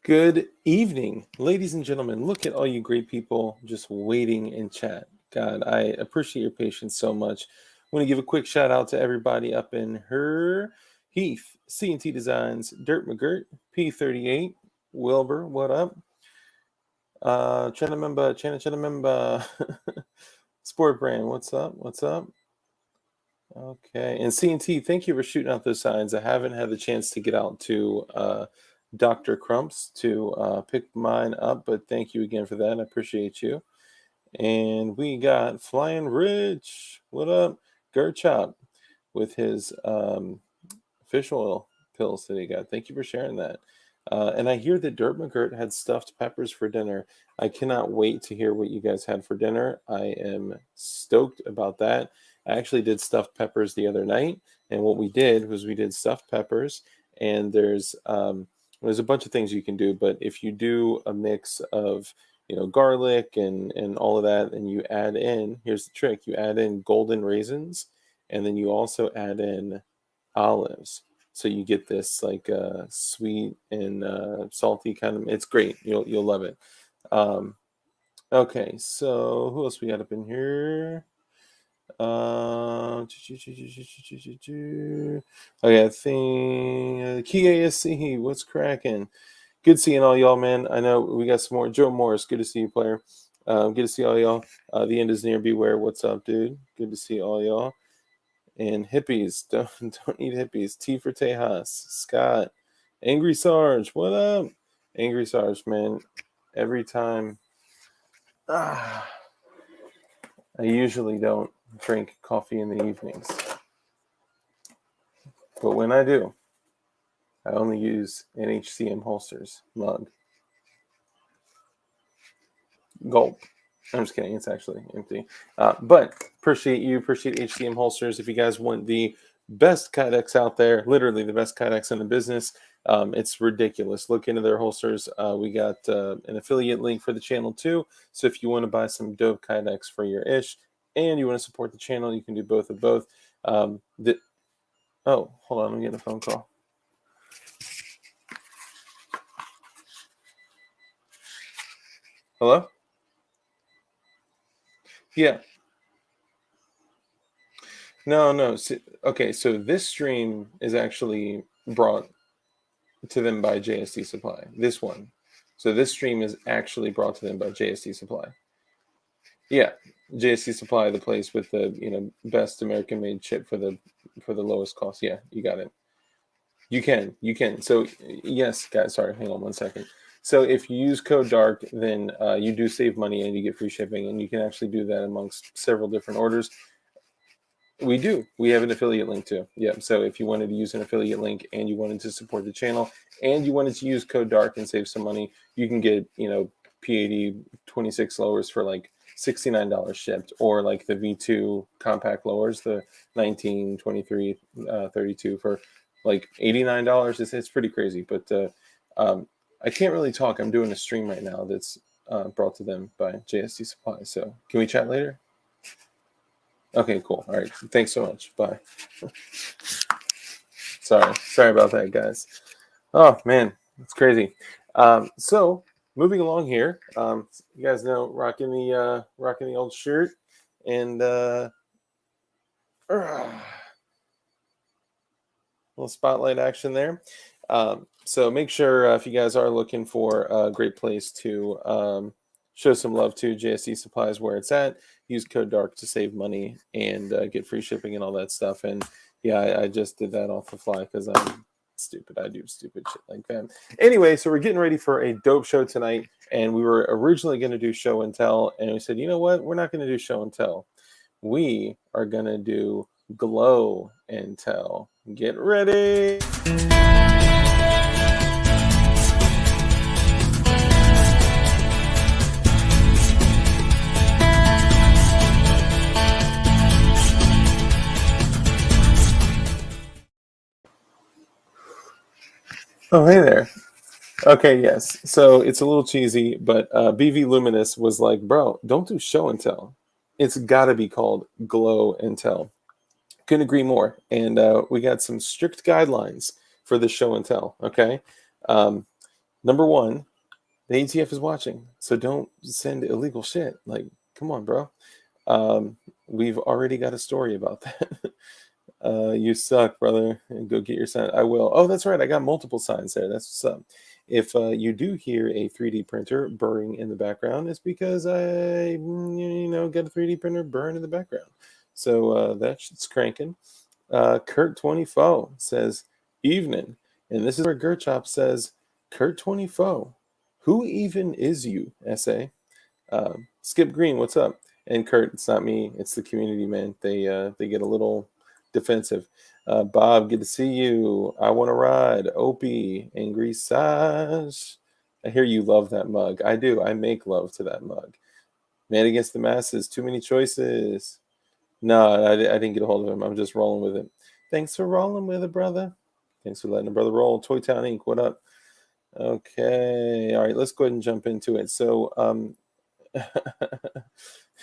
Good evening, ladies and gentlemen. Look at all you great people just waiting in chat. God, I appreciate your patience so much. I want to give a quick shout out to everybody up in her Heath, C&T Designs, Dirt McGirt, P38, Wilbur, what up? Chana member, Sport Brand, what's up? What's up? Okay, and C&T, thank you for shooting out those signs. I haven't had the chance to get out to Dr. Crumps to pick mine up, but thank you again for that. I appreciate you. And we got Flying Rich. What up? Gerchop with his fish oil pills that he got. Thank you for sharing that. And I hear that Dirt McGirt had stuffed peppers for dinner. I cannot wait to hear what you guys had for dinner. I am stoked about that. I actually did stuffed peppers the other night, and what we did was we did stuffed peppers, and there's a bunch of things you can do, but if you do a mix of garlic and all of that, and you add in, here's the trick, you add in golden raisins, and then you also add in olives. So you get this like sweet and salty kind of. It's great. You'll love it. Okay, so who else we got up in here? Okay, I think KASC. What's cracking? Good seeing all y'all, man. I know we got some more. Joe Morris, good to see you, player. Good to see all y'all. The end is near. Beware. What's up, dude? Good to see all y'all. And hippies, don't eat hippies. T for Tejas, Scott, Angry Sarge, what up? Angry Sarge, man. Every time, I usually don't drink coffee in the evenings, but when I do, I only use an HCM Holsters mug. Gulp. I'm just kidding. It's actually empty. But appreciate HCM Holsters. If you guys want the best kydex out there, literally the best kydex in the business, it's ridiculous. Look into their holsters. We got an affiliate link for the channel too. So if you want to buy some dope kydex for your ish and you want to support the channel, you can do both of both. Oh, hold on. I'm getting a phone call. Hello? Yeah. No. Okay, so this stream is actually brought to them by JST Supply. This one. So this stream is actually brought to them by JST Supply. Yeah, JST Supply, the place with the best American-made chip for the lowest cost. Yeah, you got it. You can. So yes, guys. Sorry, hang on one second. So if you use code DARK, then you do save money and you get free shipping, and you can actually do that amongst several different orders. We do. We have an affiliate link too. Yeah. So if you wanted to use an affiliate link and you wanted to support the channel and you wanted to use code DARK and save some money, you can get P80 26 lowers for like $69 shipped, or like the V2 compact lowers, the 19, 23, 32 for like $89. It's pretty crazy, but I can't really talk. I'm doing a stream right now that's brought to them by JST Supply. So can we chat later? Okay, cool. All right. Thanks so much. Bye. Sorry about that, guys. Oh man, it's crazy. So moving along here, you guys know rocking the old shirt and little spotlight action there. So make sure if you guys are looking for a great place to show some love to, JST Supplies where it's at. Use code DARK to save money and get free shipping and all that stuff. And yeah, I just did that off the fly because I'm stupid. I do stupid shit like that. Anyway, so we're getting ready for a dope show tonight. And we were originally going to do show and tell. And we said, you know what? We're not going to do show and tell. We are going to do glow and tell. Get ready. Oh, hey there. Okay, yes. So it's a little cheesy, but BV Luminous was like, bro, don't do show and tell. It's got to be called glow and tell. Couldn't agree more. And we got some strict guidelines for the show and tell, okay? Number one, the ATF is watching, so don't send illegal shit. Like, come on, bro. We've already got a story about that. You suck, brother. Go get your sign. I will. Oh, that's right. I got multiple signs there. That's what's up. If you do hear a 3D printer burring in the background, it's because I, got a 3D printer burn in the background. So that shit's cranking. Kurt24 says, evening. And this is where Gerchop says, Kurt24, who even is you, SA? Skip Green, what's up? And Kurt, it's not me, it's the community, man. They get a little defensive. Bob, good to see you. I want to ride. Opie, Angry Saj. I hear you love that mug. I do. I make love to that mug. Man Against the Masses, too many choices. No, I didn't get a hold of him. I'm just rolling with it. Thanks for rolling with it, brother. Thanks for letting a brother roll. Toy Town Inc., what up? Okay, all right, let's go ahead and jump into it. So,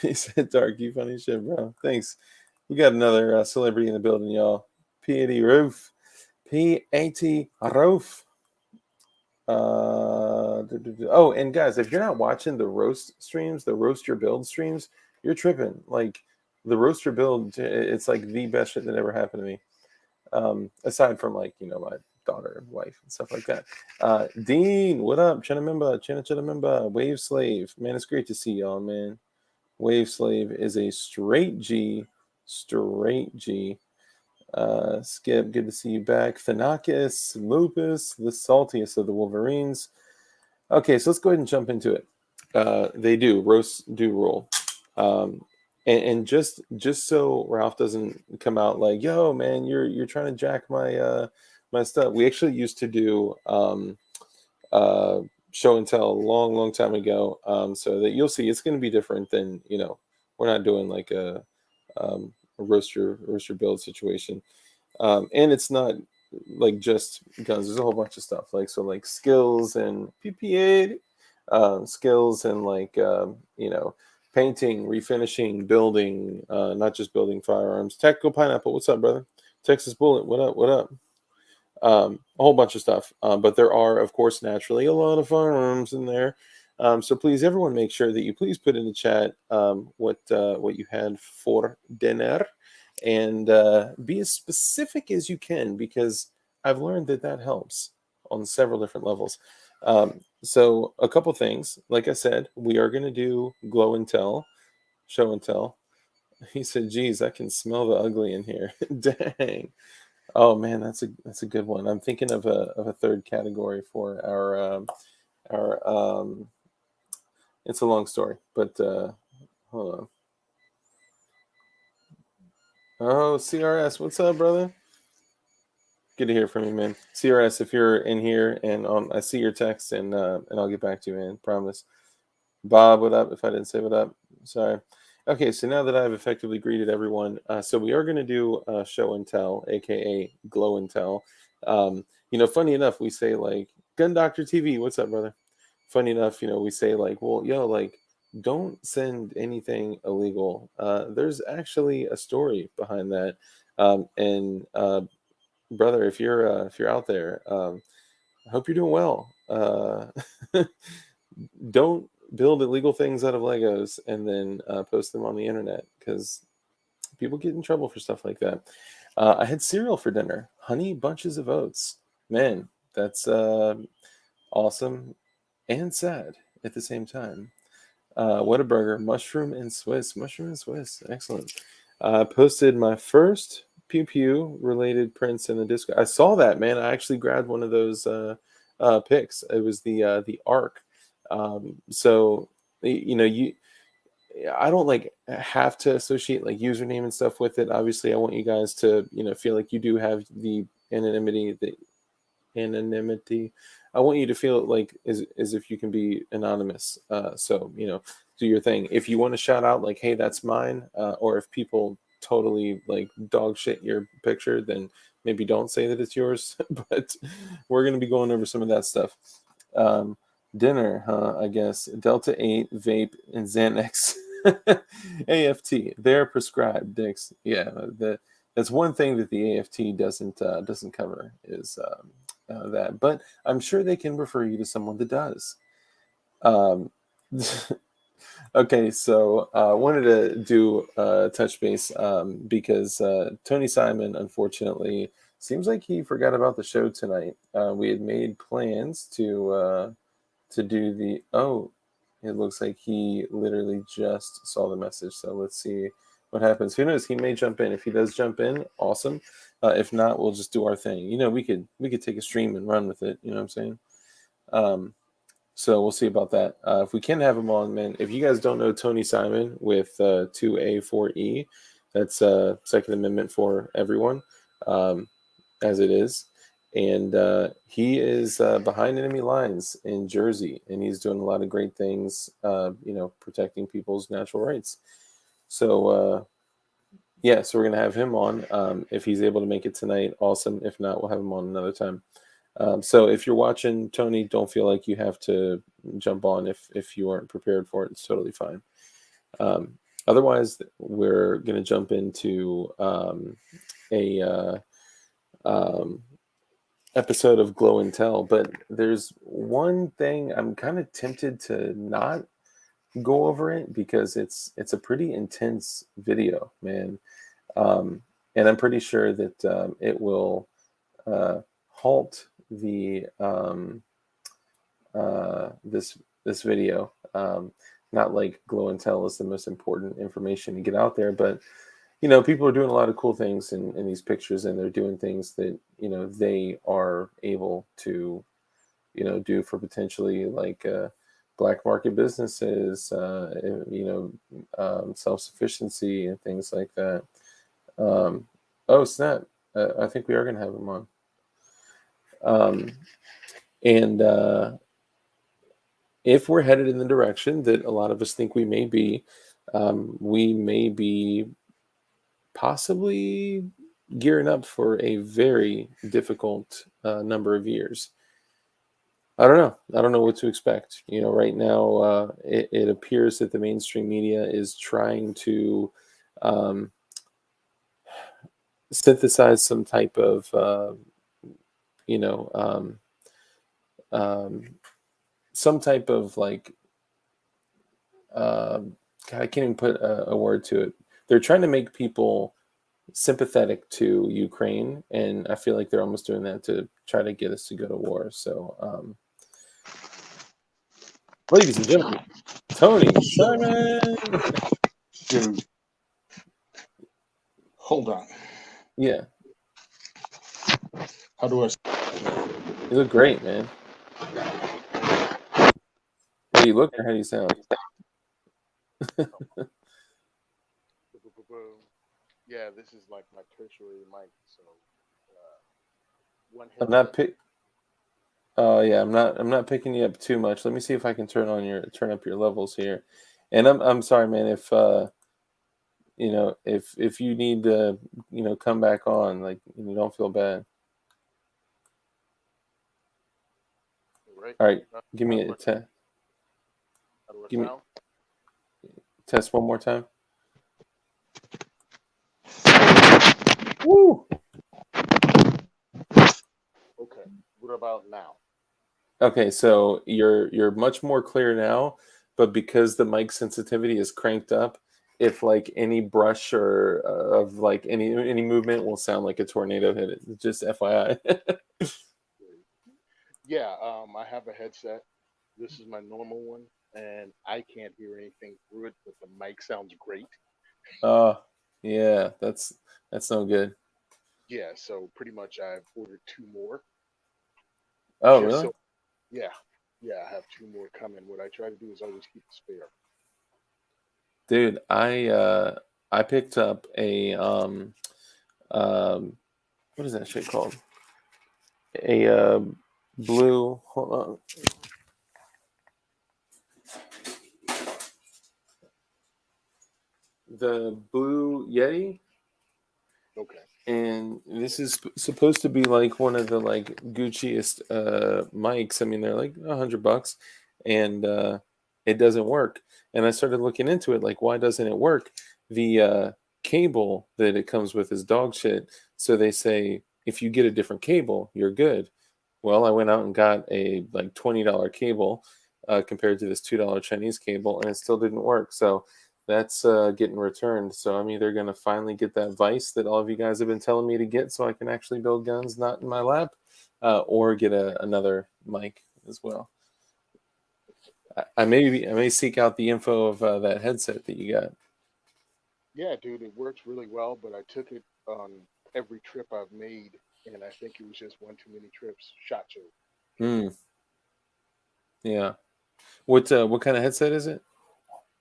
he said, "Dark, you funny shit, bro. Thanks. We got another celebrity in the building, y'all. P.A.T. Roof. P.A.T. Roof. Oh, and guys, if you're not watching the roast streams, the roast your build streams, you're tripping. Like the roast your build, it's like the best shit that ever happened to me. Aside from like my daughter and wife and stuff like that. Dean, what up? Chanamemba, Wave Slave. Man, it's great to see y'all, man. Wave Slave is a straight G. Skip, good to see you back. Thanakis, Lupus, the saltiest of the Wolverines. Okay, so let's go ahead and jump into it. They do. Roasts do rule. And just so Ralph doesn't come out like, yo, man, you're trying to jack my my stuff. We actually used to do show and tell a long time ago. So that you'll see it's going to be different than we're not doing like a roaster build situation. And it's not like just guns. There's a whole bunch of stuff like skills and PPA, skills and painting, refinishing, building, not just building firearms. Tactical Pineapple, what's up, brother? Texas Bullet, what up? What up? A whole bunch of stuff. But there are, of course, naturally a lot of firearms in there. So please, everyone, make sure that you please put in the chat what you had for dinner, and be as specific as you can, because I've learned that helps on several different levels. So a couple things. Like I said, we are going to do glow and tell, show and tell. He said, "Geez, I can smell the ugly in here." Dang. Oh man, that's a good one. I'm thinking of a third category for our it's a long story, but hold on. Oh, CRS, what's up, brother? Good to hear from you, man. CRS, if you're in here and I see your text and I'll get back to you, man. Promise. Bob, what up? If I didn't say what up, sorry. Okay, so now that I've effectively greeted everyone, so we are going to do show and tell, aka glow and tell. Funny enough, we say like Gun Doctor TV. What's up, brother? Funny enough, we say like, well, yo, like, don't send anything illegal. There's actually a story behind that, and brother, if you're out there, I hope you're doing well. Don't build illegal things out of Legos and then post them on the internet, because people get in trouble for stuff like that. I had cereal for dinner, honey bunches of oats. Man, that's awesome and sad at the same time. What a burger. Mushroom and Swiss. Excellent. Posted my first Pew Pew related prints in the Discord. I saw that, man. I actually grabbed one of those pics. It was the Arc. So you I don't like have to associate like username and stuff with it. Obviously, I want you guys to feel like you do have the anonymity. I want you to feel like as if you can be anonymous. So do your thing. If you want to shout out like, "Hey, that's mine," or if people totally like dog shit your picture, then maybe don't say that it's yours. But we're gonna be going over some of that stuff. Dinner, huh? I guess Delta 8, vape, and Xanax. AFT, they're prescribed dicks. Yeah, that's one thing that the AFT doesn't cover is that, but I'm sure they can refer you to someone that does. Um, okay, so wanted to do touch base because Tony Simon, unfortunately, seems like he forgot about the show tonight. We had made plans to do the it looks like he literally just saw the message. So let's see what happens. Who knows? He may jump in. If he does jump in, awesome. If not, we'll just do our thing. You know, we could take a stream and run with it. You know what I'm saying? Um, so we'll see about that. If we can have him on, man. If you guys don't know Tony Simon with 2A4E, that's Second Amendment for everyone, as it is. And he is behind enemy lines in Jersey, and he's doing a lot of great things, protecting people's natural rights. So, yeah, so we're going to have him on. If he's able to make it tonight, awesome. If not, we'll have him on another time. So if you're watching, Tony, don't feel like you have to jump on if you aren't prepared for it. It's totally fine. Otherwise, we're going to jump into a episode of Glow and Tell. But there's one thing I'm kind of tempted to not go over it because it's a pretty intense video, man. And I'm pretty sure that it will halt the this video. Not like Glow and Tell is the most important information to get out there, but people are doing a lot of cool things in these pictures, and they're doing things that they are able to do for potentially like black market businesses, self-sufficiency and things like that. Oh snap! I think we are going to have him on. And if we're headed in the direction that a lot of us think we may be possibly gearing up for a very difficult number of years. I don't know. I don't know what to expect. Right now, it appears that the mainstream media is trying to synthesize some type of, some type of like, God, I can't even put a word to it. They're trying to make people sympathetic to Ukraine, and I feel like they're almost doing that to try to get us to go to war. So, ladies and gentlemen, Tony Simon. Dude, hold on. Yeah. How do I? You look great, man. How do you look or how do you sound? Yeah, this is like my tertiary mic. So one I'm not headset. pick. Oh yeah, I'm not picking you up too much. Let me see if I can turn up your levels here. And I'm sorry, man, if you need to come back on, like don't feel bad. Right. All right, give How me do a I, test. how do I Give me sound? test one more time. Woo! Okay. What about now? Okay, so you're much more clear now, but because the mic sensitivity is cranked up, if like any brush or of like any movement will sound like a tornado hit it. Just FYI. Yeah. I have a headset. This is my normal one, and I can't hear anything through it, but the mic sounds great. Yeah, that's no good. Yeah. So pretty much, I've ordered two more. Oh, Just really? so. Yeah. Yeah. I have two more coming. What I try to do is always keep a spare. Dude, I picked up a um what is that shit called? A blue hold on. The Blue Yeti, Okay. and this is supposed to be like one of the like Gucciest mics. I mean, they're like $100, and it doesn't work. And I started looking into it, like, why doesn't it work? The cable that it comes with is dog shit. So they say if you get a different cable, you're good. Well, I went out and got a like $20 cable compared to this $2 Chinese cable, and it still didn't work. So that's getting returned. So I'm either going to finally get that vise that all of you guys have been telling me to get, so I can actually build guns, not in my lap, or get another mic as well. I may seek out the info of that headset that you got. Yeah, dude, it works really well, but I took it on every trip I've made, and I think it was just one too many trips. Shot you. Can't do Hmm. it. Yeah. What kind of headset is it?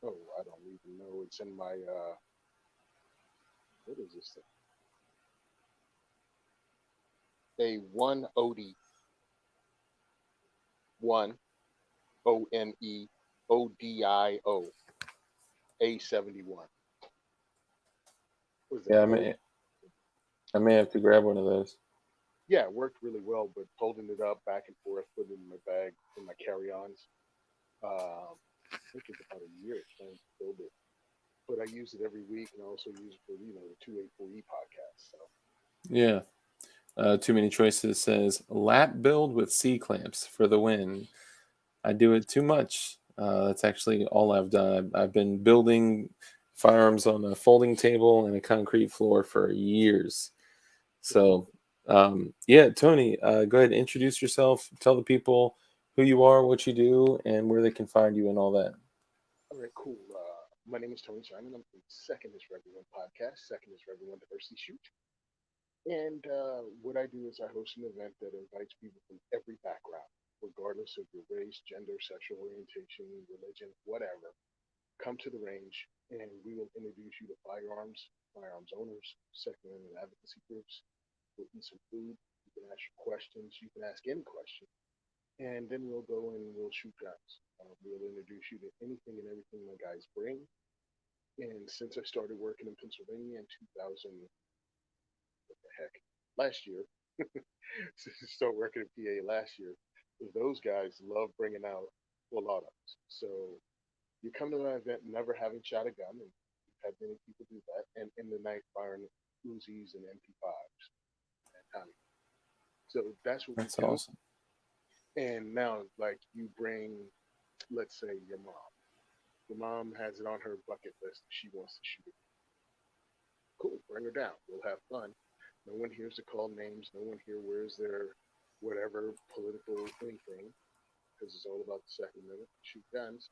Oh, I don't even know. It's in my what is this thing? A one OD one ONEODIO A71. Was that Yeah, O? I may have to grab one of those. Yeah, it worked really well, but holding it up back and forth, putting it in my bag, in my carry-ons. I think it's about a year trying to build it, but I use it every week, and I also use it for the 284E podcast. So Yeah. Too many choices says lap build with C clamps for the win. I do it too much. That's actually all I've done. I've been building firearms on a folding table and a concrete floor for years. So, yeah, Tony, go ahead and introduce yourself. Tell the people who you are, what you do, and where they can find you and all that. all right, cool. My name is Tony Simon. I'm from Second is for Everyone podcast. Second is for Everyone Diversity Shoot. And what I do is I host an event that invites people from every background, regardless of your race, gender, sexual orientation, religion, whatever. Come to the range, and we will introduce you to firearms, firearms owners, Second Amendment advocacy groups. We'll eat some food. You can ask your questions. You can ask any question, and then we'll go and we'll shoot guns. We'll introduce you to anything and everything my guys bring. And since I started working in Pennsylvania in 2000, what the heck, last year, since I started working in PA last year, those guys love bringing out full autos. So you come to my event never having shot a gun, and we've had many people do that, and in the night firing Uzis and MP5s and Tommy. So that's what we That's do. awesome. And now, like, you bring, let's say, your mom. Your mom has it on her bucket list. She wants to shoot it. Cool, bring her down. We'll have fun. No one hears to call names. No one here wears their whatever political anything because it's all about the Second Amendment. Shoot guns,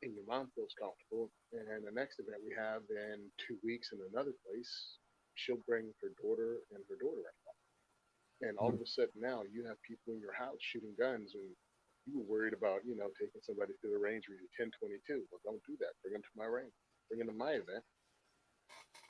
and your mom feels comfortable. And the next event we have in 2 weeks in another place, she'll bring her daughter and her daughter in. And all Mm. of a sudden now you have people in your house shooting guns, and you were worried about, taking somebody to the range with your 1022. Well, don't do that. Bring them to my range. Bring them to my event,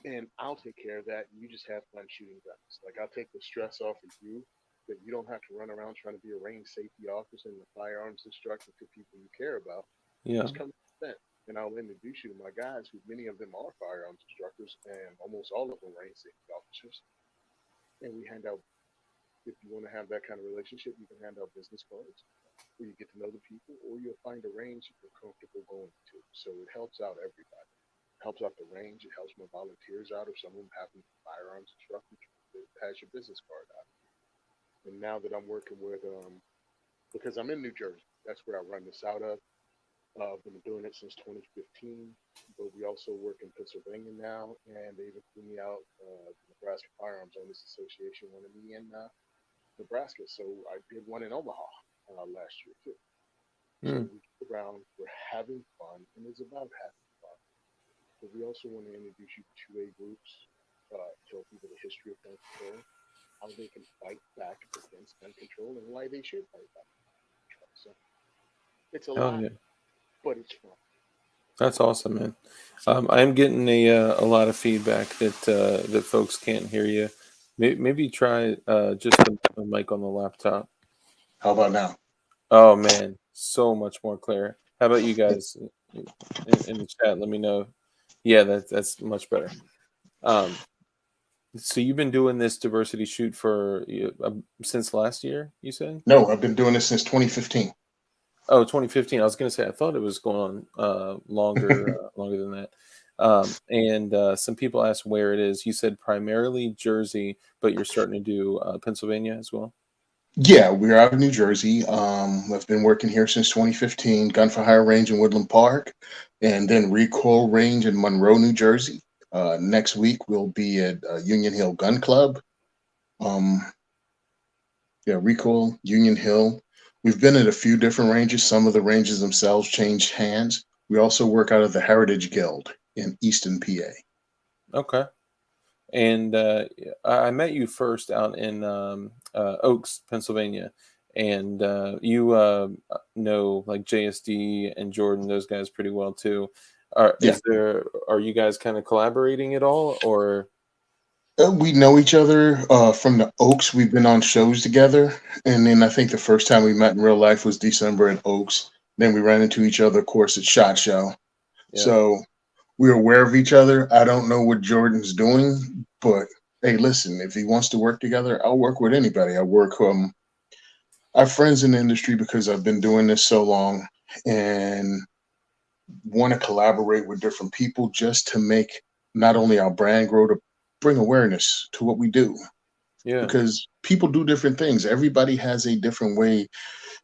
and I'll take care of that. You just have fun shooting guns. Like, I'll take the stress off of you that you don't have to run around trying to be a range safety officer and a firearms instructor to people you care about. Yeah, Just come to the event, and I'll introduce you to my guys, who many of them are firearms instructors, and almost all of them range safety officers. And we hand out, if you want to have that kind of relationship, you can hand out business cards where you get to know the people, or you'll find a range that you're comfortable going to. So it helps out everybody. It helps out the range. It helps my volunteers out if someone happens to be firearms instructor that has your business card out. And now that I'm working with, because I'm in New Jersey, that's where I run this out of. I've been doing it since 2015, but we also work in Pennsylvania now, and they even flew me out. The Nebraska Firearms Owners Association wanted me in Nebraska, so I did one in Omaha last year too. So mm. we get around, we're having fun, and it's about having fun. But we also want to introduce you to 2A groups, tell people the history of gun control, how they can fight back against gun control, and why they should fight back against gun control. So it's a Oh lot, yeah, but it's fun. that's awesome, man. I am getting a lot of feedback that folks can't hear you. Maybe try just the mic on the laptop. How about now? Oh man, so much more clear. How about you guys in the chat? Let me know. Yeah, that's much better. Um, so you've been doing this diversity shoot for since last year, you said? No, I've been doing this since 2015. Oh, 2015. I was going to say I thought it was going on longer than that. And some people asked where it is. You said primarily Jersey, but you're starting to do Pennsylvania as well. Yeah, we're out of New Jersey. I've been working here since 2015, Gun for Hire Range in Woodland Park, and then Recoil Range in Monroe, New Jersey. Next week, we'll be at Union Hill Gun Club. Um, yeah, Recoil, Union Hill. We've been at a few different ranges. Some of the ranges themselves changed hands. We also work out of the Heritage Guild in Easton, PA. Okay. And I met you first out in Oaks, Pennsylvania, and you know like JSD and Jordan, those guys pretty well too. Yeah. Are you guys kind of collaborating at all, or We know each other from the Oaks. We've been on shows together, and then I think the first time we met in real life was December at Oaks. Then we ran into each other, of course, at Shot Show. yeah, So we're aware of each other. I don't know what Jordan's doing, but hey, listen, if he wants to work together, I'll work with anybody. I have friends in the industry because I've been doing this so long, and want to collaborate with different people just to make not only our brand grow, to bring awareness to what we do, yeah, because people do different things. Everybody has a different way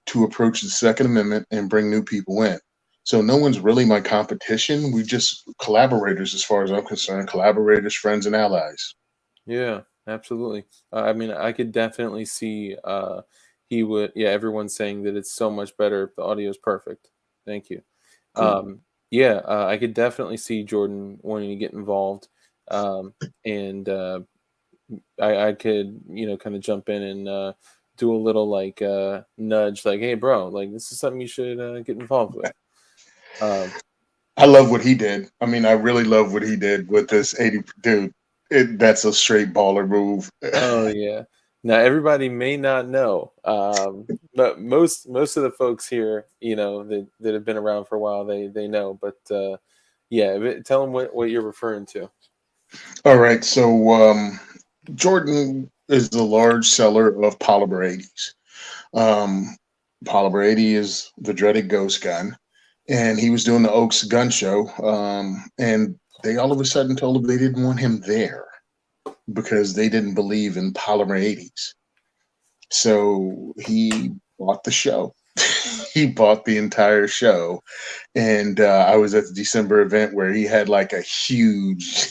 to approach the Second Amendment and bring new people in. So no one's really my competition. We just collaborators, as far as I'm concerned, collaborators, friends, and allies. yeah, absolutely. I mean, I could definitely see he would. Yeah, everyone's saying that it's so much better if the audio is perfect. Thank you. Cool. Um, yeah, I could definitely see Jordan wanting to get involved, and I could, kind of jump in and do a little like nudge, like, "Hey, bro, like this is something you should get involved with." Um, I love what he did. I mean, I really love what he did with this 80 dude. That's a straight baller move. oh yeah. Now everybody may not know, but most of the folks here, that have been around for a while, they know. But yeah, tell them what you're referring to. All right, so Jordan is a large seller of polymer 80s. Um, Polymer 80 is the dreaded ghost gun, and he was doing the Oaks Gun Show, and they all of a sudden told him they didn't want him there because they didn't believe in polymer 80s. So he bought the show. He bought the entire show, and I was at the December event where he had like a huge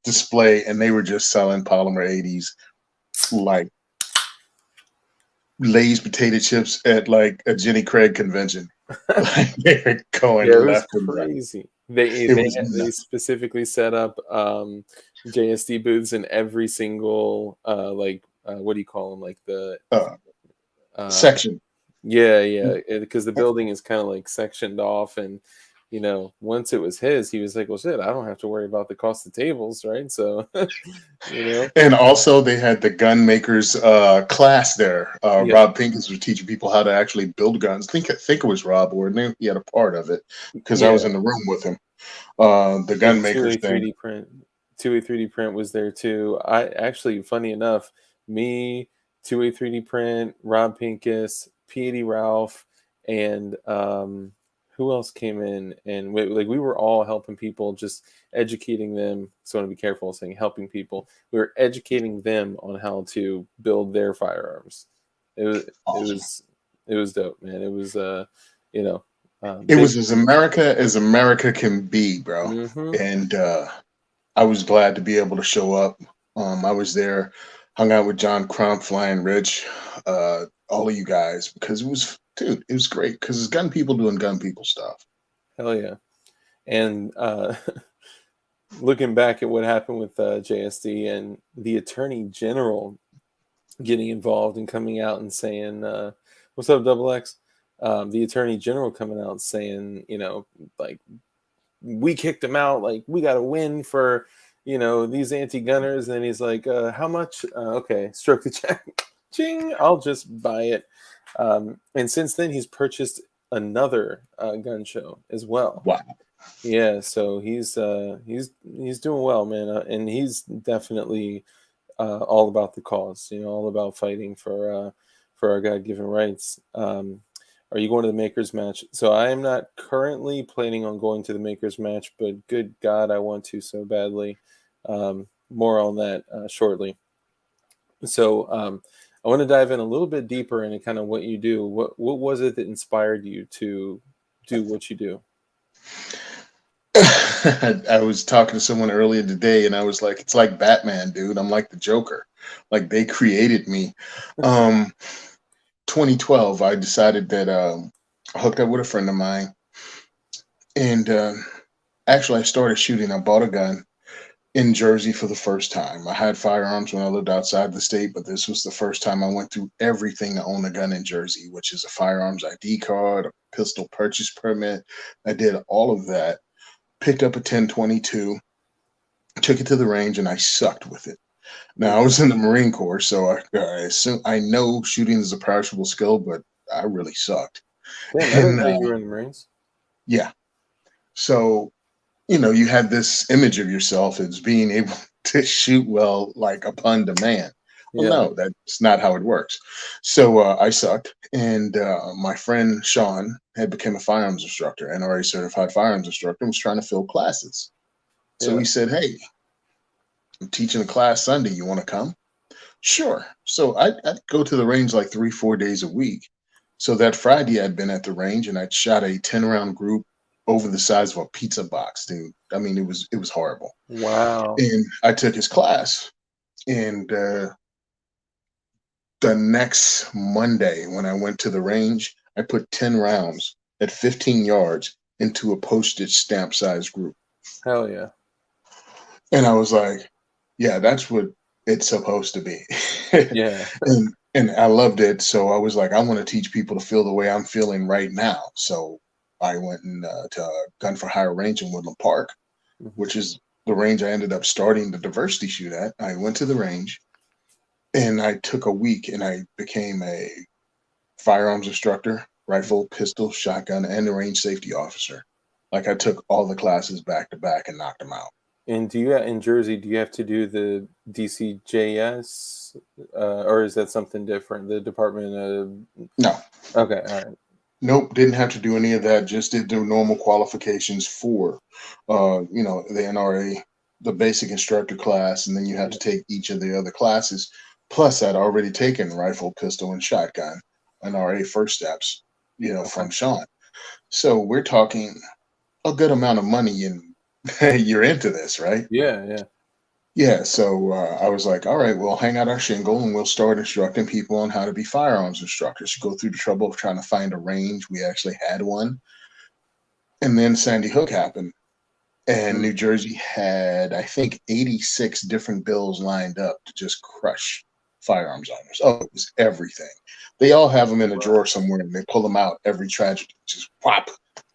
display, and they were just selling polymer 80s like Lay's potato chips at like a Jenny Craig convention. Like they're Yeah, it going was left and right. crazy. They It they was they nuts. specifically set up JSD booths in every single like what do you call them, like the Uh, um Section. yeah, yeah, because the building is kind of like sectioned off, and once it was his, he was like, well shit, I don't have to worry about the cost of tables, right? So you know And also they had the gun makers class there. yeah, Rob Pinkins was teaching people how to actually build guns. I think it was Rob, or he had a part of it because I was yeah, in the room with him. The the gun makers 2A thing. 3D print, 2A 3D print was there too. I actually, funny enough, me, 2A 3D print, Rob Pincus, P80 Ralph, and who else came in? And we were all helping people, just educating them. So I want to be careful saying helping people. We were educating them on how to build their firearms. It was it Awesome. was it was dope, man. It was you know It big. was as America can be, bro. Hmm. And I was glad to be able to show up. I was there, hung out with John Crump, Flying Rich, all of you guys, because it was great because it's gun people doing gun people stuff. Hell yeah. And looking back at what happened with JSD and the attorney general getting involved and coming out and saying, "What's up, Double X?" The attorney general coming out saying, like, we kicked him out, like we got to win for these anti-gunners, and he's like, "How much?" Okay, stroke the check, ching. I'll just buy it. And since then, he's purchased another gun show as well. Wow. Yeah, so he's doing well, man, and he's definitely all about the cause. All about fighting for our God-given rights. Are you going to the Makers match? So I am not currently planning on going to the Makers match, but good God, I want to so badly. More on that shortly. So I want to dive in a little bit deeper into kind of what you do. What was it that inspired you to do what you do? I was talking to someone earlier today, and I was like, "It's like Batman, dude. I'm like the Joker. Like they created me." Um, 2012, I decided that I hooked up with a friend of mine, and actually, I started shooting. I bought a gun in Jersey for the first time. I had firearms when I lived outside the state, but this was the first time I went through everything to own a gun in Jersey, which is a firearms ID card, a pistol purchase permit. I did all of that. Picked up a 1022, took it to the range, and I sucked with it. Now I Okay. was in the Marine Corps, so I know shooting is a perishable skill, but I really sucked. Damn, I And didn't know you were in the Marines. yeah, so you had this image of yourself as being able to shoot well, like upon demand. Well, Yeah. no, that's not how it works. So I sucked, and my friend Sean had become a firearms instructor, NRA certified firearms instructor, and was trying to fill classes. So Yeah. he said, "Hey, I'm teaching a class Sunday. You want to come?" Sure. So I'd go to the range like 3, 4 days a week. So that Friday I'd been at the range and I'd shot a 10 round group over the size of a pizza box, dude. I mean, it was horrible. Wow. And I took his class. And the next Monday when I went to the range, I put 10 rounds at 15 yards into a postage stamp size group. Hell yeah. And I was like, yeah, that's what it's supposed to be. Yeah. And I loved it. So I was like, I want to teach people to feel the way I'm feeling right now. So I went to Gun for Hire range in Woodland Park, Mhm. which is the range I ended up starting the diversity shoot at. I went to the range and I took a week and I became a firearms instructor, rifle, pistol, shotgun, and a range safety officer. Like I took all the classes back to back and knocked them out. And do you in Jersey? Do you have to do the DCJS, or is that something different? The Department of. No, Okay. All right. nope, didn't have to do any of that. Just did the normal qualifications for, the NRA, the basic instructor class, and then you have Yeah. to take each of the other classes. Plus, I'd already taken rifle, pistol, and shotgun, NRA first steps, Okay. from Sean. So we're talking a good amount of money, and you're into this, right? Yeah. Yeah. Yeah, so I was like, all right, we'll hang out our shingle and we'll start instructing people on how to be firearms instructors. Go through the trouble of trying to find a range. We actually had one. And then Sandy Hook happened. And Mm. New Jersey had, I think, 86 different bills lined up to just crush firearms owners. Oh, it was everything. They all have them in a drawer somewhere and they pull them out every tragedy. Just pop.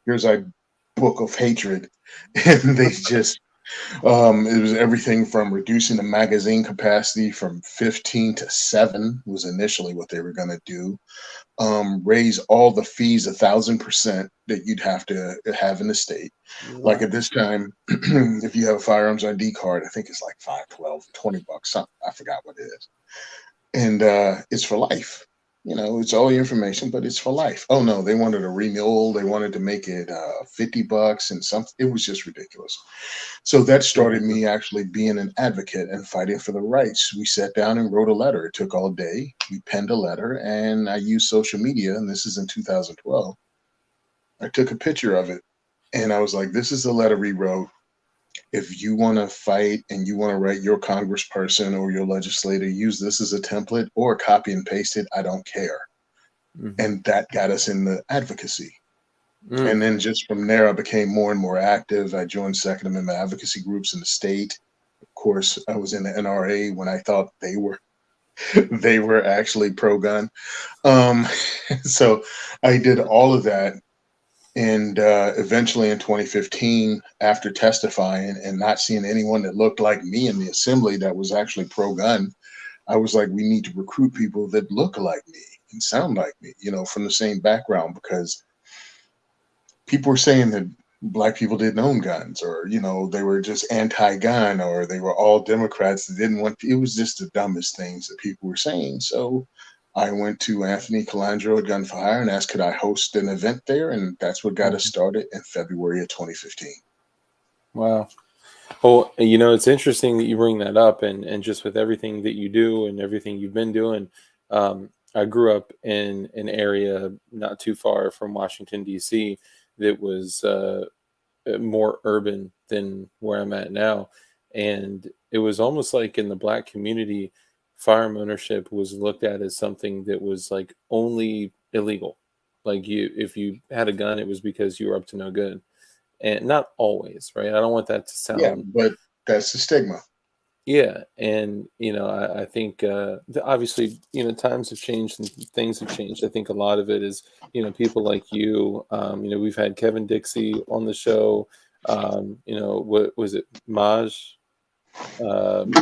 Here's our book of hatred. And they just it was everything from reducing the magazine capacity from 15 to 7 was initially what they were going to do. Raise all the fees 1,000% that you'd have to have in the state. Like Wow. at this time, if you have a firearms ID card, I think it's like 5, 12, $20, something. I forgot what it is, and it's for life. It's all your information, but it's for life. Oh no, they wanted a renewal. They wanted to make it $50 and something. It was just ridiculous. So that started Ridiculous. me actually being an advocate and fighting for the rights. We sat down and wrote a letter. It took all day. We penned a letter, and I used social media. And this is in 2012. I took a picture of it, and I was like, "This is the letter we wrote. If you want to fight and you want to write your congressperson or your legislator, use this as a template or copy and paste it. I don't care." Hmm. And that got us in the advocacy. Mm. And then just from there, I became more and more active. I joined Second Amendment advocacy groups in the state. Of course, I was in the NRA when I thought they were they were actually pro gun. Um, so I did all of that, and eventually in 2015, after testifying and not seeing anyone that looked like me in the assembly that was actually pro gun, I was like, we need to recruit people that look like me and sound like me, from the same background, because people were saying that black people didn't own guns, or they were just anti-gun, or they were all Democrats that didn't want. It was just the dumbest things that people were saying. So I went to Anthony Calandro at Gun for Hire and asked, could I host an event there, and that's what got us Mhm. started in February of 2015. Wow. Well, it's interesting that you bring that up, and just with everything that you do and everything you've been doing. I grew up in an area not too far from Washington, D.C. that was more urban than where I'm at now. And it was almost like in the black community, firearm ownership was looked at as something that was like only illegal. Like if you had a gun, it was because you were up to no good. And not always, right? I don't want that to Yeah, sound. but that's the stigma. Yeah, and I think obviously times have changed and things have changed. I think a lot of it is people like you. We've had Kevin Dixie on the show. What was it, Maj? Um,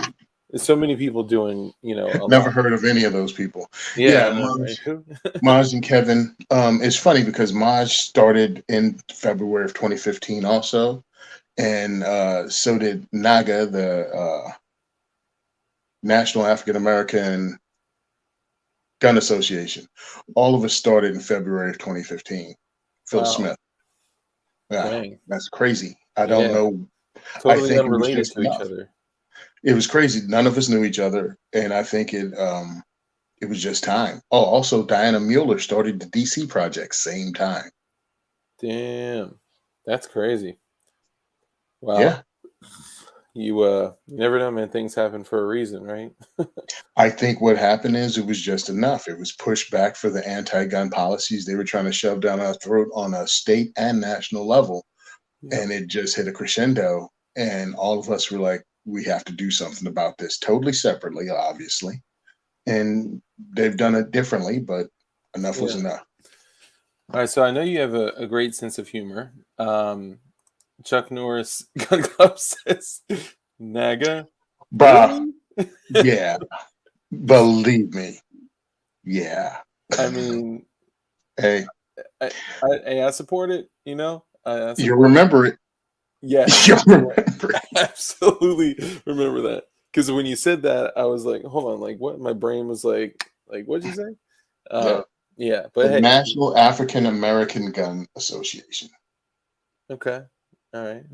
so many people doing a Never lot. heard of any of those people. Yeah, Yeah, I know, right? Who? Maj and Kevin. It's funny because Maj started in February of 2015 also, and so did NAGA, the National African American Gun Association. All of us started in February of 2015. Phil Wow, Smith. Yeah, dang. that's crazy. I don't Yeah, know. I totally think it was unrelated just to each enough. other. It was crazy. None of us knew each other, and I think it was just time. Oh, also Diana Mueller started the DC project same time. Damn, that's crazy. Wow. Yeah, You never know, man. Things happen for a reason, right? I think what happened is it was just enough. It was pushback for the anti-gun policies they were trying to shove down our throat on a state and national level, Yeah. and it just hit a crescendo. And all of us were like, we have to do something about this, totally separately, obviously. And they've done it differently, but enough was Yeah. enough. All right. So I know you have a great sense of humor. Chuck Norris Gun Club says, "Naga, Bah, really?" yeah, believe me, yeah. I mean, Hey, I support it. I you support it. remember it. Yes, You remember it. absolutely remember that. Because when you said that, I was like, "Hold on, like what?" My brain was like, "What'd you say?" Yeah, Uh, yeah, the but hey, National African American Gun Association. okay, all right.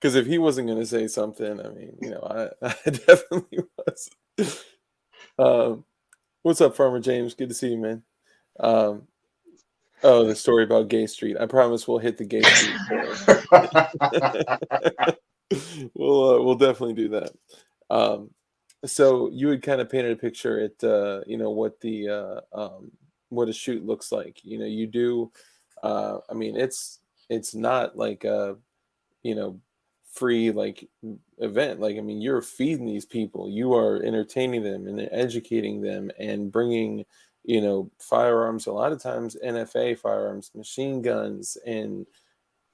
Because if he wasn't going to say something, I mean, I definitely was. Um, what's up, Farmer James? Good to see you, man. Um, oh, the story about Gay Street. I promise we'll hit the Gay Street story. We'll definitely do that. Um, so you had kind of painted a picture at what a shoot looks like. You do. I mean, it's not like a you know free like event. Like I mean, you're feeding these people. You are entertaining them and educating them and bringing firearms. A lot of times NFA firearms, machine guns, and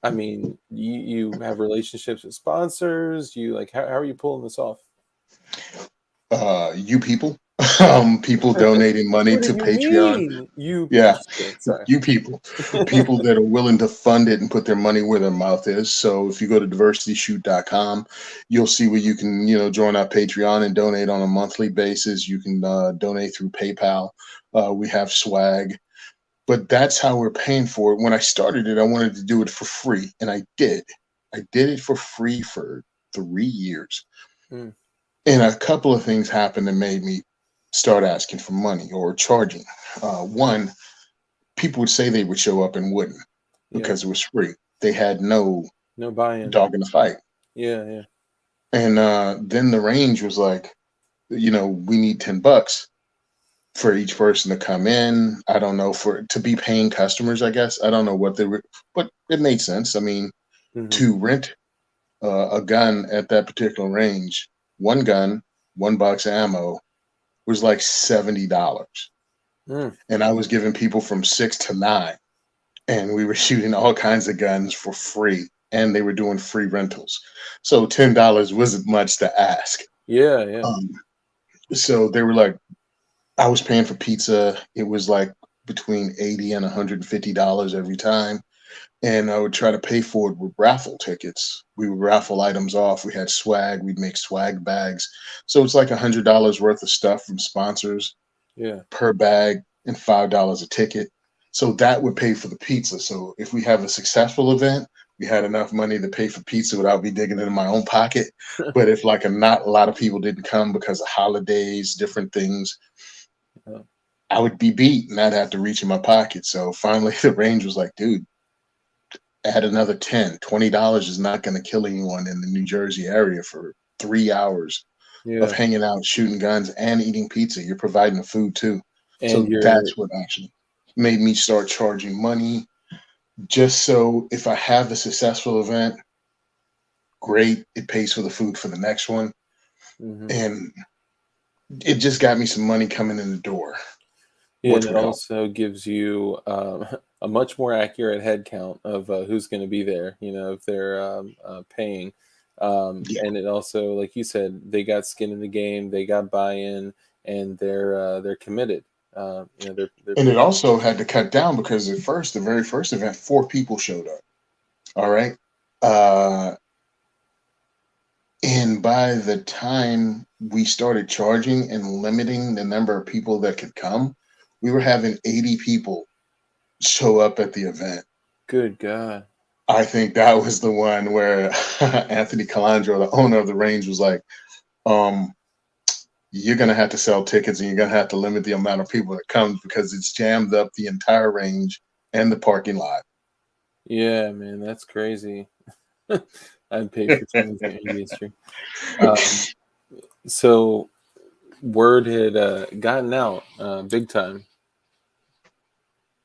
I mean, you have relationships with sponsors. You like how are you pulling this off? You people, people donating money What do to you Patreon. mean? You Yeah, okay, sorry. you people that are willing to fund it and put their money where their mouth is. So if you go to diversityshoot.com, you'll see where you can, join our Patreon and donate on a monthly basis. You can donate through PayPal. We have swag, but that's how we're paying for it. When I started it, I wanted to do it for free, and I did. I did it for free for 3 years. Mm, And a couple of things happened that made me start asking for money or charging. One, people would say they would show up and wouldn't yeah, because it was free. They had no no buy-in. dog in the fight. Yeah, yeah, And then the range was like, we need $10 for each person to come in. I don't know, for to be paying customers, I guess. I don't know what they were, but it made sense. I mean, hmm, to rent a gun at that particular range, one gun, one box of ammo was like $70. mm, And I was giving people from 6 to 9, and we were shooting all kinds of guns for free, and they were doing free rentals. So $10 wasn't much to ask. yeah, yeah, Um, so they were like, I was paying for pizza. It was like between $80 and $150 every time. And I would try to pay for it with raffle tickets. We would raffle items off. We had swag. We'd make swag bags. So it's like $100 worth of stuff from sponsors yeah. per bag and $5 a ticket. So that would pay for the pizza. So if we have a successful event, we had enough money to pay for pizza without me digging into my own pocket. But if like not a lot of people didn't come because of holidays, different things, I would be beat and I'd have to reach in my pocket. So finally the range was like, dude, add another $20 is not going to kill anyone in the New Jersey area for 3 hours of Yeah. hanging out, shooting guns, and eating pizza. You're providing the food too. And So you're that's what actually made me start charging money. Just so if I have a successful event, great, it pays for the food for the next one. mhm. And it just got me some money coming in the door, Yeah, and which it would help. also gives you a much more accurate head count of who's going to be there, if they're paying. Yeah. And it also, like you said, they got skin in the game, they got buy-in, and they're committed. They're And it putting. also had to cut down because at first, the very first event, 4 people showed up. All right. Uh, and by the time we started charging and limiting the number of people that could come, we were having 80 people show up at the event. Good God. I think that was the one where Anthony Calandro, the owner of the range, was like, um, you're going to have to sell tickets and you're going to have to limit the amount of people that comes because it's jammed up the entire range and the parking lot. Yeah, man, that's crazy. I'd pay for tickets to Indian Street. Um, so word had gotten out big time.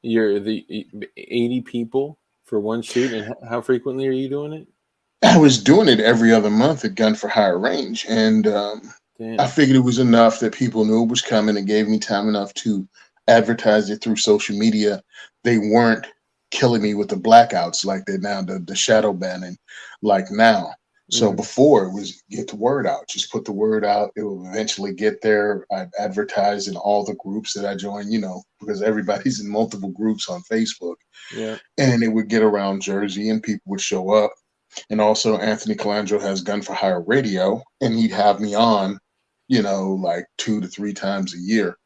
You're the 80 people for one shoot, and how frequently are you doing it? I was doing it every other month at Gun for Hire Range, and I Damn. figured it was enough that people knew it was coming and gave me time enough to advertise it through social media. They weren't killing me with the blackouts like they now, the shadow banning like now. So Hmm. before it was get the word out, just put the word out. It will eventually get there. I advertise in all the groups that I join, because everybody's in multiple groups on Facebook, Yeah. and it would get around Jersey and people would show up. And also Anthony Calandro has Gun for Hire Radio, and he'd have me on, like 2 to 3 times a year.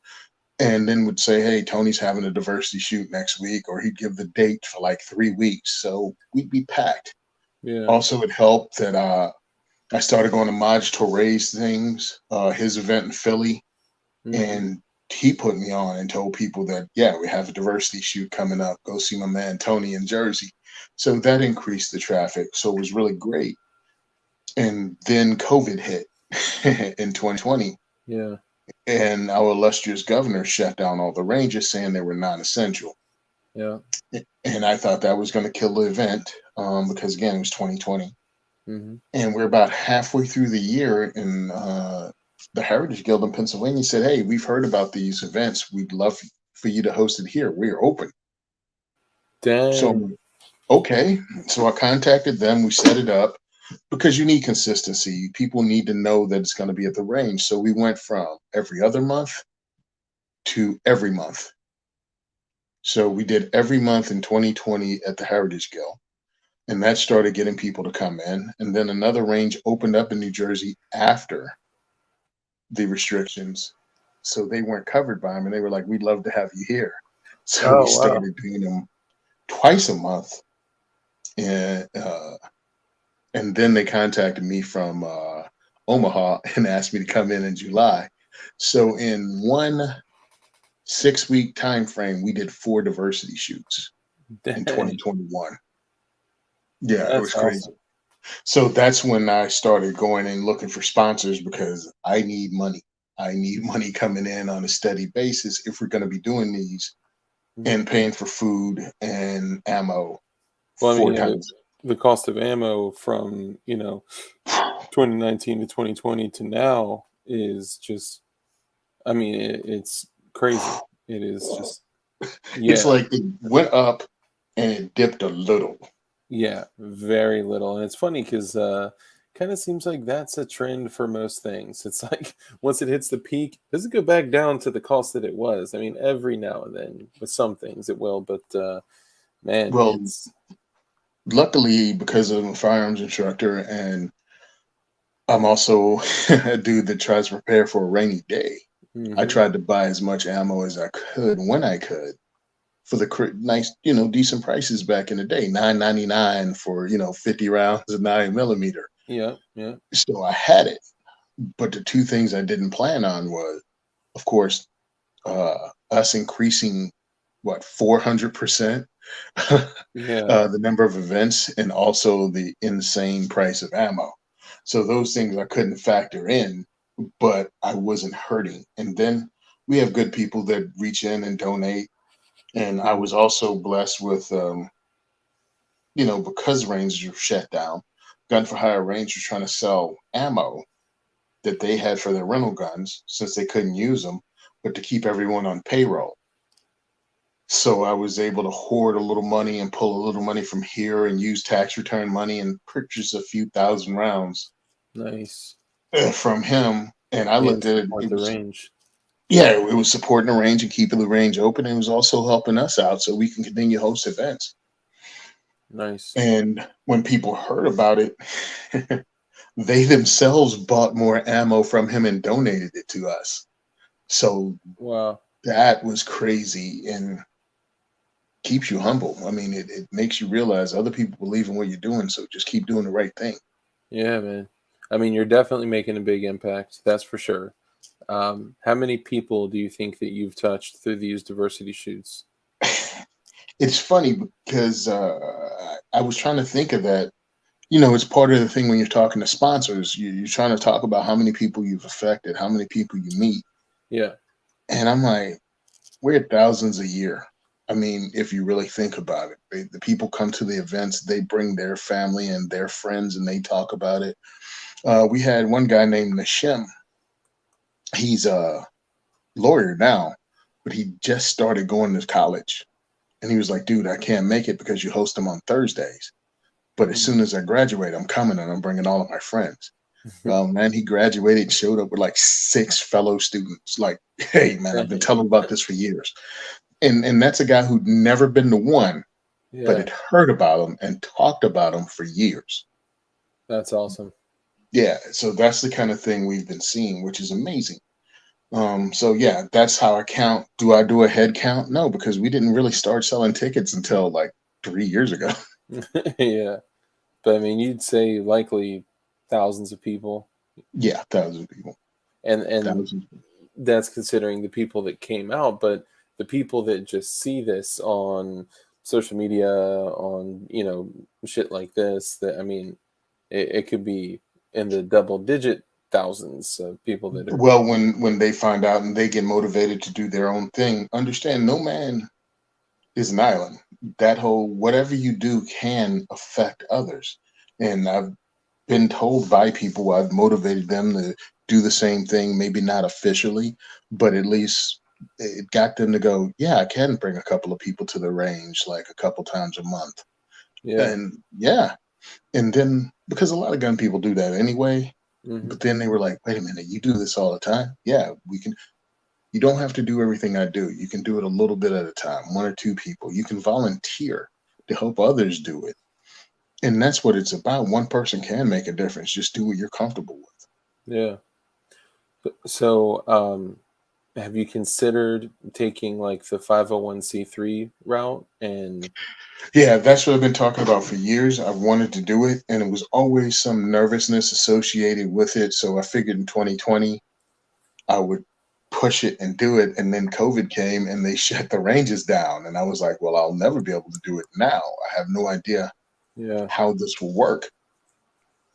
And then would say, hey, Tony's having a diversity shoot next week, or he'd give the date for like 3 weeks. So we'd be packed. Yeah. Also, it helped that I started going to Maj Torre's things, his event in Philly, Hmm. and he put me on and told people that, yeah, we have a diversity shoot coming up. Go see my man Tony in Jersey. So that increased the traffic. So it was really great. And then COVID hit in 2020, Yeah. and our illustrious governor shut down all the ranges saying they were non-essential. Yeah. And I thought that was going to kill the event because, again, it was 2020. Hmm. And we're about halfway through the year, and the Heritage Guild in Pennsylvania said, hey, we've heard about these events. We'd love for you to host it here. We're open. So, Dang. okay. So I contacted them. We set it up. Because you need consistency. People need to know that it's going to be at the range. So we went from every other month to every month. So we did every month in 2020 at the Heritage Guild. And that started getting people to come in. And then another range opened up in New Jersey after the restrictions. So they weren't covered by them. And they were like, we'd love to have you here. So we Oh, wow. started doing them twice a month. And then they contacted me from Omaha and asked me to come in July. So in one 6-week time frame, we did 4 diversity shoots in Dang. 2021. Yeah, it That's was crazy. awesome. So that's when I started going and looking for sponsors because I need money. I need money coming in on a steady basis if we're going to be doing these Mhm. and paying for food and ammo Well, I mean, 4 times. the cost of ammo from, 2019 to 2020 to now is just, I mean, it's crazy. It is just, It's yeah. like it went up and it dipped a little. Yeah, very little. And it's funny because kind of seems like that's a trend for most things. It's like once it hits the peak, does it go back down to the cost that it was? I mean, every now and then with some things it will, but man, Well, it's luckily, because I'm a firearms instructor and I'm also a dude that tries to prepare for a rainy day, I hmm. tried to buy as much ammo as I could when I could for the nice, decent prices back in the day, $9.99 for 50 rounds of 9mm. Yeah, yeah. So I had it, but the two things I didn't plan on was, of course, us increasing what 400% Yeah. the number of events and also the insane price of ammo. So those things I couldn't factor in, but I wasn't hurting. And then we have good people that reach in and donate. And I Mhm. was also blessed with, because ranges were shut down, Gun for Hire Range was trying to sell ammo that they had for their rental guns since they couldn't use them, but to keep everyone on payroll. So I was able to hoard a little money and pull a little money from here and use tax return money and purchase a few thousand rounds Nice. from him. And I And looked at it, support it the was, range. yeah, it was supporting the range and keeping the range open. And it was also helping us out so we can continue to host events. Nice. And when people heard about it, they themselves bought more ammo from him and donated it to us. So Wow. that was crazy and keeps you humble. I mean, it makes you realize other people believe in what you're doing. So just keep doing the right thing. Yeah, man. I mean, you're definitely making a big impact. That's for sure. How many people do you think that you've touched through these diversity shoots? It's funny because I was trying to think of that. It's part of the thing when you're talking to sponsors, you're trying to talk about how many people you've affected, how many people you meet. Yeah. And I'm like, we're at thousands a year. I mean, if you really think about it, the people come to the events, they bring their family and their friends and they talk about it. We had one guy named Nashim. He's a lawyer now, but he just started going to college. And he was like, dude, I can't make it because you host them on Thursdays. But as Mhm. soon as I graduate, I'm coming and I'm bringing all of my friends. Well, man, he graduated and showed up with like 6 fellow students. Like, hey, man, I've been Dang. telling about this for years. And that's a guy who'd never been to one, but Yeah, had heard about him and talked about him for years. that's awesome. Yeah, so that's the kind of thing we've been seeing, which is amazing. So yeah, that's how I count. Do I do a head count? No, because we didn't really start selling tickets until like 3 years ago. Yeah. But I mean, you'd say likely thousands of people. Yeah, thousands of people. And Thousands. that's considering the people that came out, but the people that just see this on social media, on, shit like this, that I mean, it could be in the double digit thousands of people that are. Well, when they find out and they get motivated to do their own thing, understand no man is an island. That whole whatever you do can affect others. And I've been told by people I've motivated them to do the same thing, maybe not officially, but at least it got them to go, yeah, I can bring a couple of people to the range like a couple times a month. Yeah. And yeah. And then because a lot of gun people do that anyway, Hmm. but then they were like, wait a minute, you do this all the time? Yeah, we can. You don't have to do everything I do. You can do it a little bit at a time, one or two people. You can volunteer to help others do it. And that's what it's about. One person can make a difference. Just do what you're comfortable with. Yeah. So, have you considered taking like the 501c3 route? And Yeah, that's what I've been talking about for years. I've wanted to do it, and it was always some nervousness associated with it. So I figured in 2020, I would push it and do it. And then COVID came and they shut the ranges down. And I was like, well, I'll never be able to do it now. I have no idea yeah, how this will work.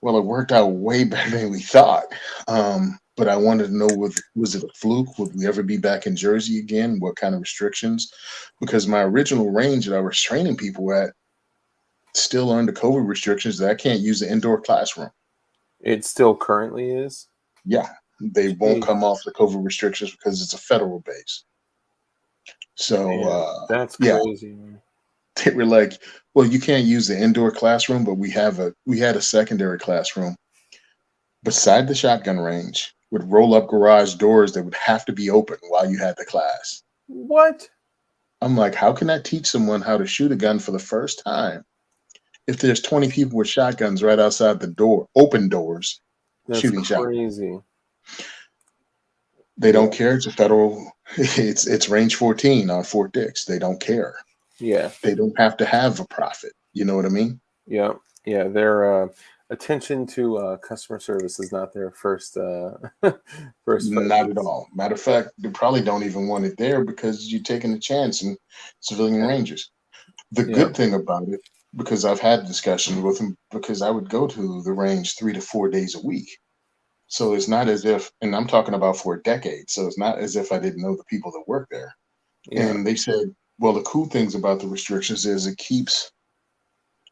Well, it worked out way better than we thought. But I wanted to know was it a fluke? Would we ever be back in Jersey again? What kind of restrictions? Because my original range that I was training people at still under COVID restrictions that I can't use the indoor classroom. it still currently is. Yeah, they won't Jeez, come off the COVID restrictions because it's a federal base. So man, that's yeah, crazy, man. they were like, well, you can't use the indoor classroom, but we had a secondary classroom beside the shotgun range with roll up garage doors that would have to be open while you had the class. What? I'm like, how can I teach someone how to shoot a gun for the first time if there's 20 people with shotguns right outside the door, open doors, That's shooting shotguns? crazy. They Yeah, don't care. It's a federal. It's range 14 on Fort Dix. They don't care. yeah, They don't have to have a profit. You know what I mean? yeah, yeah. They're. attention to customer service is not their first first Not at focus. all. Matter of fact, they probably don't even want it there because you're taking a chance in civilian Yeah, ranges. The yeah, good thing about it, because I've had discussions with them, because I would go to the range 3 to 4 days a week. So it's not as if, and I'm talking about for a decade. So it's not as if I didn't know the people that work there. yeah, And they said, well, the cool things about the restrictions is it keeps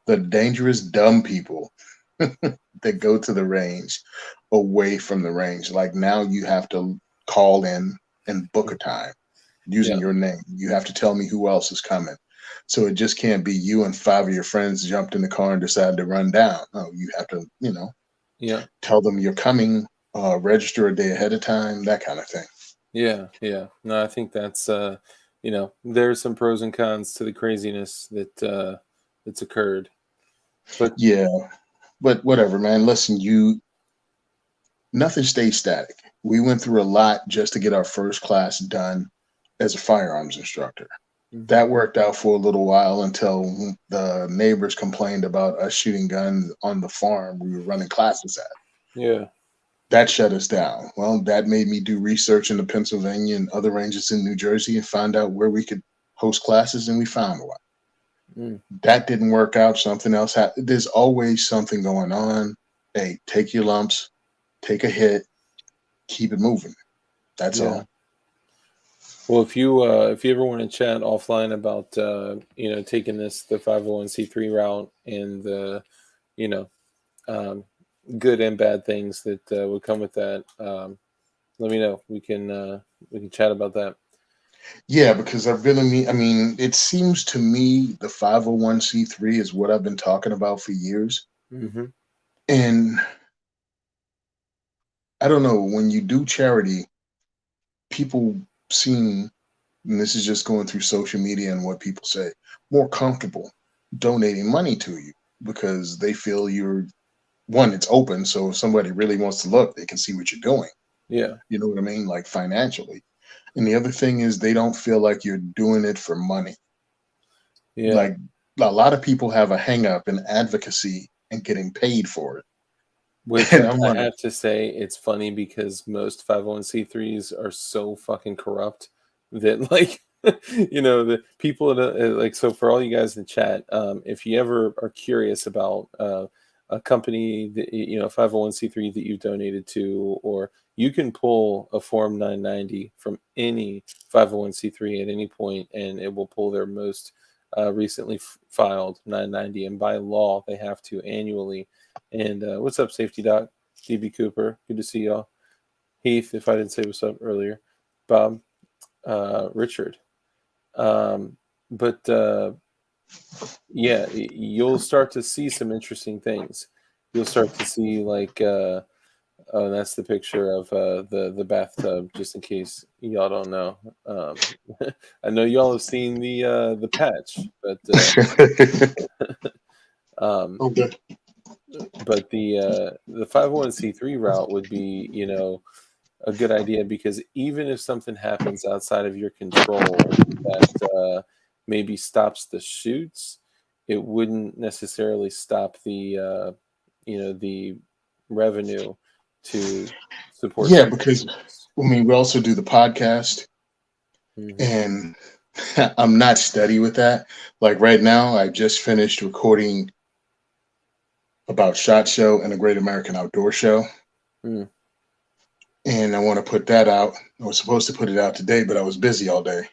the dangerous, dumb people that go to the range away from the range. Like now you have to call in and book a time using yeah, your name. You have to tell me who else is coming. So it just can't be you and five of your friends jumped in the car and decided to run down. No, you have to, yeah, tell them you're coming, register a day ahead of time, that kind of thing. yeah, yeah. No, I think that's there's some pros and cons to the craziness that's occurred. But Yeah, but whatever, man. Listen, nothing stays static. We went through a lot just to get our first class done as a firearms instructor. mhm, That worked out for a little while until the neighbors complained about us shooting guns on the farm we were running classes at. yeah, That shut us down. Well, that made me do research into Pennsylvania and other ranges in New Jersey and find out where we could host classes, and we found one. mm, That didn't work out. Something else happened. There's always something going on. Hey, take your lumps, take a hit, keep it moving. That's yeah. all. Well, if you ever want to chat offline about taking the 501(c)(3) route and the you know um, good and bad things that would come with that, let me know. We can chat about that. Yeah, because I mean, it seems to me the 501(c)(3) is what I've been talking about for years. Hmm. And I don't know, when you do charity, people seem, and this is just going through social media and what people say, more comfortable donating money to you because they feel you're one, it's open. So if somebody really wants to look, they can see what you're doing. Yeah, You know what I mean? Like financially. And the other thing is they don't feel like you're doing it for money. yeah. Like a lot of people have a hang up in advocacy and getting paid for it. Which And I'm I wondering, have to say, it's funny because most 501(c)(3)s are so fucking corrupt that, like, the people like. So for all you guys in chat, if you ever are curious about a company that 501(c)(3) that you've donated to, or you can pull a Form 990 from any 501(c)(3) at any point, and it will pull their most recently filed 990. And by law, they have to annually. And what's up, Safety Doc? DB Cooper, good to see y'all. Heath, if I didn't say what's up earlier. Bob, Richard. Um, but yeah, you'll start to see some interesting things. You'll start to see like, oh, that's the picture of the bathtub. Just in case y'all don't know, I know y'all have seen the patch, but um, okay. the 501(c)(3) route would be, a good idea, because even if something happens outside of your control that maybe stops the shoots, it wouldn't necessarily stop the revenue to support Yeah, future because shoots. I mean, we also do the podcast, Hmm. and I'm not steady with that. Like right now, I just finished recording about SHOT Show and the Great American Outdoor Show, Mm. and I want to put that out. I was supposed to put it out today, but I was busy all day.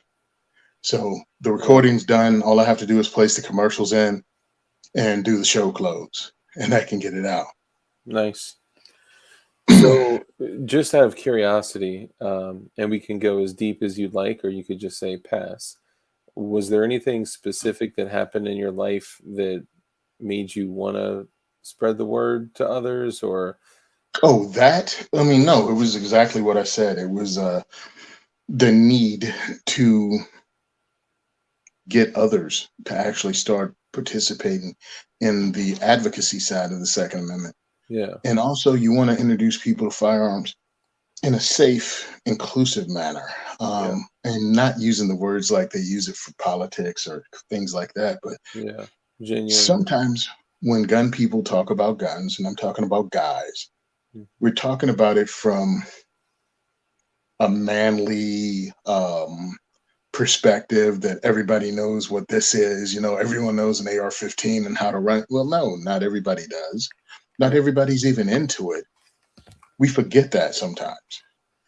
So the Yeah, recording's done. All I have to do is place the commercials in and do the show close, and I can get it out. nice. So, just out of curiosity, and we can go as deep as you'd like, or you could just say pass. Was there anything specific that happened in your life that made you want to spread the word to others, or Oh, that? I mean, no, it was exactly what I said. It was the need to get others to actually start participating in the advocacy side of the Second Amendment. yeah, And also, you want to introduce people to firearms in a safe, inclusive manner, yeah, and not using the words like they use it for politics or things like that. But yeah, genuine, sometimes, when gun people talk about guns, and I'm talking about guys, Mhm. we're talking about it from a manly perspective that everybody knows what this is. You know, everyone knows an AR-15 and how to run. Well, no, not everybody does. Not everybody's even into it. We forget that sometimes.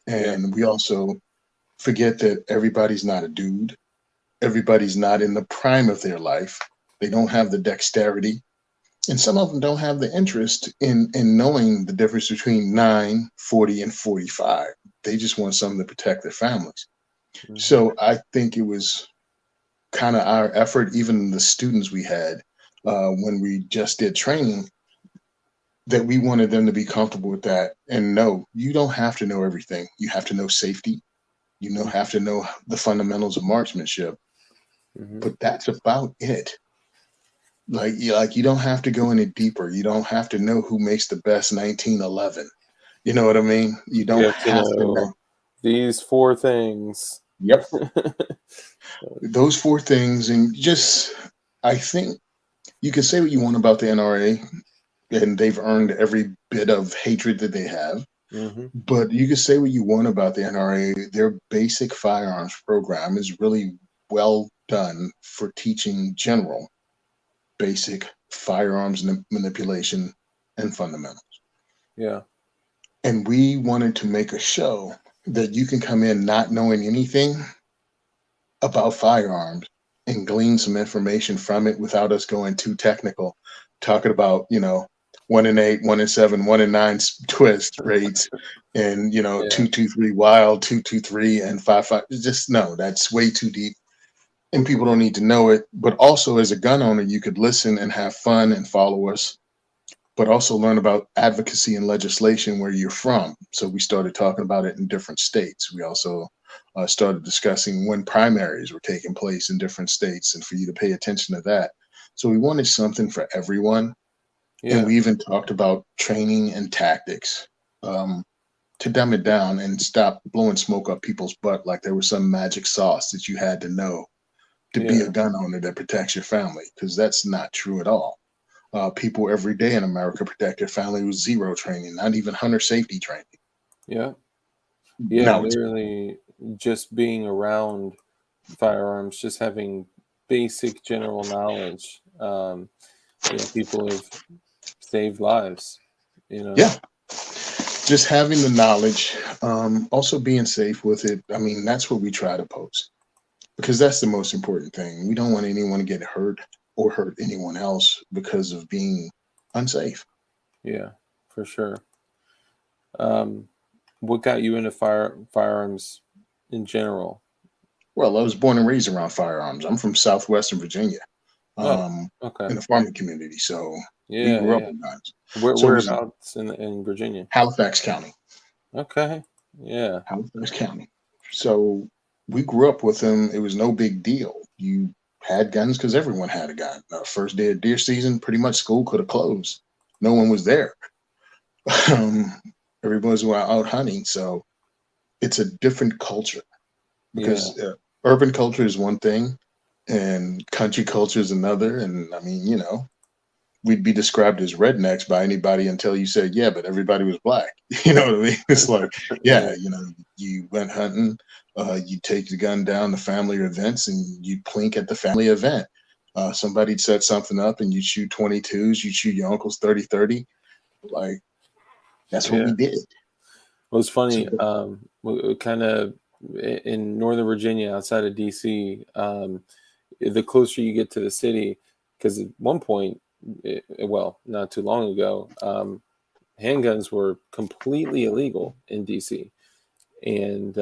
Yeah. And we also forget that everybody's not a dude. Everybody's not in the prime of their life. They don't have the dexterity. And some of them don't have the interest in knowing the difference between 9, 40, and 45. They just want something to protect their families. Mhm. So I think it was kind of our effort, even the students we had when we just did training, that we wanted them to be comfortable with that and know you don't have to know everything. You have to know safety. You know, have to know the fundamentals of marksmanship, Mhm. but that's about it. Like you don't have to go any deeper. You don't have to know who makes the best 1911. You know what I mean? You You don't have to have to know. know these four things. Yep, those four things, and just I think you can say what you want about the NRA, and they've earned every bit of hatred that they have. Hmm. But you can say what you want about the NRA. Their basic firearms program is really well done for teaching general basic firearms manipulation and fundamentals. Yeah. And we wanted to make a show that you can come in not knowing anything about firearms and glean some information from it without us going too technical, talking about, 1 in 8, 1 in 7, 1 in 9 twist rates, and, Yeah. 223 wild, 223, and 5.5. Just no, that's way too deep. And people don't need to know it. But also, as a gun owner, you could listen and have fun and follow us, but also learn about advocacy and legislation where you're from. So we started talking about it in different states. We also started discussing when primaries were taking place in different states and for you to pay attention to that. So we wanted something for everyone. And Yeah. we even talked about training and tactics to dumb it down and stop blowing smoke up people's butt like there was some magic sauce that you had to know to be a Yeah. gun owner that protects your family, because that's not true at all. People every day in America protect their family with zero training, not even hunter safety training. Yeah. Yeah. Now it's Literally, just being around firearms, just having basic general knowledge. People have saved lives. You know. yeah, just having the knowledge, also being safe with it. I mean, that's what we try to post because that's the most important thing. We don't want anyone to get hurt or hurt anyone else because of being unsafe. Yeah. For sure. Um, what got you into firearms in general? Well, I was born and raised around firearms. I'm from southwestern Virginia, Oh. um, Okay. in a farming community, so we Yeah. grew up Yeah. with guns. So it was Whereabouts in Virginia? Halifax County. Okay. Yeah. Halifax County. So we grew up with them. It was no big deal. You had guns because everyone had a gun. First day of deer season, pretty much school could have closed. No one was there. um, Everybody was out hunting. So it's a different culture Yeah. because urban culture is one thing and country culture is another. And I mean, we'd be described as rednecks by anybody until you said, yeah, but everybody was black. You know what I mean? It's like, Yeah. yeah, you went hunting, you take the gun down to family events and you plink at the family event. Somebody'd set something up and you'd shoot 22s, you'd shoot your uncle's 30-30. Like, that's what we Yeah. did. Well, it's So, funny. Kind of in Northern Virginia, outside of DC, the closer you get to the city, because at one point, well, not too long ago, handguns were completely illegal in DC, and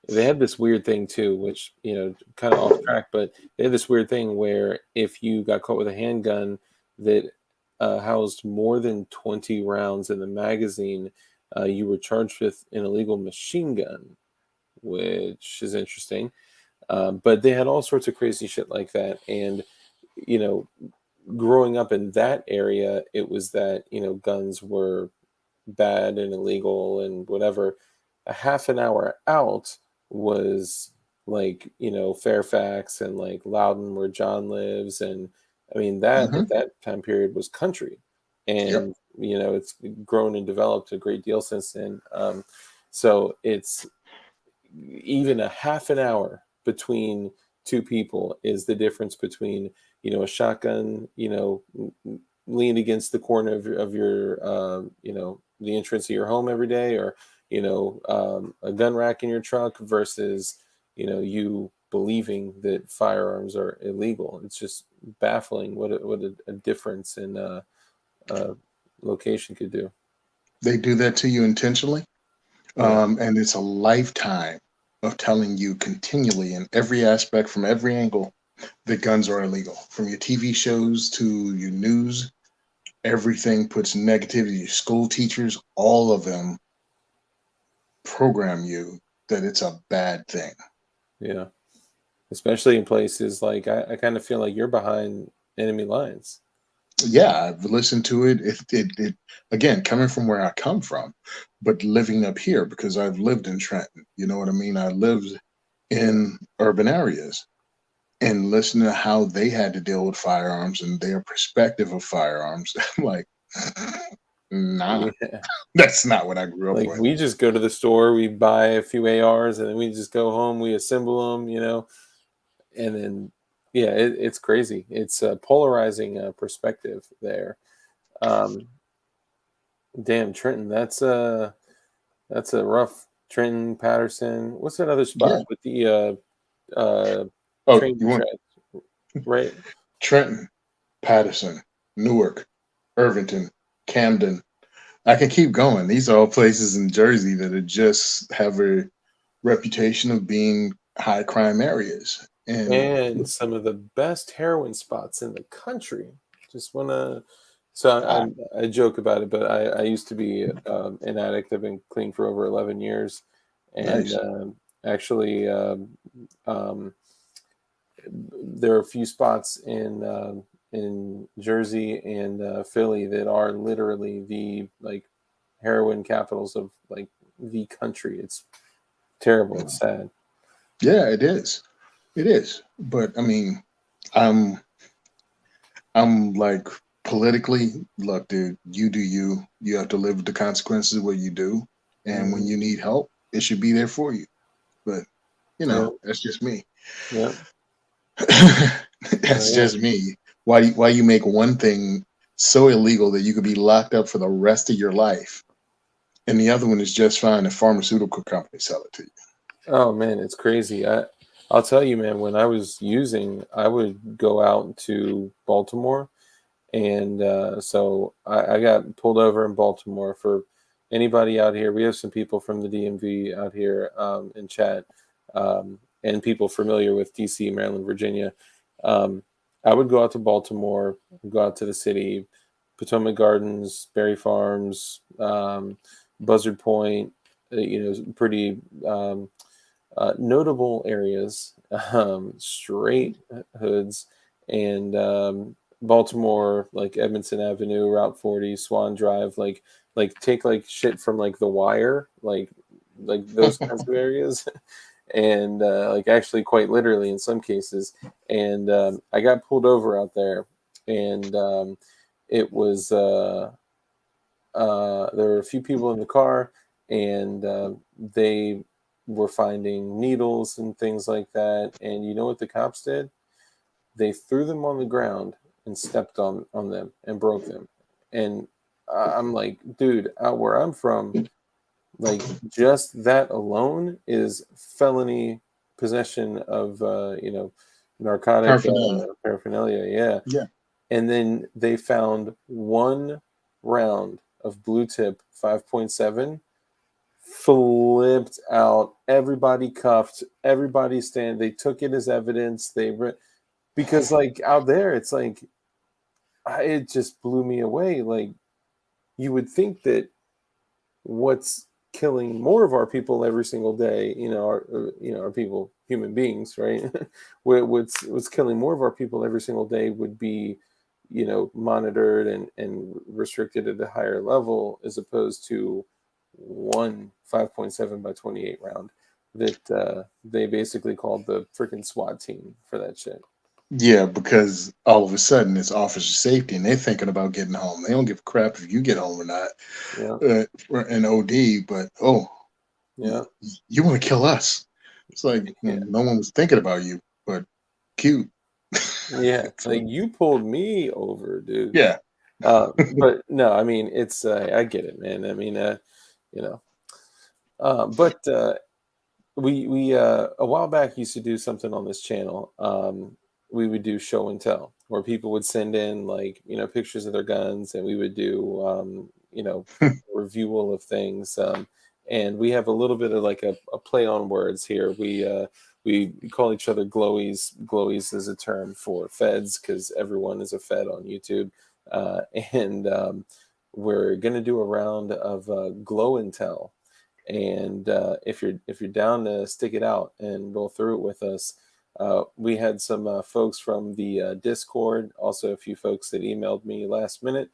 they had this weird thing too, which kind of off track, but they had this weird thing where if you got caught with a handgun that housed more than 20 rounds in the magazine, you were charged with an illegal machine gun, which is interesting. But they had all sorts of crazy shit like that, and you know, growing up in that area, it was that guns were bad and illegal and whatever. A half an hour out was like Fairfax and like Loudon where John lives, and I mean, that Hmm. at that time period was country, Yep. and it's grown and developed a great deal since then. So it's even a half an hour between two people is the difference between a shotgun leaned against the corner of your the entrance of your home every day, or a gun rack in your truck versus you believing that firearms are illegal. It's just baffling what a difference in location could do. They do that to you intentionally. Yeah. And it's a lifetime of telling you continually in every aspect from every angle that guns are illegal. From your TV shows to your news, everything puts negativity. School teachers, all of them program you that it's a bad thing. Yeah. Especially in places like I kind of feel like you're behind enemy lines. Yeah, I've listened to it. It again, coming from where I come from, but living up here because I've lived in Trenton. You know what I mean? I lived Yeah. in urban areas and listening to how they had to deal with firearms and their perspective of firearms. I'm like, nah, Yeah. that's not what I grew up Like with. we just go to the store, we buy a few ARs, and then we just go home, we assemble them, and then yeah, it's crazy. It's a polarizing perspective there. Um, Damn, Trenton, that's a rough. Trenton, Patterson. What's that other Yeah. spot with the Oh, train you want tracks, right? Trenton, Patterson, Newark, Irvington, Camden. I can keep going. These are all places in Jersey that are just have a reputation of being high crime areas. And And some of the best heroin spots in the country. Just wanna. So ah, I joke about it, but I used to be an addict. I've been clean for over 11 years, and nice. actually, um, there are a few spots in Jersey and Philly that are literally the like heroin capitals of like the country. It's terrible. It's sad. Yeah, it is. It is. But I mean, I'm I'm like politically, look, dude, you do you. You have to live with the consequences of what you do. And when Mhm. you need help, it should be there for you. But Yeah, that's just me. yeah, That's yeah. just me. Why you make one thing so illegal that you could be locked up for the rest of your life, and the other one is just fine if pharmaceutical companies sell it to you. Oh man, it's crazy. I'll tell you, man. When I was using, I would go out to Baltimore, and so I got pulled over in Baltimore. For anybody out here, we have some people from the DMV out here in chat, and people familiar with DC, Maryland, Virginia. Um, I would go out to Baltimore, go out to the city, Potomac Gardens, Berry Farms, Buzzard Point. Pretty notable areas, straight hoods, and Baltimore, like Edmondson Avenue, Route 40, Swan Drive, like take like shit from like The Wire, like those kinds of areas, and like actually quite literally in some cases. And I got pulled over out there, and it was there were a few people in the car, and they were finding needles and things like that. And you know what the cops did? They threw them on the ground and stepped on them and broke them. And I'm like, dude, out where I'm from, like just that alone is felony possession of narcotic Paraphernalia. paraphernalia. Yeah, Yeah. and then they found one round of blue tip 5.7, flipped out, everybody cuffed, everybody stand, they took it as evidence, because like out there it's like it just blew me away. Like you would think that what's killing more of our people every single day, our people, human beings, right? What's killing more of our people every single day would be, monitored and restricted at a higher level, as opposed to one 5.7 by 28 round that they basically called the freaking SWAT team for that shit. Yeah, because all of a sudden it's officer safety, and they're thinking about getting home. They don't give a crap if you get home or not, Yeah, for an OD. But oh, yeah, you want to kill us? It's like yeah, no one was thinking about you, but cute. yeah. So Like you pulled me over, dude. yeah, But no, I mean, it's I get it, man. I mean, you know, but we a while back used to do something on this channel. We would do show and tell, where people would send in like pictures of their guns, and we would do kind of a review of things. And we have a little bit of like a play on words here. We call each other glowies. Glowies is a term for feds because everyone is a fed on YouTube. Uh, and we're gonna do a round of glow and tell. And if you're down to stick it out and roll through it with us, we had some folks from the Discord, also a few folks that emailed me last minute,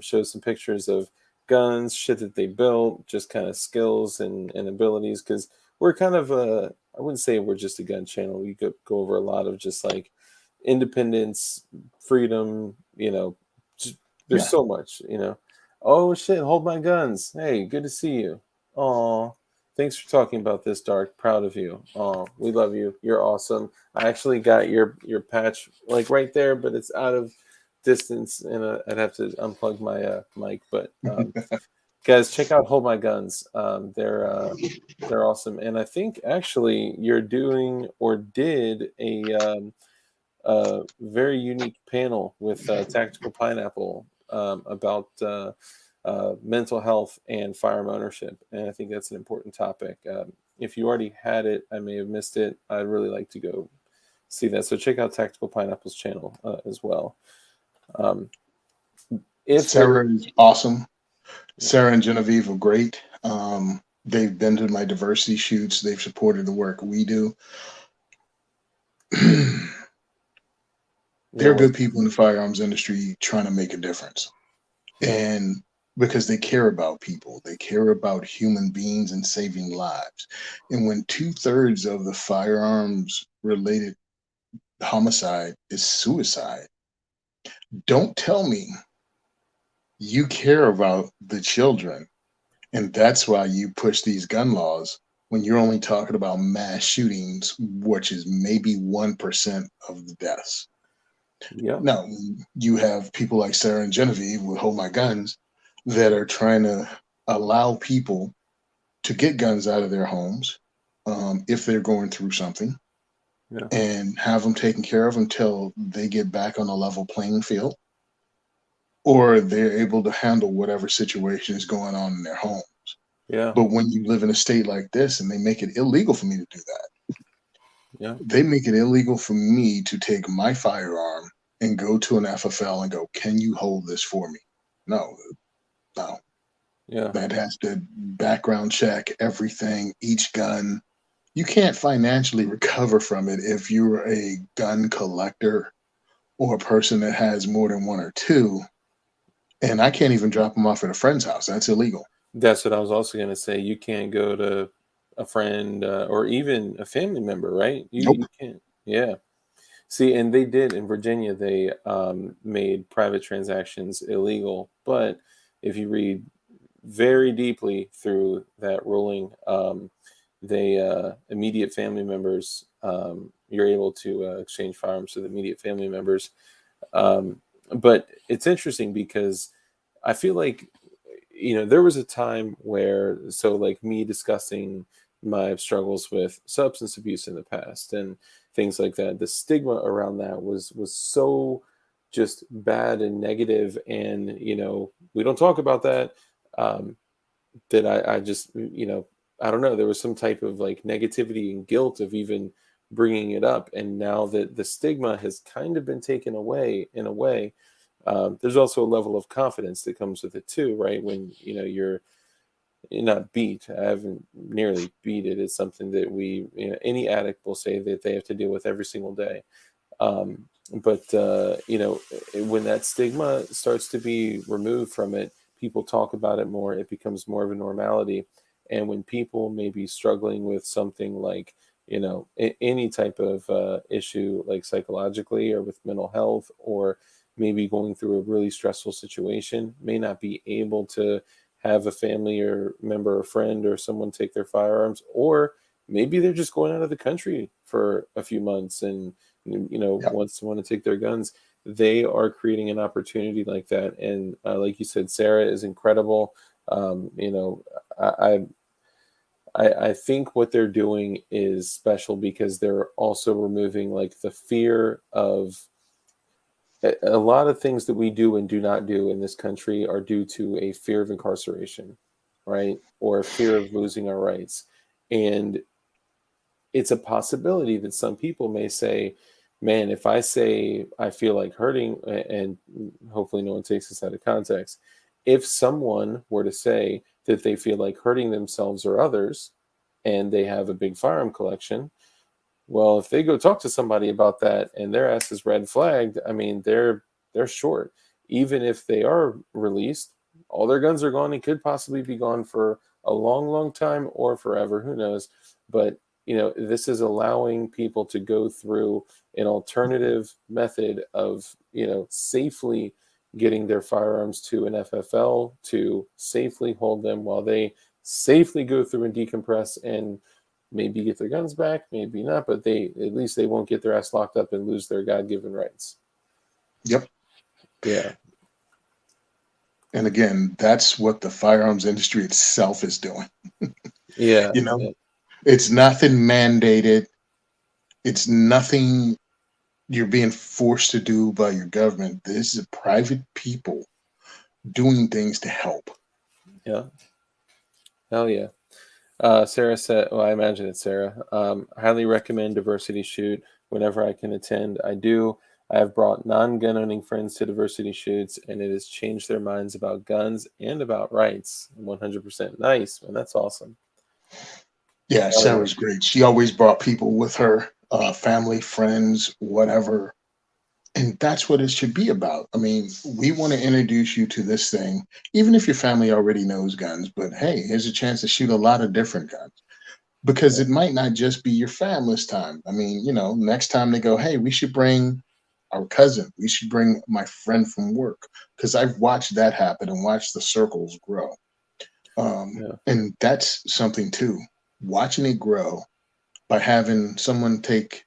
showed some pictures of guns, shit that they built, just kind of skills and abilities. Because we're kind of I wouldn't say we're just a gun channel. We go over a lot of just like independence, freedom. Just, there's yeah. so much. Oh shit! Hold my guns. Hey, good to see you. Oh, thanks for talking about this, Dark. Proud of you. Oh, we love you. You're awesome. I actually got your patch like right there, but it's out of distance, and I'd have to unplug my mic. But guys, check out Hold My Guns. They're awesome, and I think actually you're doing or did a very unique panel with Tactical Pineapple about mental health and firearm ownership. And I think that's an important topic. If you already had it, I may have missed it. I'd really like to go see that. So check out Tactical Pineapple's channel as well. Um, if there, Sarah is awesome. yeah, Sarah and Genevieve are great. They've been to my diversity shoots. They've supported the work we do. yeah, They're well, good people in the firearms industry trying to make a difference. And because they care about people, they care about human beings and saving lives. And when 2/3 of the firearms related homicide is suicide, don't tell me you care about the children. And that's why you push these gun laws when you're only talking about mass shootings, which is maybe 1% of the deaths. yeah, Now, you have people like Sarah and Genevieve with Hold My Guns that are trying to allow people to get guns out of their homes if they're going through something yeah, and have them taken care of until they get back on a level playing field or they're able to handle whatever situation is going on in their home. yeah, But when you live in a state like this and they make it illegal for me to do that, yeah, they make it illegal for me to take my firearm and go to an FFL and go, can you hold this for me? No, no. yeah, That has to background check everything, each gun. You can't financially recover from it if you're a gun collector or a person that has more than one or two. And I can't even drop them off at a friend's house. That's illegal. That's what I was also gonna say. You can't go to a friend or even a family member, right? You Nope. you can't. Yeah. See, and they did in Virginia. They made private transactions illegal, but if you read very deeply through that ruling, they immediate family members. You're able to exchange firearms with immediate family members. Um, but it's interesting because I feel like there was a time where like me discussing my struggles with substance abuse in the past and things like that, the stigma around that was so just bad and negative, and we don't talk about that. um, that I just I don't know, there was some type of like negativity and guilt of even bringing it up, and now that the stigma has kind of been taken away in a way, there's also a level of confidence that comes with it too, right? When you're not beat. I haven't nearly beat it. It's something that any addict will say that they have to deal with every single day. But when that stigma starts to be removed from it, people talk about it more. It becomes more of a normality. And when people may be struggling with something like any type of issue, like psychologically or with mental health, or maybe going through a really stressful situation, may not be able to have a family or member or friend or someone take their firearms, or maybe they're just going out of the country for a few months and Yep. want to take their guns. They are creating an opportunity like that. And like you said, Sarah is incredible. I, I think what they're doing is special because they're also removing like the fear of a lot of things that we do and do not do in this country are due to a fear of incarceration, right? Or a fear of losing our rights. And it's a possibility that some people may say, man, if I say I feel like hurting, and hopefully no one takes this out of context, if someone were to say that they feel like hurting themselves or others and they have a big firearm collection, well, if they go talk to somebody about that and their ass is red flagged, I mean, they're short. Even if they are released, all their guns are gone and could possibly be gone for a long, long time or forever. Who knows? But this is allowing people to go through an alternative method of safely getting their firearms to an FFL to safely hold them while they safely go through and decompress and maybe get their guns back, maybe not, but at least they won't get their ass locked up and lose their God-given rights. Yep. Yeah. And again, that's what the firearms industry itself is doing. Yeah. You know, Yeah. it's nothing mandated. It's nothing you're being forced to do by your government. This is private people doing things to help. Yeah. Hell yeah. Sarah said, well, I imagine it's Sarah. Highly recommend Diversity Shoot whenever I can attend. I do. I have brought non-gun owning friends to Diversity Shoots, and it has changed their minds about guns and about rights. 100% nice, man. That's awesome. Yeah, Hell yeah. Sarah's great. She always brought people with her, family, friends, whatever. And that's what it should be about. I mean, we want to introduce you to this thing, even if your family already knows guns. But hey, here's a chance to shoot a lot of different guns because Yeah. it might not just be your family's time. I mean, next time they go, hey, we should bring our cousin, we should bring my friend from work because I've watched that happen and watched the circles grow. Yeah. And that's something too, watching it grow by having someone take,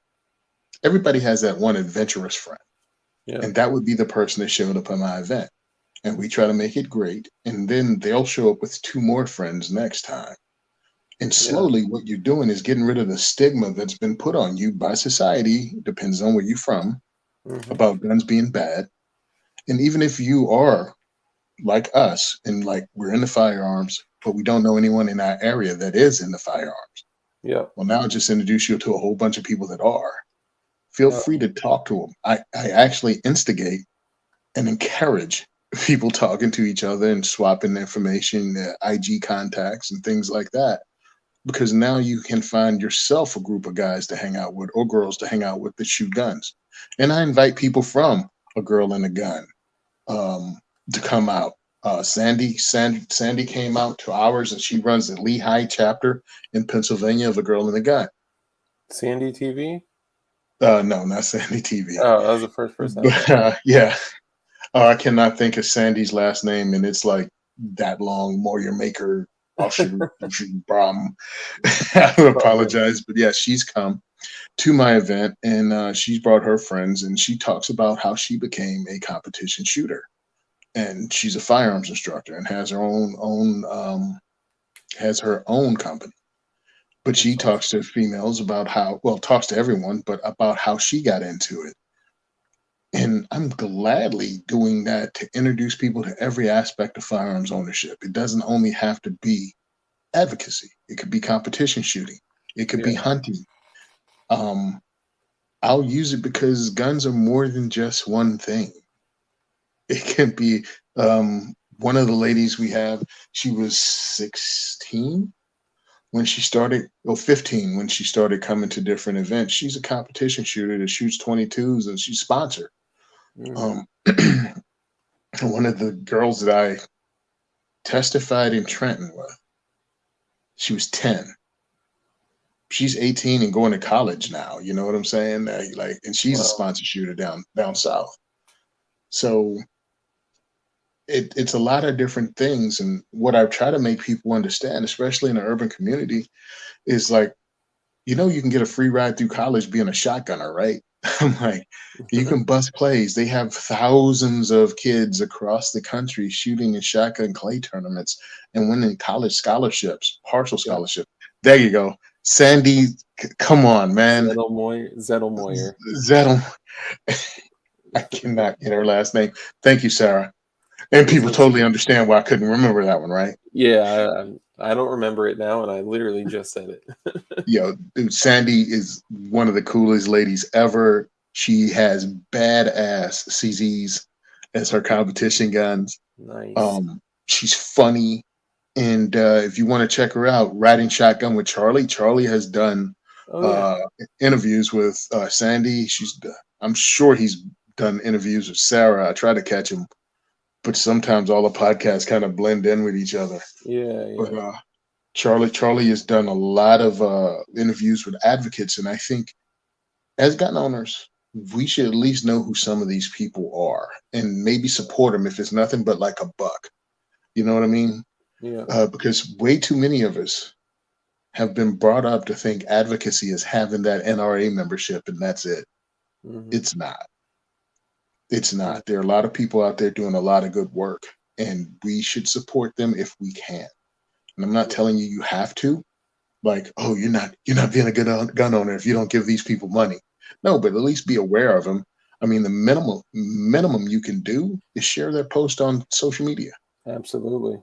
everybody has that one adventurous friend. Yeah. And that would be the person that showed up at my event. And we try to make it great. And then they'll show up with two more friends next time. And Yeah. slowly, what you're doing is getting rid of the stigma that's been put on you by society, depends on where you're from, Hmm. about guns being bad. And even if you are like us and like we're in the firearms, but we don't know anyone in our area that is in the firearms, Yeah. well, now I just introduce you to a whole bunch of people that are. Feel Yeah. free to talk to them. I actually instigate and encourage people talking to each other and swapping information, IG contacts, and things like that. Because now you can find yourself a group of guys to hang out with or girls to hang out with that shoot guns. And I invite people from A Girl and a Gun to come out. Sandy came out to ours, and she runs the Lehigh chapter in Pennsylvania of A Girl and a Gun. Sandy TV. No, not Sandy TV. Oh, that was the first person I But thought. yeah, I cannot think of Sandy's last name, and it's like that long. Moyer Maker, Usher, Brom. I Oh, good. apologize, but yeah, she's come to my event, and she's brought her friends, and she talks about how she became a competition shooter, and she's a firearms instructor and has her own company. But she That's talks awesome. to females about how, well, talks to everyone, but about how she got into it. And I'm gladly doing that to introduce people to every aspect of firearms ownership. It doesn't only have to be advocacy. It could be competition shooting. It could be Yeah. hunting. Um, I'll use it because guns are more than just one thing. It can be one of the ladies we have, she was 16 when she started, or 15 when she started coming to different events. She's a competition shooter that shoots 22s and she's sponsored. Hmm. Um, one of the girls that I testified in Trenton with, she was 10. she's 18 and going to college now. You know what I'm saying? Like, and she's a Well, sponsor shooter down south. So it's a lot of different things. And what I try to make people understand, especially in the urban community, is like, you can get a free ride through college being a shotgunner, right? I'm like, you can bust plays. They have thousands of kids across the country shooting in shotgun clay tournaments and winning college scholarships, partial yeah. scholarship. There you go. Sandy, come on, man. Zettelmoyer. Zettel, I cannot get her last name. Thank you, Sarah. And It's people like, totally understand why I couldn't remember that one, right? yeah, I don't remember it now, and I literally just said it. Dude, Sandy is one of the coolest ladies ever. She has badass CZs as her competition guns. Nice. She's funny. And if you want to check her out, Riding Shotgun with Charlie. Charlie has done Oh yeah, uh, interviews with Sandy. I'm sure he's done interviews with Sarah. I try to catch him, but sometimes all the podcasts kind of blend in with each other. yeah, But yeah. Charlie has done a lot of interviews with advocates, and I think as gun owners, we should at least know who some of these people are and maybe support them if it's nothing but like a buck. You know what I mean? Yeah. Because way too many of us have been brought up to think advocacy is having that NRA membership and that's it. Hmm. It's not. It's not. There are a lot of people out there doing a lot of good work, and we should support them if we can. And I'm not Yeah. telling you have to. Like, oh, you're not being a good gun owner if you don't give these people money. No, but at least be aware of them. I mean, the minimum you can do is share their post on social media. Absolutely.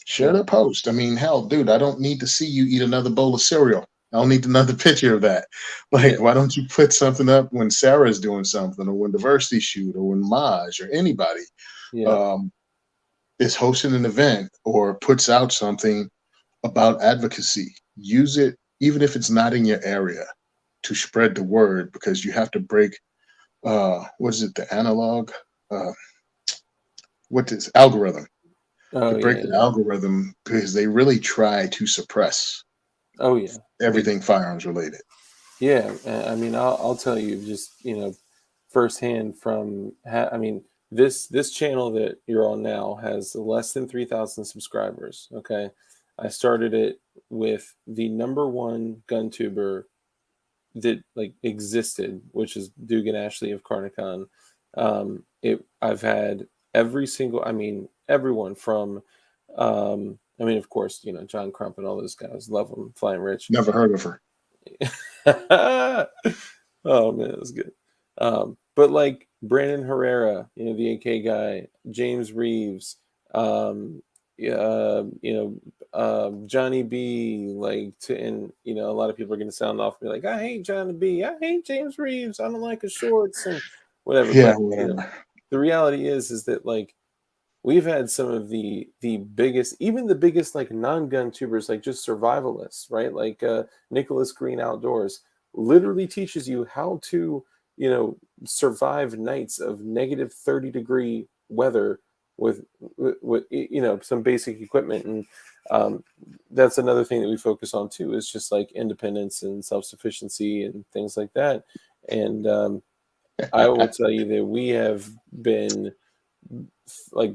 Share Yeah. their post. I mean, hell, dude, I don't need to see you eat another bowl of cereal. I don't need another picture of that. Yeah. Like, why don't you put something up when Sarah's doing something, or when Diversity Shoot, or when Maj, or anybody Yeah. um, is hosting an event or puts out something about advocacy? Use it, even if it's not in your area, to spread the word, because you have to break what is it, the analog, uh what is algorithm, to Oh break yeah, the yeah. algorithm, because they really try to suppress Oh yeah. Big. everything firearms related. Yeah. I mean, I'll tell you just firsthand from I mean this channel that you're on now has less than 3,000 subscribers. Okay, I started it with the number one gun tuber that like existed, which is Dugan Ashley of Carnicon. I've had every single, I mean, everyone from, I mean, of course, John Crump and all those guys, love them, Flying Rich. Never heard of her. Oh man, that was good. But like Brandon Herrera, the AK guy, James Reeves, yeah, Johnny B, like and a lot of people are gonna sound off and be like, I hate Johnny B, I hate James Reeves, I don't like his shorts and whatever. Yeah, But whatever. the reality is that like we've had some of the biggest, even the biggest like non-gun tubers, like just survivalists, right? Like Nicholas Green Outdoors literally teaches you how to, survive nights of negative 30-degree weather with some basic equipment. And um, that's another thing that we focus on too, is just like independence and self-sufficiency and things like that. And I will tell you that we have been like,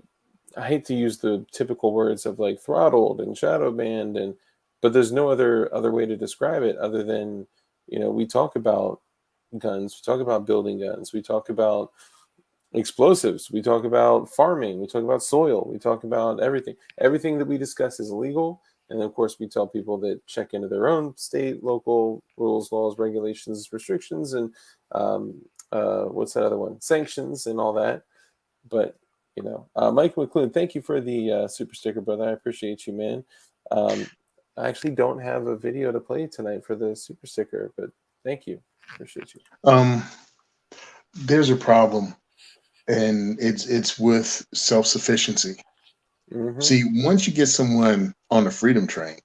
I hate to use the typical words of like throttled and shadow banned, but there's no other way to describe it other than we talk about guns, we talk about building guns, we talk about explosives, we talk about farming, we talk about soil, we talk about everything that we discuss is legal. And of course we tell people that check into their own state, local rules, laws, regulations, restrictions, and what's that other one, sanctions and all that. But Mike McLuhan, thank you for the super sticker, brother. I appreciate you, man. um, I actually don't have a video to play tonight for the super sticker, but thank you, appreciate you. um there's a problem, and it's with self-sufficiency. Hmm. See, once you get someone on the freedom train,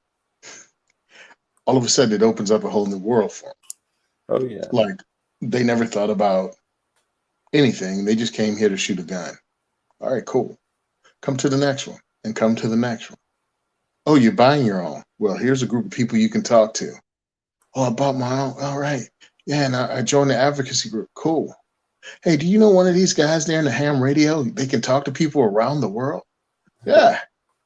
all of a sudden it opens up a whole new world for them. Oh yeah. Like, they never thought about anything. They just came here to shoot a gun. All right, cool. Come to the next one, and come to the next one. Oh, you're buying your own. Well, here's a group of people you can talk to. Oh, I bought my own. All right. Yeah, and I joined the advocacy group. Cool. Hey, do you know one of these guys there in the ham radio? They can talk to people around the world. Yeah.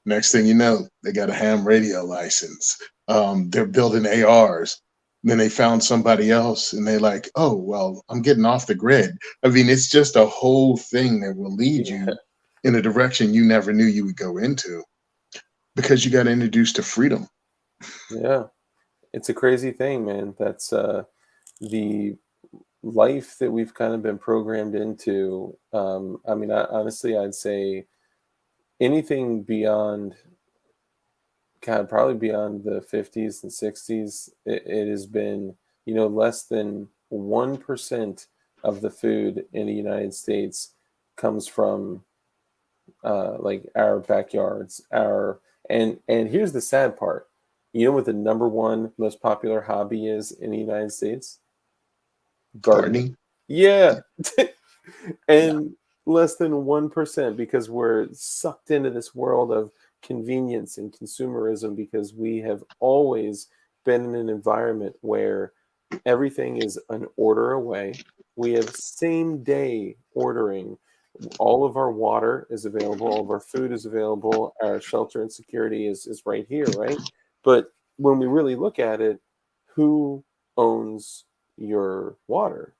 Next thing you know, they got a ham radio license. They're building ARs. Then they found somebody else and they're like, oh, well, I'm getting off the grid. I mean, it's just a whole thing that will lead Yeah, you in a direction you never knew you would go into because you got introduced to freedom. yeah. It's a crazy thing, man. That's the life that we've kind of been programmed into. I mean, honestly, I'd say anything beyond, God, probably beyond the 50s and 60s, it has been, less than 1% of the food in the United States comes from like our backyards, and here's the sad part. You know what the number one most popular hobby is in the United States? Gardening. Gardening. Yeah. Yeah. And less than 1% because we're sucked into this world of convenience and consumerism because we have always been in an environment where everything is an order away. We have same day ordering. All of our water is available, all of our food is available, our shelter and security is right here, right? But when we really look at it, who owns your water?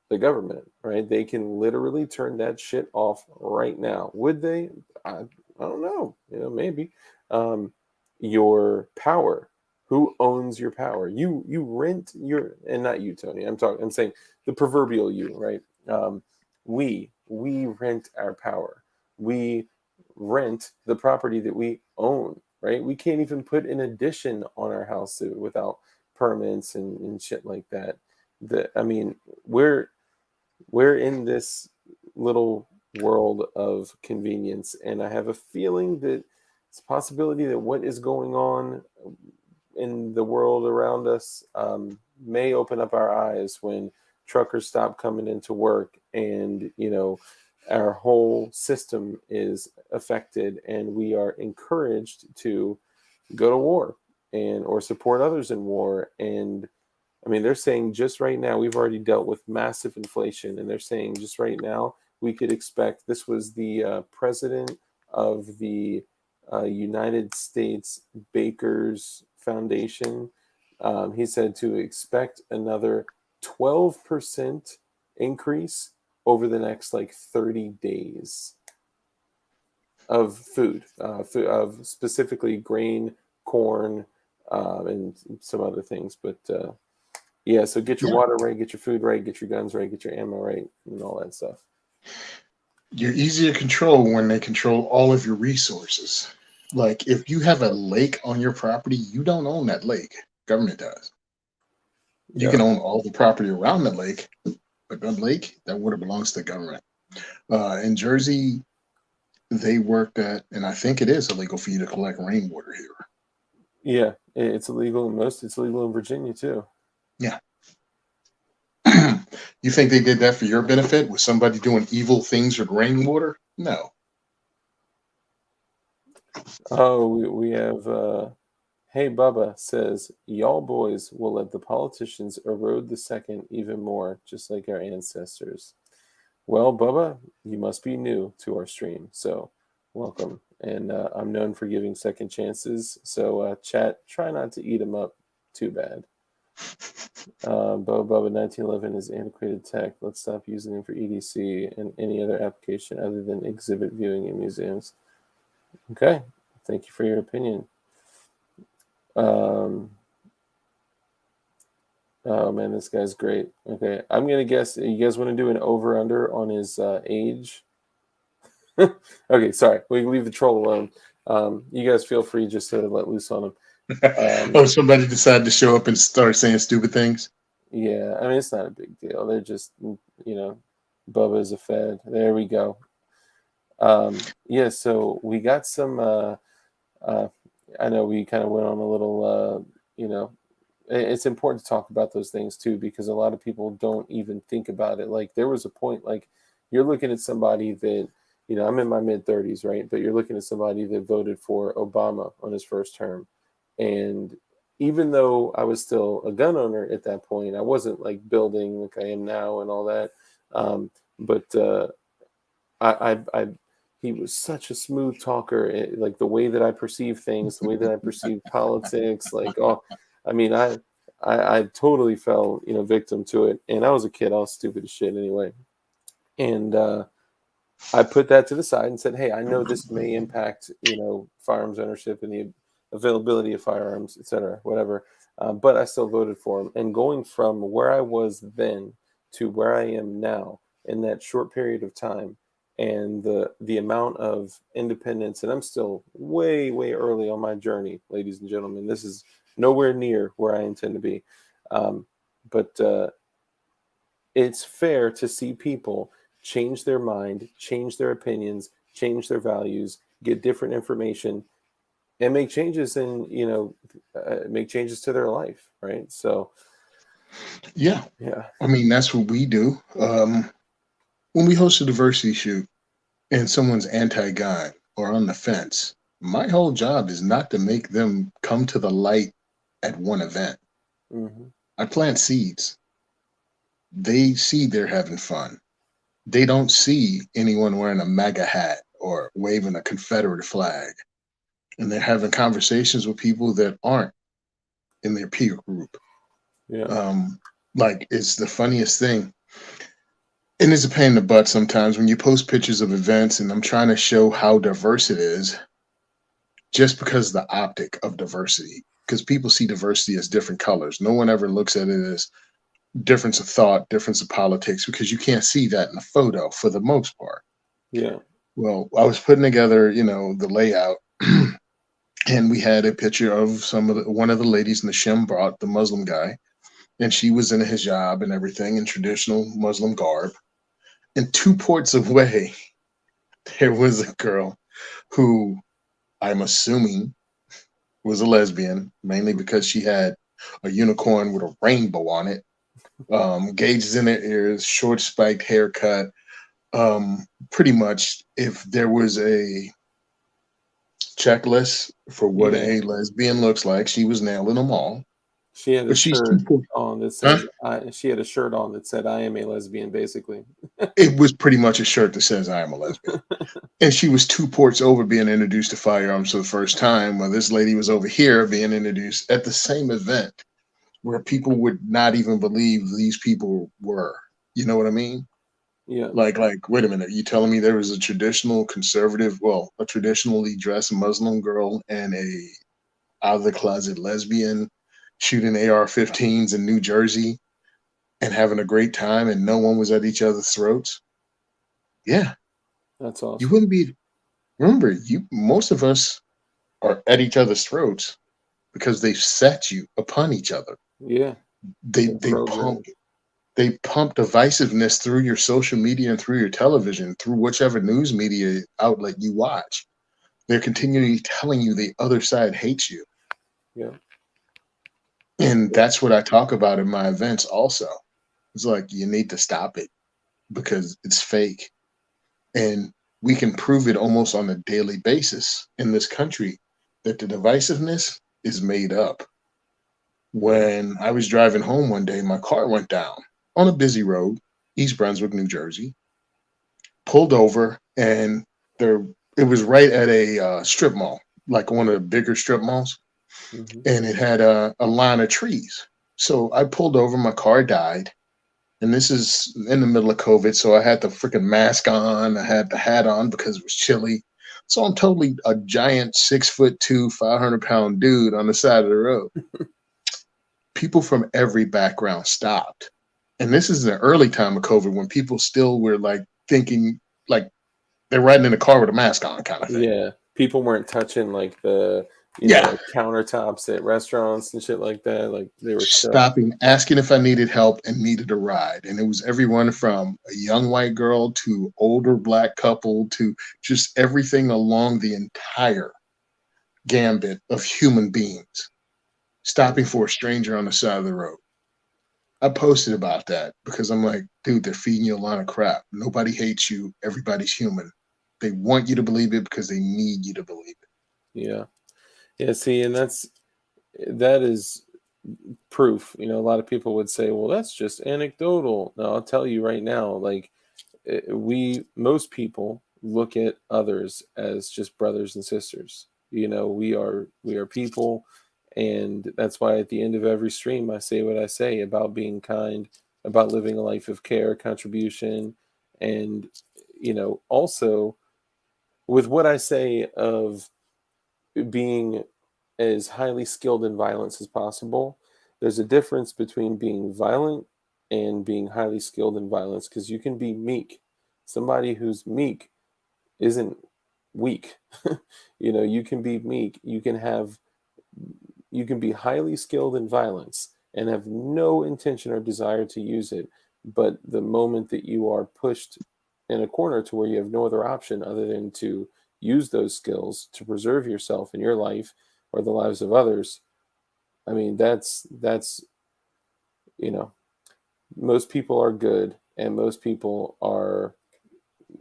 The government, right? They can literally turn that shit off right now. Would they? I don't know. Maybe. Um, your power. Who owns your power? You rent your, and not you, Tony. I'm saying the proverbial you, right? We rent our power. We rent the property that we own, right? We can't even put an addition on our house without permits and shit like that. I mean, we're in this little world of convenience, and I have a feeling that it's a possibility that what is going on in the world around us may open up our eyes when truckers stop coming into work, and our whole system is affected, and we are encouraged to go to war and or support others in war. And I mean, they're saying just right now, we've already dealt with massive inflation, and they're saying just right now, we could expect, this was the president of the United States Bakers Foundation. He said to expect another 12% increase over the next like 30 days of food, of specifically grain, corn, and some other things. But yeah, so get your Yeah. water right, get your food right, get your guns right, get your ammo right, and all that stuff. You're easy to control when they control all of your resources. Like if you have a lake on your property, you don't own that lake. Government does. You Yeah, can own all the property around the lake, but the lake, that water belongs to the government. In Jersey, they worked at, and I think it is illegal for you to collect rainwater here. yeah, it's illegal in most. It's illegal in Virginia too. Yeah. You think they did that for your benefit? Was somebody doing evil things with rainwater? No. Oh, we have. Hey, Bubba says, y'all boys will let the politicians erode the second even more, just like our ancestors. Well, Bubba, you must be new to our stream, so welcome. And I'm known for giving second chances, so chat, try not to eat them up too bad. Bubba 1911 is antiquated tech. Let's stop using them for EDC and any other application other than exhibit viewing in museums. Okay, thank you for your opinion. Oh man, this guy's great. Okay, I'm gonna guess you guys want to do an over under on his age. Okay, sorry, we can leave the troll alone. You guys feel free just to let loose on him. Oh, somebody decided to show up and start saying stupid things. Yeah, I mean it's not a big deal. They're just Bubba is a fed. There we go. Yeah, so we got some. Uh, I know we kind of went on a little. It's important to talk about those things too because a lot of people don't even think about it. Like there was a point, like you're looking at somebody that I'm in my mid-30s, right? But you're looking at somebody that voted for Obama on his first term, and even though I was still a gun owner at that point, I wasn't like building like I am now and all that. But I he was such a smooth talker. Like the way that I perceive things, the way that I perceive politics, like oh, I mean, I totally fell, victim to it. And I was a kid, I was stupid as shit anyway. And I put that to the side and said, hey, I know this may impact, firearms ownership and the availability of firearms, et cetera, whatever. But I still voted for him. And going from where I was then to where I am now in that short period of time, and the amount of independence, and I'm still way, way early on my journey, ladies and gentlemen. This is nowhere near where I intend to be. But it's fair to see people change their mind, change their opinions, change their values, get different information, and make changes make changes to their life, right? So, Yeah. yeah. I mean, that's what we do. When we host a diversity shoot and someone's anti-gun or on the fence, my whole job is not to make them come to the light at one event. Hmm. I plant seeds. They see they're having fun. They don't see anyone wearing a MAGA hat or waving a Confederate flag. And they're having conversations with people that aren't in their peer group. Yeah. Um, like, it's the funniest thing. And it's a pain in the butt sometimes when you post pictures of events and I'm trying to show how diverse it is just because of the optic of diversity. Because people see diversity as different colors. No one ever looks at it as difference of thought, difference of politics, because you can't see that in a photo for the most part. Yeah. Well, I was putting together, the layout, and we had a picture of one of the ladies in the Shem brought, the Muslim guy, and she was in a hijab and everything in traditional Muslim garb. And 2 ports away, there was a girl who I'm assuming was a lesbian, mainly because she had a unicorn with a rainbow on it, gauges in her ears, short spiked haircut. Pretty much, if there was a checklist for what Yeah. a lesbian looks like, she was nailing them all. She had a But she's shirt 2 ports. on that Huh? says she had a shirt on that said I am a lesbian, basically. It was pretty much a shirt that says I am a lesbian. And she was 2 ports over being introduced to firearms for the first time, while this lady was over here being introduced at the same event where people would not even believe these people were. You know what I mean? Yeah. Like, wait a minute, you telling me there was a traditional conservative, well, a traditionally dressed Muslim girl and a out of the closet lesbian shooting AR-15s in New Jersey and having a great time and no one was at each other's throats? Yeah, That's you awesome. wouldn't be. Remember, you most of us are at each other's throats because they've set you upon each other. Yeah. They The they pump program. they pump divisiveness through your social media and through your television, through whichever news media outlet you watch. They're continually telling you the other side hates you. Yeah. And that's what I talk about in my events also. It's like you need to stop it because it's fake. And we can prove it almost on a daily basis in this country that the divisiveness is made up. When I was driving home one day, my car went down on a busy road, East Brunswick, New Jersey, pulled over, and there it was right at a strip mall, like one of the bigger strip malls, Hmm. and it had a line of trees. So I pulled over, my car died, and this is in the middle of COVID, so I had the freaking mask on, I had the hat on because it was chilly. So I'm totally a giant 6'2", 500-pound dude on the side of the road. People from every background stopped. And this is the early time of COVID when people still were like thinking like they're riding in a car with a mask on kind of thing. Yeah. People weren't touching like the, Yeah. like countertops at restaurants and shit like that. Like they were stuck. Stopping, asking if I needed help and needed a ride. And it was everyone from a young white girl to older black couple to just everything along the entire gambit of human beings, stopping for a stranger on the side of the road. I posted about that because I'm like, dude, they're feeding you a lot of crap. Nobody hates you. Everybody's human. They want you to believe it because they need you to believe it. Yeah. Yeah. See, and that is proof. You know, a lot of people would say, well, that's just anecdotal. No, I'll tell you right now, like, most people look at others as just brothers and sisters. You know, we are people, and that's why at the end of every stream I say what I say about being kind, about living a life of care, contribution, and also with what I say of being as highly skilled in violence as possible. There's a difference between being violent and being highly skilled in violence, because you can be meek. Somebody who's meek isn't weak. You can be meek. You can be highly skilled in violence and have no intention or desire to use it. But the moment that you are pushed in a corner to where you have no other option other than to use those skills to preserve yourself and your life or the lives of others, I mean, that's you know, most people are good, and most people are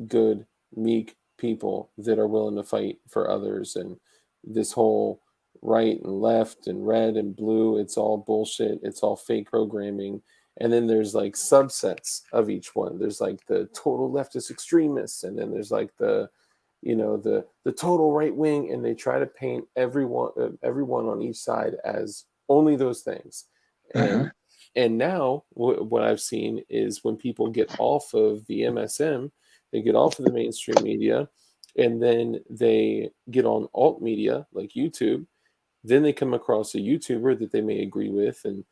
good, meek people that are willing to fight for others. And this whole right and left and red and blue, it's all bullshit. It's all fake programming. And then there's like subsets of each one. There's like the total leftist extremists, and then there's like the total right wing, and they try to paint everyone on each side as only those things. Uh-huh. And now what I've seen is when people get off of the MSM, they get off of the mainstream media, and then they get on alt media like YouTube. Then they come across a YouTuber that they may agree with, and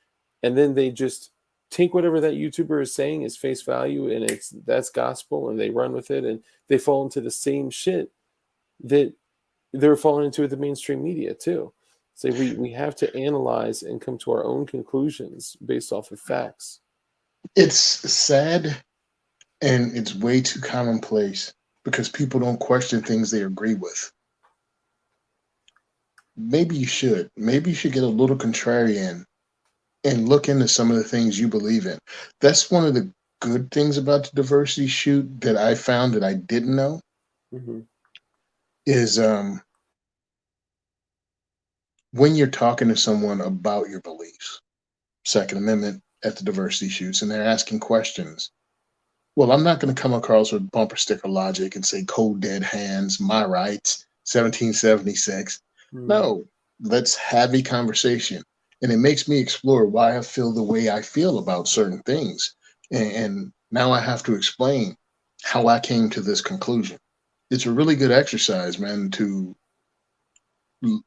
then they just take whatever that YouTuber is saying as face value, and that's gospel, and they run with it, and they fall into the same shit that they're falling into with the mainstream media too. So we have to analyze and come to our own conclusions based off of facts. It's sad and it's way too commonplace because people don't question things they agree with. Maybe you should. Maybe you should get a little contrarian and look into some of the things you believe in. That's one of the good things about the diversity shoot that I found that I didn't know Hmm. is when you're talking to someone about your beliefs, Second Amendment at the diversity shoots, and they're asking questions. Well, I'm not going to come across with bumper sticker logic and say cold dead hands, my rights, 1776. Mm. No, let's have a conversation. And it makes me explore why I feel the way I feel about certain things. And now I have to explain how I came to this conclusion. It's a really good exercise, man, to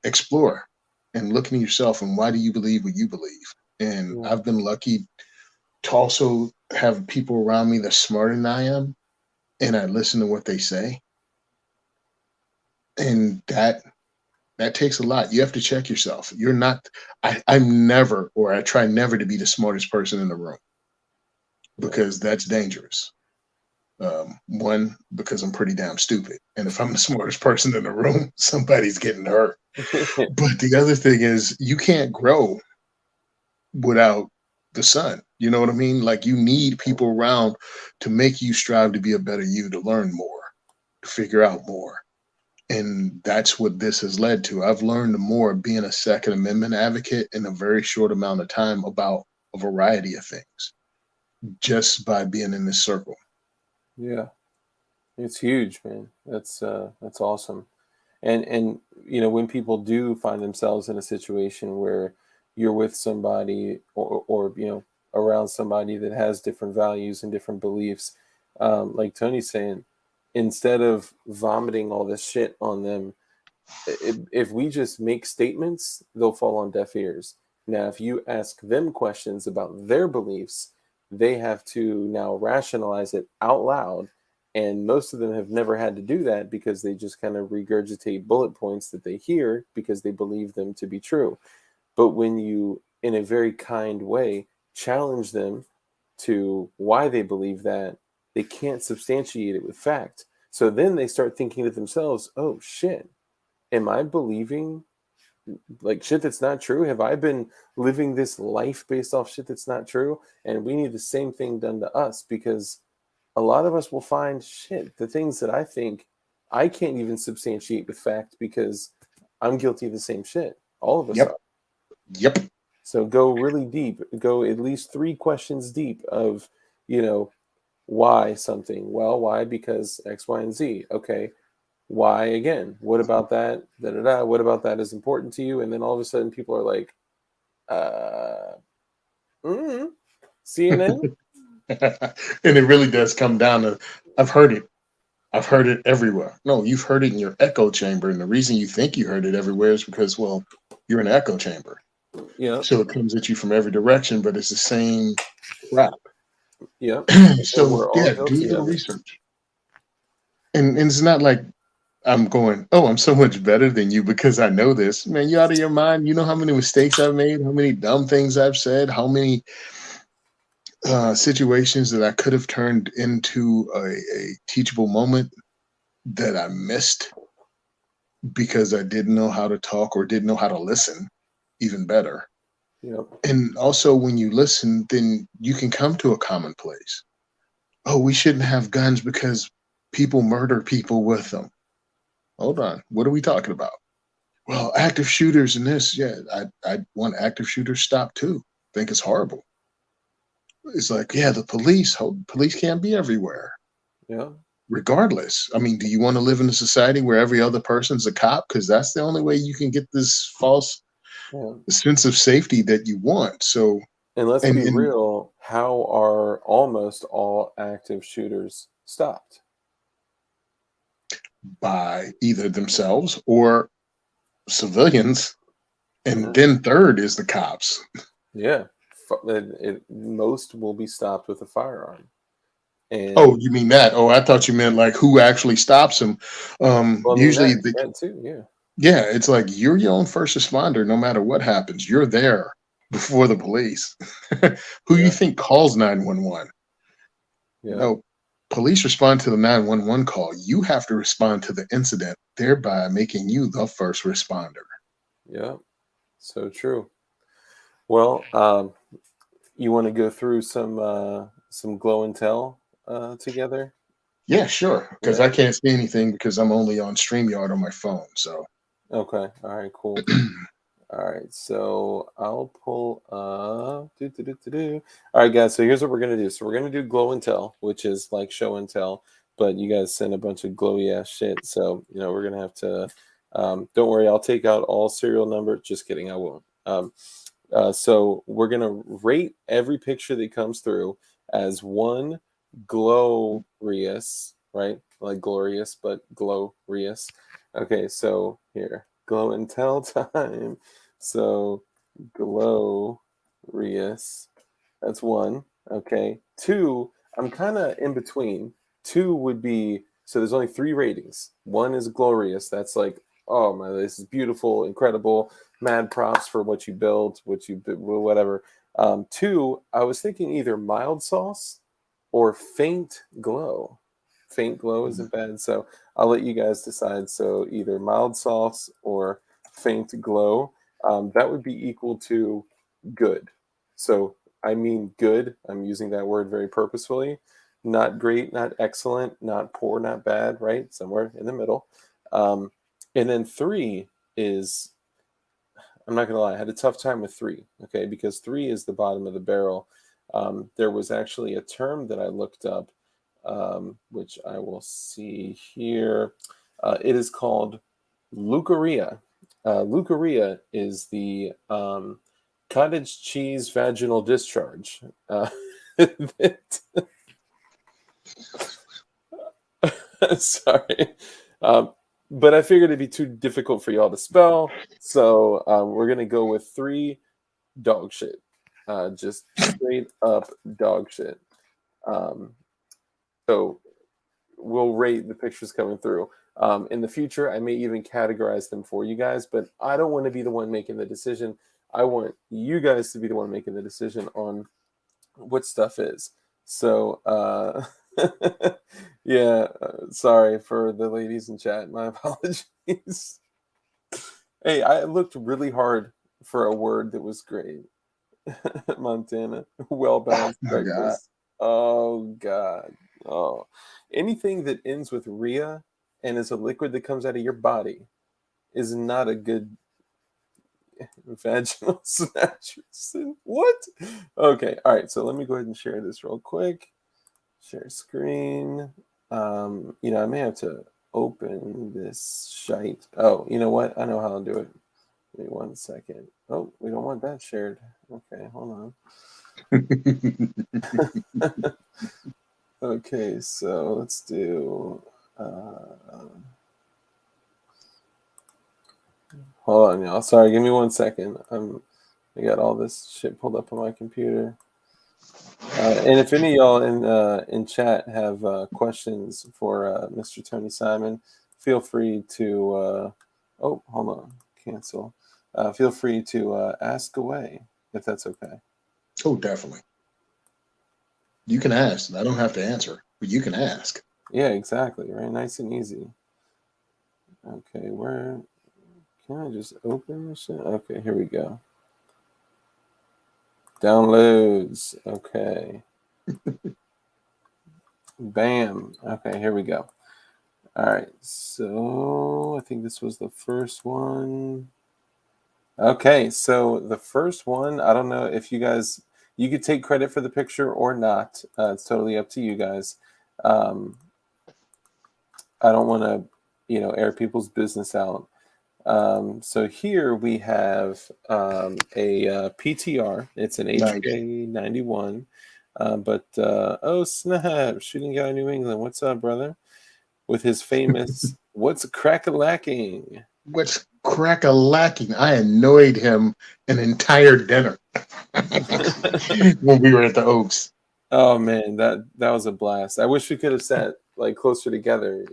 explore and look into yourself and why do you believe what you believe. And Yeah. I've been lucky to also have people around me that's smarter than I am, and I listen to what they say, and that takes a lot. You have to check yourself. You're not. I'm never, or I try never to be the smartest person in the room Yeah. because that's dangerous. One, because I'm pretty damn stupid, and if I'm the smartest person in the room, somebody's getting hurt. But the other thing is, you can't grow without the sun. You know what I mean? Like you need people around to make you strive to be a better you, to learn more, to figure out more. And that's what this has led to. I've learned more being a Second Amendment advocate in a very short amount of time about a variety of things just by being in this circle. Yeah. It's huge, man. That's awesome. And when people do find themselves in a situation where you're with somebody, or around somebody that has different values and different beliefs, like Tony's saying, instead of vomiting all this shit on them, if we just make statements, they'll fall on deaf ears. Now, if you ask them questions about their beliefs, they have to now rationalize it out loud. And most of them have never had to do that because they just kind of regurgitate bullet points that they hear because they believe them to be true. But when you, in a very kind way, challenge them to why they believe that, they can't substantiate it with fact. So then they start thinking to themselves, oh shit, am I believing like shit that's not true? Have I been living this life based off shit that's not true? And we need the same thing done to us, because a lot of us will find shit, the things that I think I can't even substantiate with fact because I'm guilty of the same shit. All of us Yep. are. Yep. So go really deep. Go at least 3 questions deep of, you know, why something. Well, why? Because X, Y, and Z. Okay. Why again? What about that? Da, da, da. What about that is important to you? And then all of a sudden people are like, uh, mm, CNN? And it really does come down to, I've heard it. I've heard it everywhere. No, you've heard it in your echo chamber. And the reason you think you heard it everywhere is because, well, you're in an echo chamber. Yep. So it comes at you from every direction, but it's the same crap. Yep. And So we're all yeah, do a guilty little of it. research. And it's not like I'm going, oh, I'm so much better than you because I know this. Man, you out of your mind. You know how many mistakes I've made, how many dumb things I've said, how many situations that I could have turned into a teachable moment that I missed because I didn't know how to talk or didn't know how to listen, even better. Yep. And also, when you listen, then you can come to a common place. Oh, we shouldn't have guns because people murder people with them. Hold on. What are we talking about? Well, active shooters and this. Yeah, I want active shooters stopped too. I think it's horrible. It's like, yeah, the police, police can't be everywhere. Yeah. Regardless. I mean, do you want to live in a society where every other person's a cop? Because that's the only way you can get this false Yeah. sense of safety that you want. So, And let's be and real, how are almost all active shooters stopped? by either themselves or civilians, and Mhm. then third is the cops. Yeah. Most will be stopped with a firearm. Oh, And you mean that? Oh, I thought you meant like who actually stops them. well, I mean Usually, that too, yeah. yeah, it's like you're your own first responder. No matter what happens, you're there before the police. Who you Yeah. think calls 911? Yeah. No, police respond to the 911 call. You have to respond to the incident, thereby making you the first responder. Yeah. So true. Well, you want to go through some glow and tell together? Yeah, sure. Because Yeah. I can't see anything because I'm only on StreamYard on my phone. So, Okay. All right. Cool. All right. So I'll pull up. Do. All right, guys. So here's what we're gonna do. So we're gonna do glow and tell, which is like show and tell, but you guys send a bunch of glowy ass shit. So we're gonna have to. Don't worry. I'll take out all serial number. Just kidding. I won't. So we're gonna rate every picture that comes through as one glorious, right? Like glorious, but glorious. Okay, so here, glow and tell time. So glorious. That's one. Okay. Two, I'm kind of in between. Two would be so there's only 3 ratings. One is glorious. That's like, oh my, this is beautiful, incredible, mad props for what you built, whatever. Two, I was thinking either mild sauce or faint glow. Faint glow isn't bad, so I'll let you guys decide. So either mild sauce or faint glow. That would be equal to good. So I mean good. I'm using that word very purposefully. Not great, not excellent, not poor, not bad, right? Somewhere in the middle. Um, and then three is, I'm not going to lie, I had a tough time with three, okay, because three is the bottom of the barrel. There was actually a term that I looked up, which I will see here. It is called leukorrhea. Leukorrhea is the cottage cheese vaginal discharge. Sorry. Um, but I figured it'd be too difficult for y'all to spell. So we're going to go with three dog shit. Just straight up dog shit. Um, so we'll rate the pictures coming through. In the future, I may even categorize them for you guys, but I don't want to be the one making the decision. I want you guys to be the one making the decision on what stuff is. So, yeah, sorry for the ladies in chat. My apologies. Hey, I looked really hard for a word that was great. Montana, well oh balanced my God. breakfast. Oh God. Oh, anything that ends with Rhea and is a liquid that comes out of your body is not a good. Vaginal snatchers. What? Okay. All right. So let me go ahead and share this real quick. Share screen. I may have to open this shite. Oh, you know what? I know how I'll do it. Give me 1 second. Oh, we don't want that shared. Okay, hold on. Okay, so let's do. Hold on, y'all. Sorry, give me 1 second. I got all this shit pulled up on my computer. And if any of y'all in chat have questions for Mr. Tony Simon, feel free to. Oh, hold on, cancel. Feel free to ask away if that's okay. Oh, definitely. You can ask. I don't have to answer, but you can ask. Yeah, exactly. Right, nice and easy. Okay, where can I just open this shit? Okay, here we go. Downloads. Okay. Bam. Okay, here we go. All right, so I think this was the first one. Okay, so the first one, I don't know if you guys, you could take credit for the picture or not. It's totally up to you guys. I don't want to, air people's business out. So here we have a PTR. It's an Nice. HK91. Oh snap! Shooting guy in New England. What's up, brother? With his famous "What's crack-a-lacking?" What's crack-a-lacking? I annoyed him an entire dinner when we were at the Oaks. Oh man, that was a blast. I wish we could have sat like closer together.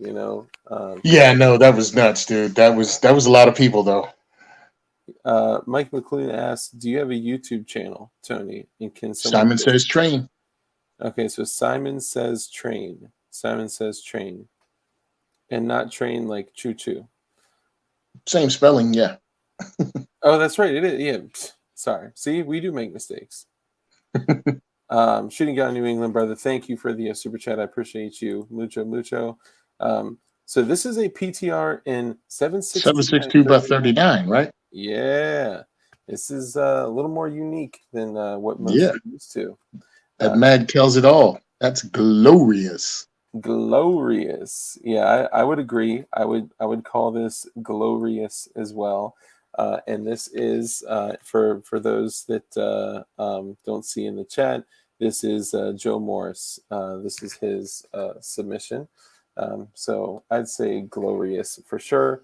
Yeah, no, that was nuts, dude. That was a lot of people, though. Mike McLean asked, "Do you have a YouTube channel, Tony? And can someone?" Simon says train. Okay, so Simon says train. Simon says train, and not train like choo choo. Same spelling, yeah. Oh, that's right. It is. Yeah. Psst, sorry. See, we do make mistakes. Shooting down New England, brother. Thank you for the super chat. I appreciate you, mucho mucho. So this is a PTR in 762 by 762 by 39. 39, right? Yeah, this is a little more unique than what most Yeah. are used to. That mag tells it all. That's glorious. Glorious. Yeah, I would agree. I would call this glorious as well. And this is for those that don't see in the chat. This is Joe Morris. This is his submission. So I'd say glorious for sure.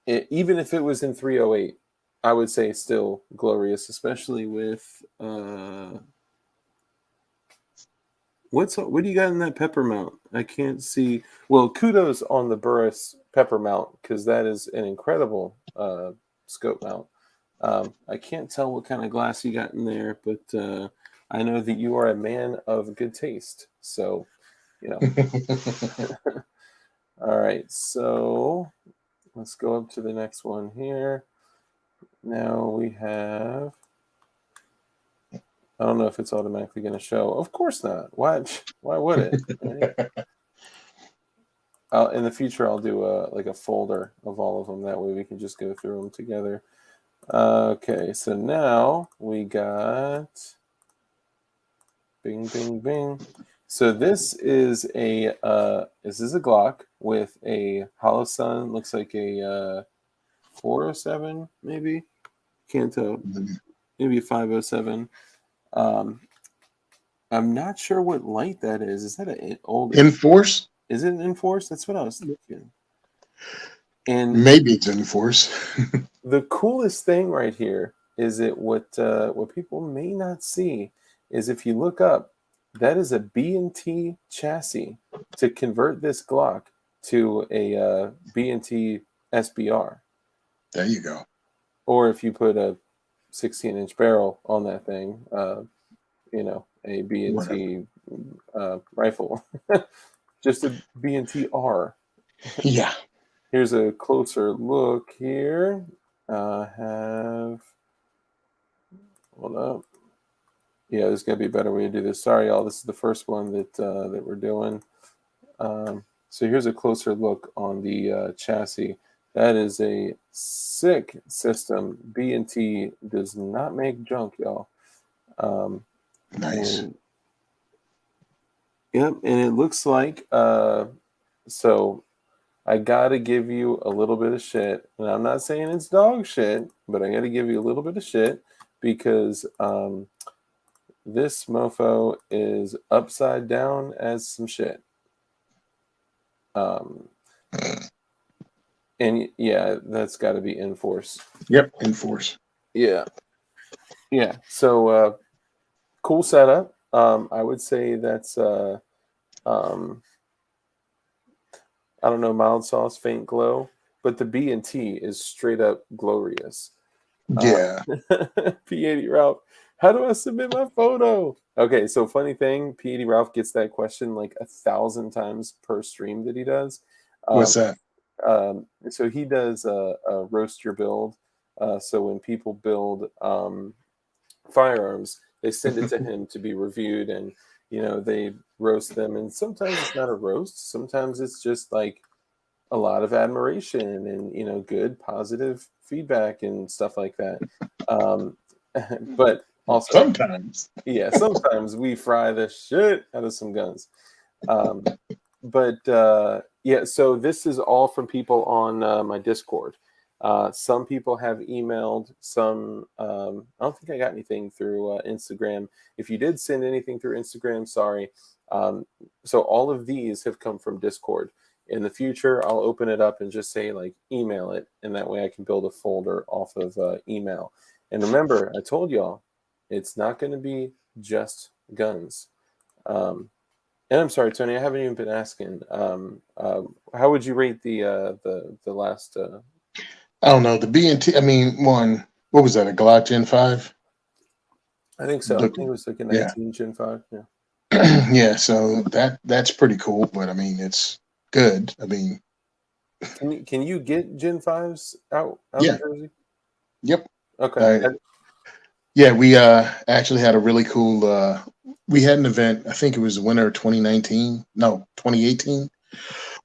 Even if it was in 308, I would say still glorious, especially with what do you got in that pepper mount? I can't see. Well, kudos on the Burris pepper mount because that is an incredible scope mount. I can't tell what kind of glass you got in there, but I know that you are a man of good taste. So, all right. So let's go up to the next one here. Now we have. I don't know if it's automatically going to show. Of course not. Why? Why would it? Right? In the future, I'll do a folder of all of them. That way we can just go through them together. Okay, so now we got bing, bing, bing. So this is a Glock with a Holosun. Looks like a 407, maybe. Can't tell. Maybe a 507. I'm not sure what light that is. Is that an old Enforce? Is it an Enforce? That's what I was thinking. And maybe it's Enforce. the coolest thing right here is that what people may not see is if you look up, that is a B&T chassis to convert this Glock to a B&T SBR. There you go. Or if you put a 16-inch barrel on that thing, a B&T rifle. Just a B&T R. Yeah. Here's a closer look here. Hold up. Yeah, there's got to be a better way to do this. Sorry, y'all. This is the first one that we're doing. So here's a closer look on the chassis. That is a sick system. B&T does not make junk, y'all. Nice. And yep, and it looks like so I gotta give you a little bit of shit. And I'm not saying it's dog shit, but I gotta give you a little bit of shit because this mofo is upside down as some shit. And yeah, that's got to be enforce. Yep, enforce. Yeah, yeah. So cool setup. I would say that's I don't know, mild sauce, faint glow, but the B&T is straight up glorious. Yeah. P80 Ralph, how do I submit my photo? Okay, so funny thing, P80 Ralph gets that question like 1,000 times per stream that he does. What's that? So he does a roast your build. So when people build firearms, they send it to him to be reviewed, and they roast them. And sometimes it's not a roast. Sometimes it's just like a lot of admiration and good positive feedback and stuff like that. But also, Sometimes. yeah, sometimes we fry the shit out of some guns. But yeah, so this is all from people on my Discord. Some people have emailed, some I don't think I got anything through Instagram. If you did send anything through Instagram, sorry. So all of these have come from Discord. In the future, I'll open it up and just say like email it, and that way I can build a folder off of email. And remember, I told y'all, it's not going to be just guns. And I'm sorry, Tony, I haven't even been asking. How would you rate the last? I don't know. The B&T, I mean, what was that, a Glock Gen 5? I think so. I think it was like a Yeah. 19 Gen 5. Yeah. Yeah, so that's pretty cool, but I mean, it's good. I mean, Can you get Gen 5s out yeah. in Jersey? Yep. Okay. Yeah, we actually had a really cool we had an event, I think it was the winter of 2019, no, 2018.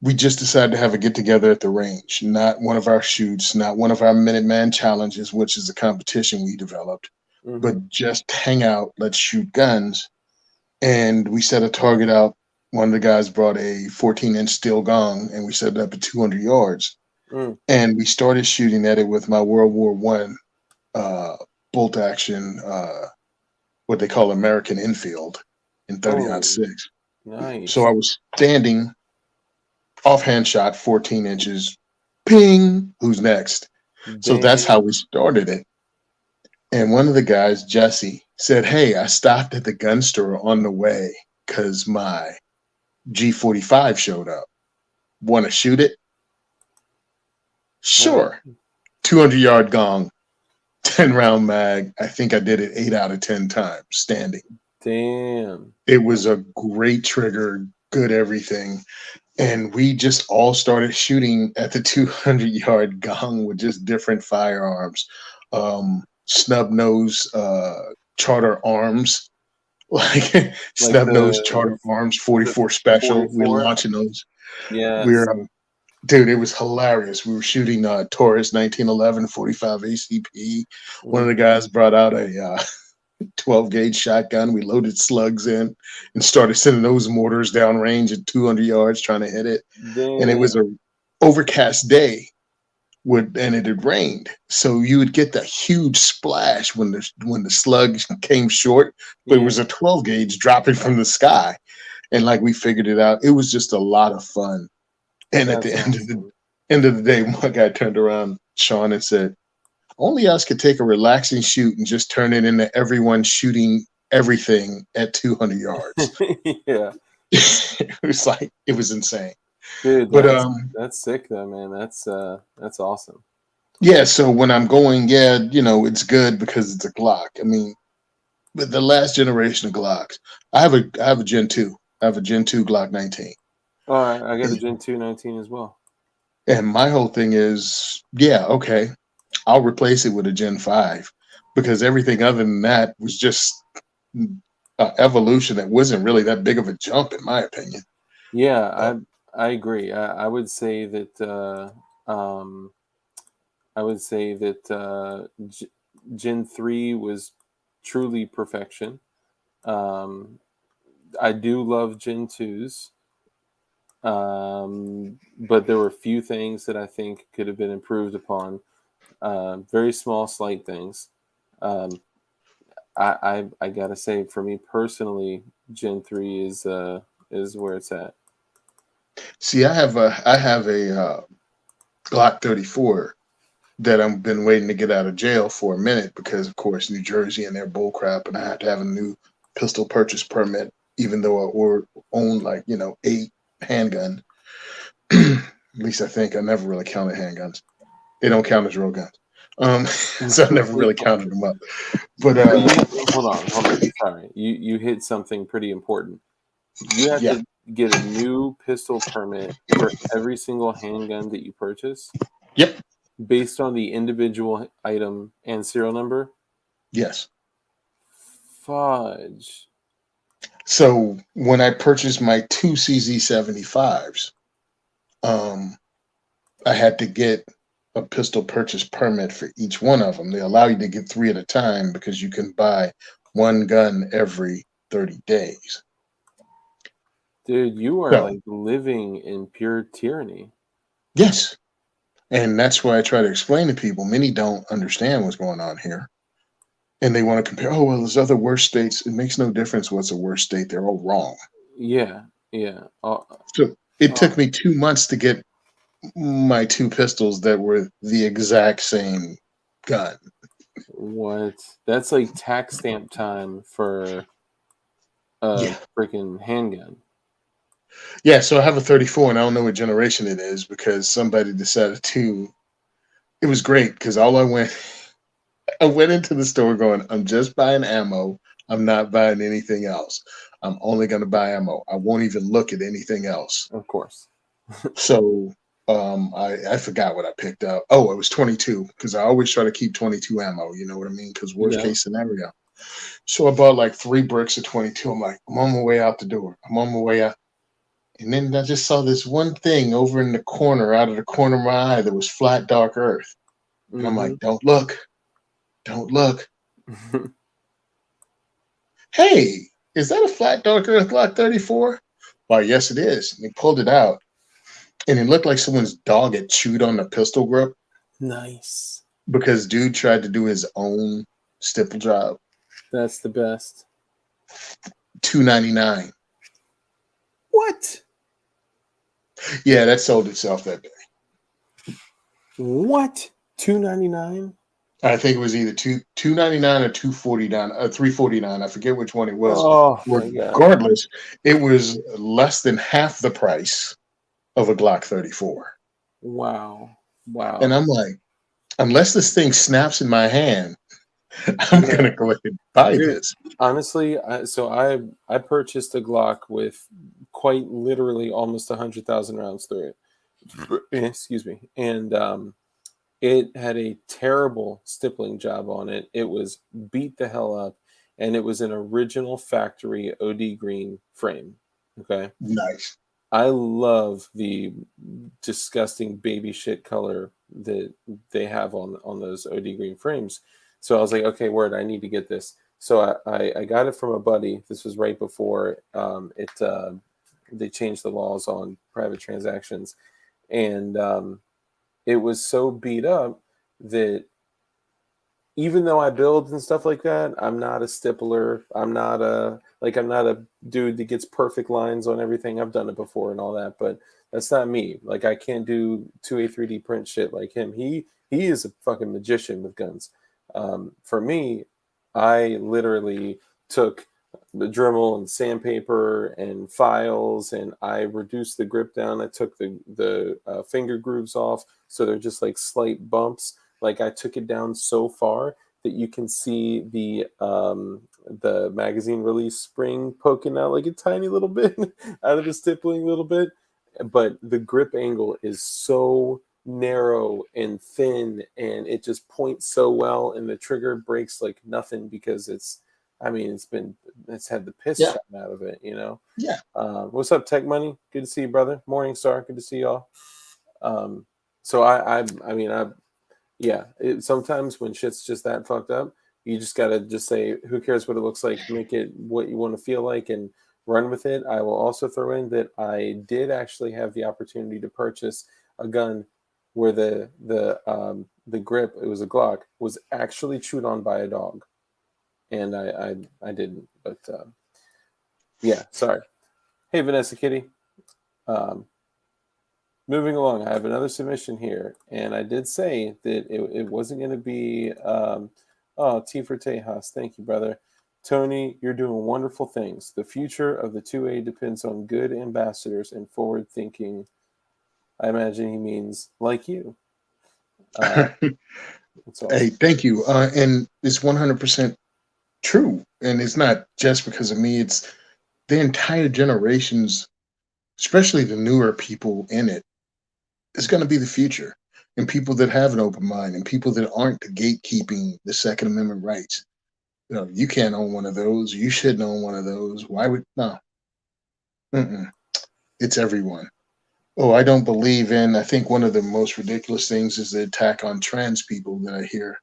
We just decided to have a get together at the range, not one of our shoots, not one of our Minuteman challenges, which is a competition we developed, but just hang out, let's shoot guns. And we set a target out. One of the guys brought a 14-inch steel gong, and we set it up at 200 yards. And we started shooting at it with my World War One bolt action, what they call American infield in 30-06. Nice. So I was standing, offhand shot, 14 inches, ping, who's next? So that's how we started it. And one of the guys, Jesse, said, hey, I stopped at the gun store on the way because my G45 showed up. Want to shoot it? Sure. 200-yard gong, 10-round mag. I think I did it 8 out of 10 times standing. Damn. It was a great trigger, good everything. And we just all started shooting at the 200-yard gong with just different firearms. Snub nose Charter Arms, like snub nose Charter Arms 44 special. 44? We're launching those. Yeah. Dude, it was hilarious. We were shooting Taurus 1911 45 ACP. One of the guys brought out a 12 gauge shotgun. We loaded slugs in and started sending those mortars down range at 200 yards trying to hit it. Damn. And it was an overcast day. And it had rained, so you would get the huge splash when the slug came short, but it was a 12 gauge dropping from the sky, and like we figured it out. It was just a lot of fun. And at the end of the day, one guy turned around, Sean, and said, "Only us could take a relaxing shoot and just turn it into everyone shooting everything at 200 yards." Yeah, it was insane. Dude, but that's sick though, man. That's awesome. Yeah, so when I'm going, it's good because it's a Glock. I mean, but the last generation of Glocks, I have a Gen 2. I have a Gen 2 Glock 19. All right, I got a Gen 2 19 as well. And my whole thing is, okay, I'll replace it with a Gen 5 because everything other than that was just evolution that wasn't really that big of a jump, in my opinion. Yeah, I agree. I would say that I would say that Gen 3 was truly perfection. I do love Gen 2s, but there were a few things that I think could have been improved upon. Very small, slight things. Um, I gotta say, for me personally, Gen 3 is where it's at. See, I have a Glock 34 that I've been waiting to get out of jail for a minute because, of course, New Jersey and their bull crap, and I have to have a new pistol purchase permit, even though own like 8 handguns. At least I think I never really counted handguns. They don't count as real guns. So I never really counted them up. But But hold on. Sorry, you hit something pretty important. You have yeah, to get a new pistol permit for every single handgun that you purchase yep, based on the individual item and serial number. yes. Fudge. So when I purchased my 2 CZ75s, um, I had to get a pistol purchase permit for each one of them. They allow you to get 3 at a time because you can buy one gun every 30 days. Dude, you are So, like living in pure tyranny. yes. And that's why I try to explain to people. Many don't understand what's going on here. And they want to compare, oh, well, there's other worse states. It makes no difference what's a worse state. They're all wrong. Yeah, yeah. So it Oh, took me 2 months to get my 2 pistols that were the exact same gun. what? That's like tax stamp time for a Yeah. freaking handgun. Yeah. So I have a 34 and I don't know what generation it is because somebody decided to. It was great because I went into the store going, I'm just buying ammo. I'm not buying anything else. I'm only going to buy ammo. I won't even look at anything else. Of course. So I forgot what I picked up. Oh, it was 22 because I always try to keep 22 ammo. You know what I mean? Because worst Yeah. case scenario. So I bought like 3 bricks of 22. I'm like, I'm on my way out the door. I'm on my way out. And then I just saw this one thing over in the corner, out of the corner of my eye, that was flat, dark earth. And I'm Mm-hmm. like, don't look. Don't look. Hey, is that a flat, dark earth Glock 34? Why, yes, it is. And he pulled it out. And it looked like someone's dog had chewed on the pistol grip Nice. because dude tried to do his own stipple job. That's the best. $2.99. What? Yeah, that sold itself that day. What? $2.99? I think it was either $2.99 or $2.49 or $3.49. I forget which one it was. Oh my god. Regardless, it was less than half the price of a Glock 34. Wow. And Wow. I'm like, unless this thing snaps in my hand, I'm Yeah. gonna go ahead and buy Dude, this. honestly, I purchased a Glock with quite literally almost 100,000 rounds through it. Excuse me. And it had a terrible stippling job on it. It was beat the hell up, and it was an original factory OD green frame. Okay. Nice. I love the disgusting baby shit color that they have on those OD green frames. So I was like, okay, word, I need to get this. So I got it from a buddy. This was right before they changed the laws on private transactions, and it was so beat up that even though I build and stuff like that, I'm not a stippler. I'm not a dude that gets perfect lines on everything. I've done it before and all that, but that's not me. Like I can't do 2A 3D print shit like him. He is a fucking magician with guns. For me, I literally took the Dremel and sandpaper and files, and I reduced the grip down. I took the finger grooves off, so they're just like slight bumps. Like I took it down so far that you can see the magazine release spring poking out like a tiny little bit out of the stippling little bit, but the grip angle is so narrow and thin, and it just points so well, and the trigger breaks like nothing because it's had the piss Yeah, shot out of it, you know. yeah. What's up, Tech Money? Good to see you, brother. Morning Star, good to see y'all. Um, so I mean, yeah, sometimes when shit's just that fucked up, you just gotta just say, who cares what it looks like? Make it what you want to feel like and run with it. I will also throw in that I did actually have the opportunity to purchase a gun where the grip, it was a Glock, was actually chewed on by a dog, and I didn't. But yeah, sorry. Hey, Vanessa Kitty. Um, Moving along, I have another submission here, and I did say that it wasn't going to be. Oh, T for Tejas, thank you, brother. Tony, you're doing wonderful things. The future of the 2A depends on good ambassadors and forward thinking. I imagine he means like you. That's Hey, awesome. thank you. And it's 100% true. And it's not just because of me, it's the entire generations, especially the newer people in it, is going to be the future. And people that have an open mind and people that aren't gatekeeping the Second Amendment rights. You know, you can't own one of those. You shouldn't own one of those. Why would, no, mm-mm. It's everyone. Oh, I don't believe in, I think one of the most ridiculous things is the attack on trans people that I hear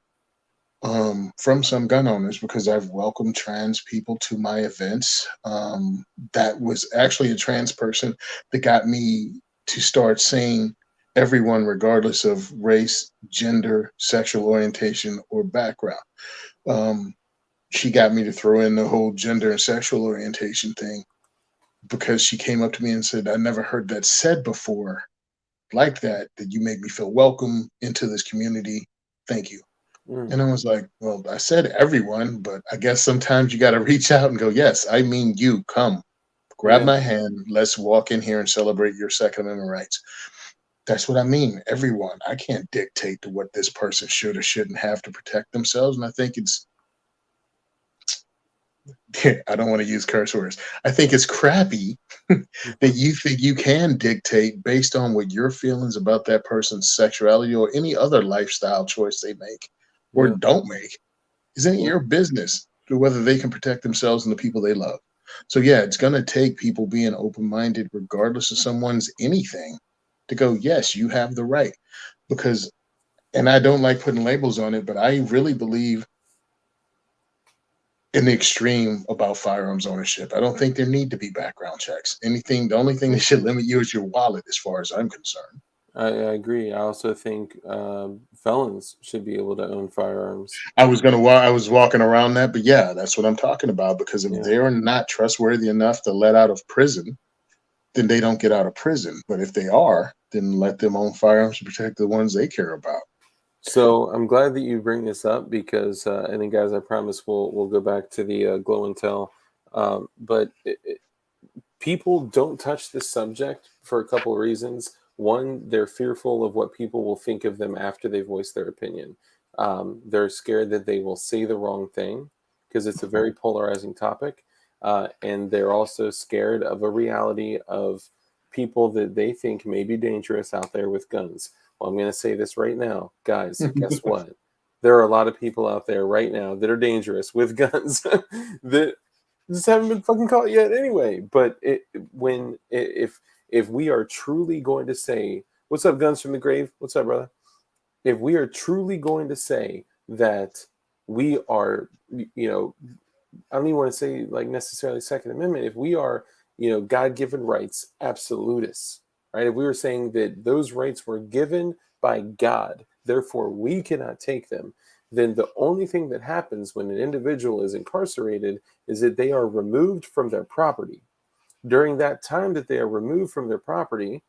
from some gun owners because I've welcomed trans people to my events. That was actually a trans person that got me to start saying everyone, regardless of race, gender, sexual orientation, or background. Um, she got me to throw in the whole gender and sexual orientation thing because she came up to me and said, I never heard that said before like that you make me feel welcome into this community. Thank you. Mm, And I was like, well, I said everyone, but I guess sometimes you got to reach out and go, yes, I mean you. Come, grab yeah, my hand. Let's walk in here and celebrate your Second Amendment rights. That's what I mean. Everyone. I can't dictate to what this person should or shouldn't have to protect themselves. And I think it's, I don't want to use curse words. I think it's crappy that you think you can dictate based on what your feelings about that person's sexuality or any other lifestyle choice they make or yeah, don't make. Isn't it yeah, your business to whether they can protect themselves and the people they love? So yeah, it's gonna take people being open-minded, regardless of someone's anything, to go, yes, you have the right. Because and I don't like putting labels on it, but I really believe in the extreme about firearms ownership. I don't think there need to be background checks. The only thing that should limit you is your wallet, as far as I'm concerned. I agree. I also think felons should be able to own firearms. I was walking around that, but yeah, that's what I'm talking about. Because if Yeah. they're not trustworthy enough to let out of prison, then they don't get out of prison. But if they are, then let them own firearms to protect the ones they care about. So I'm glad that you bring this up because, and then guys, I promise we'll go back to the glow and tell. But people don't touch this subject for a couple of reasons. One, they're fearful of what people will think of them after they voice their opinion. They're scared that they will say the wrong thing because it's a very polarizing topic. And they're also scared of a reality of people that they think may be dangerous out there with guns. Well, I'm going to say this right now, guys, guess what? There are a lot of people out there right now that are dangerous with guns that just haven't been fucking caught yet anyway. But if we are truly going to say, what's up, Guns from the Grave? What's up, brother? If we are truly going to say that we are, I don't even want to say like necessarily Second Amendment, if we are, God-given rights, absolutists, right? If we were saying that those rights were given by God, therefore we cannot take them, then the only thing that happens when an individual is incarcerated is that they are removed from their property. During that time that they are removed from their property,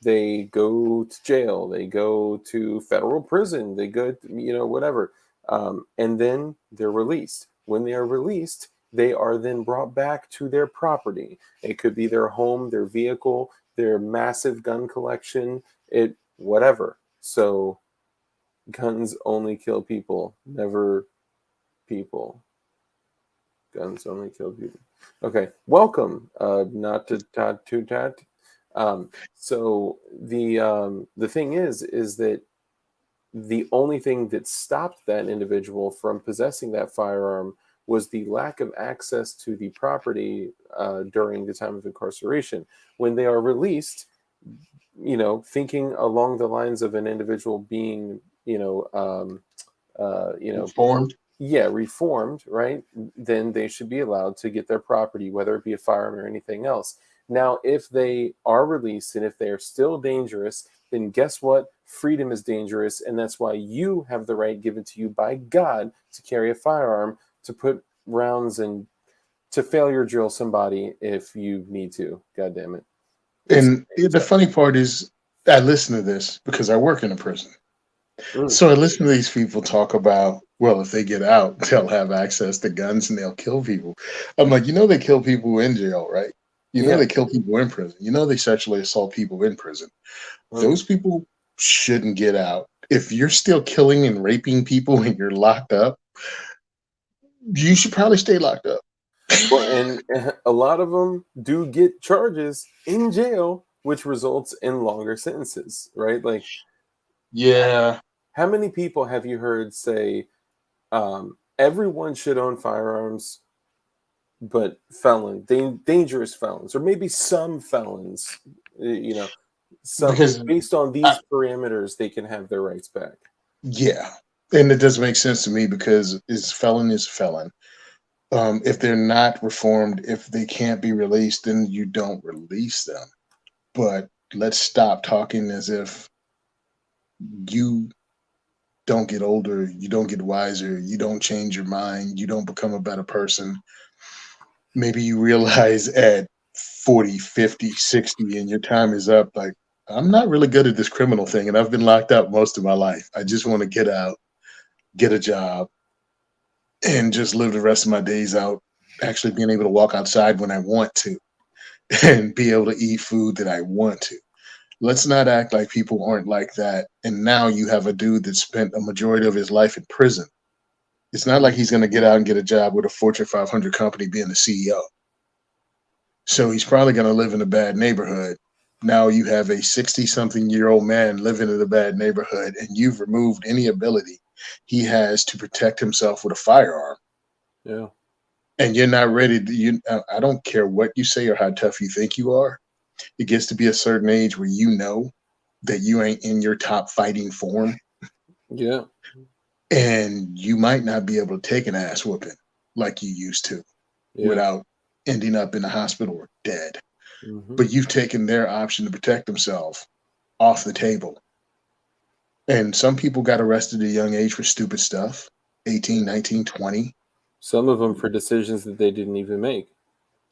they go to jail, they go to federal prison, they go to, whatever, and then they're released. When they are released, they are then brought back to their property. It could be their home, their vehicle, their massive gun collection, it whatever. So guns only kill people, never people. Guns only kill people. Okay, welcome. Not to tat. So the thing is that the only thing that stopped that individual from possessing that firearm was the lack of access to the property during the time of incarceration. When they are released, thinking along the lines of an individual being Informed. reformed, right? Then they should be allowed to get their property, whether it be a firearm or anything else. Now, if they are released and if they are still dangerous, then guess what? Freedom is dangerous, and that's why you have the right given to you by God to carry a firearm, to put rounds and to failure drill somebody if you need to. God damn it. And the funny part is, I listen to this because I work in a prison. Mm. So I listen to these people talk about, well, if they get out, they'll have access to guns and they'll kill people. I'm like, they kill people in jail, right? Yeah. They kill people in prison. They sexually assault people in prison. Those people shouldn't get out. If you're still killing and raping people and you're locked up, you should probably stay locked up. Well, and a lot of them do get charges in jail, which results in longer sentences, right? Like, Yeah. how many people have you heard say, everyone should own firearms, but dangerous felons, or maybe some felons, some Because, based on these parameters, they can have their rights back. yeah. And it doesn't make sense to me because felon is felon. If they're not reformed, if they can't be released, then you don't release them. But let's stop talking as if you don't get older, you don't get wiser, you don't change your mind, you don't become a better person. Maybe you realize at 40, 50, 60, and your time is up, like, I'm not really good at this criminal thing, and I've been locked up most of my life. I just want to get out, get a job, and just live the rest of my days out, actually being able to walk outside when I want to and be able to eat food that I want to. Let's not act like people aren't like that. And now you have a dude that spent a majority of his life in prison. It's not like he's going to get out and get a job with a Fortune 500 company being the CEO. So he's probably going to live in a bad neighborhood. Now you have a 60-something-year-old man living in a bad neighborhood, and you've removed any ability he has to protect himself with a firearm. Yeah. And you're not ready to, I don't care what you say or how tough you think you are. It gets to be a certain age where you know that you ain't in your top fighting form. Yeah. And you might not be able to take an ass whooping like you used to without ending up in the hospital or dead. Mm-hmm. But you've taken their option to protect themselves off the table. And some people got arrested at a young age for stupid stuff, 18, 19, 20. Some of them for decisions that they didn't even make.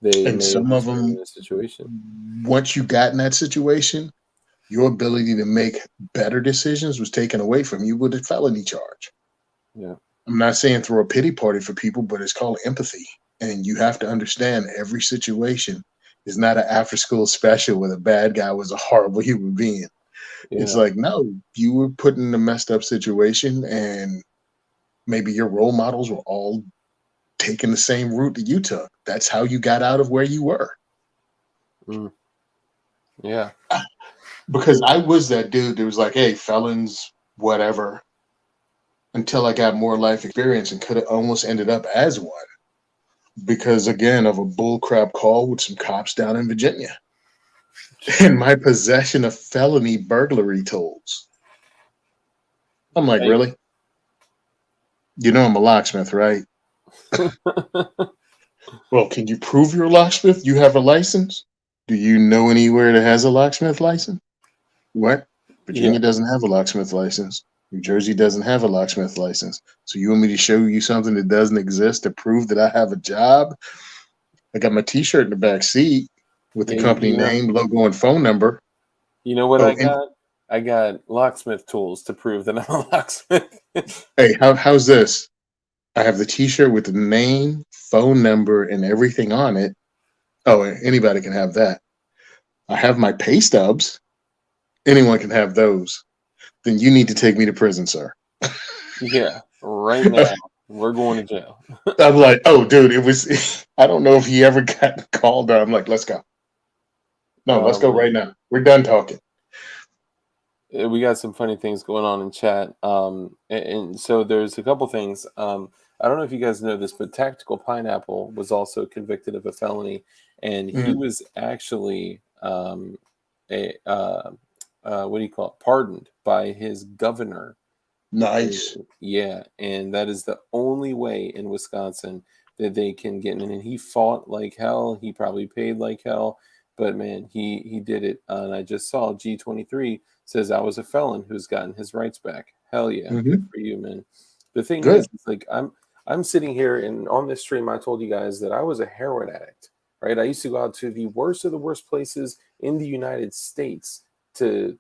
They And may some have of just been in them, a situation. once you got in that situation, your ability to make better decisions was taken away from you with a felony charge. Yeah. I'm not saying throw a pity party for people, but it's called empathy. And you have to understand every situation is not an after school special where the bad guy was a horrible human being. Yeah. It's like, no, you were put in a messed up situation and maybe your role models were all taking the same route that you took. That's how you got out of where you were. Yeah. Because I was that dude that was like, hey, felons, whatever, until I got more life experience and could have almost ended up as one. Because again, of a bullcrap call with some cops down in Virginia and my possession of felony burglary tools. I'm like, really? You know I'm a locksmith, right? Well, can you prove you're a locksmith? You have a license? Do you know anywhere that has a locksmith license? What? Virginia doesn't have a locksmith license. New Jersey doesn't have a locksmith license. So you want me to show you something that doesn't exist to prove that I have a job? I got my T-shirt in the back seat with the company name, logo, and phone number. You know what I got? I got locksmith tools to prove that I'm a locksmith. Hey, how's this? I have the T-shirt with the name, phone number, and everything on it. Oh, anybody can have that. I have my pay stubs. Anyone can have those. Then you need to take me to prison, sir. Yeah, right now. We're going to jail. I'm like, oh, dude, it was, I don't know if he ever got called. I'm like, let's go. No, let's go right now. We're done talking. We got some funny things going on in chat. And so there's a couple things. I don't know if you guys know this, but Tactical Pineapple was also convicted of a felony. And he was actually, what do you call it? Pardoned by his governor Nice. Yeah, and that is the only way in Wisconsin that they can get in. And he fought like hell. He probably paid like hell, but man, he did it. And I just saw G23 says I was a felon who's gotten his rights back. Hell yeah, good Hmm. for you, man. The thing Good. is, it's like I'm sitting here and on this stream I told you guys that I was a heroin addict, right? I used to go out to the worst of the worst places in the United States to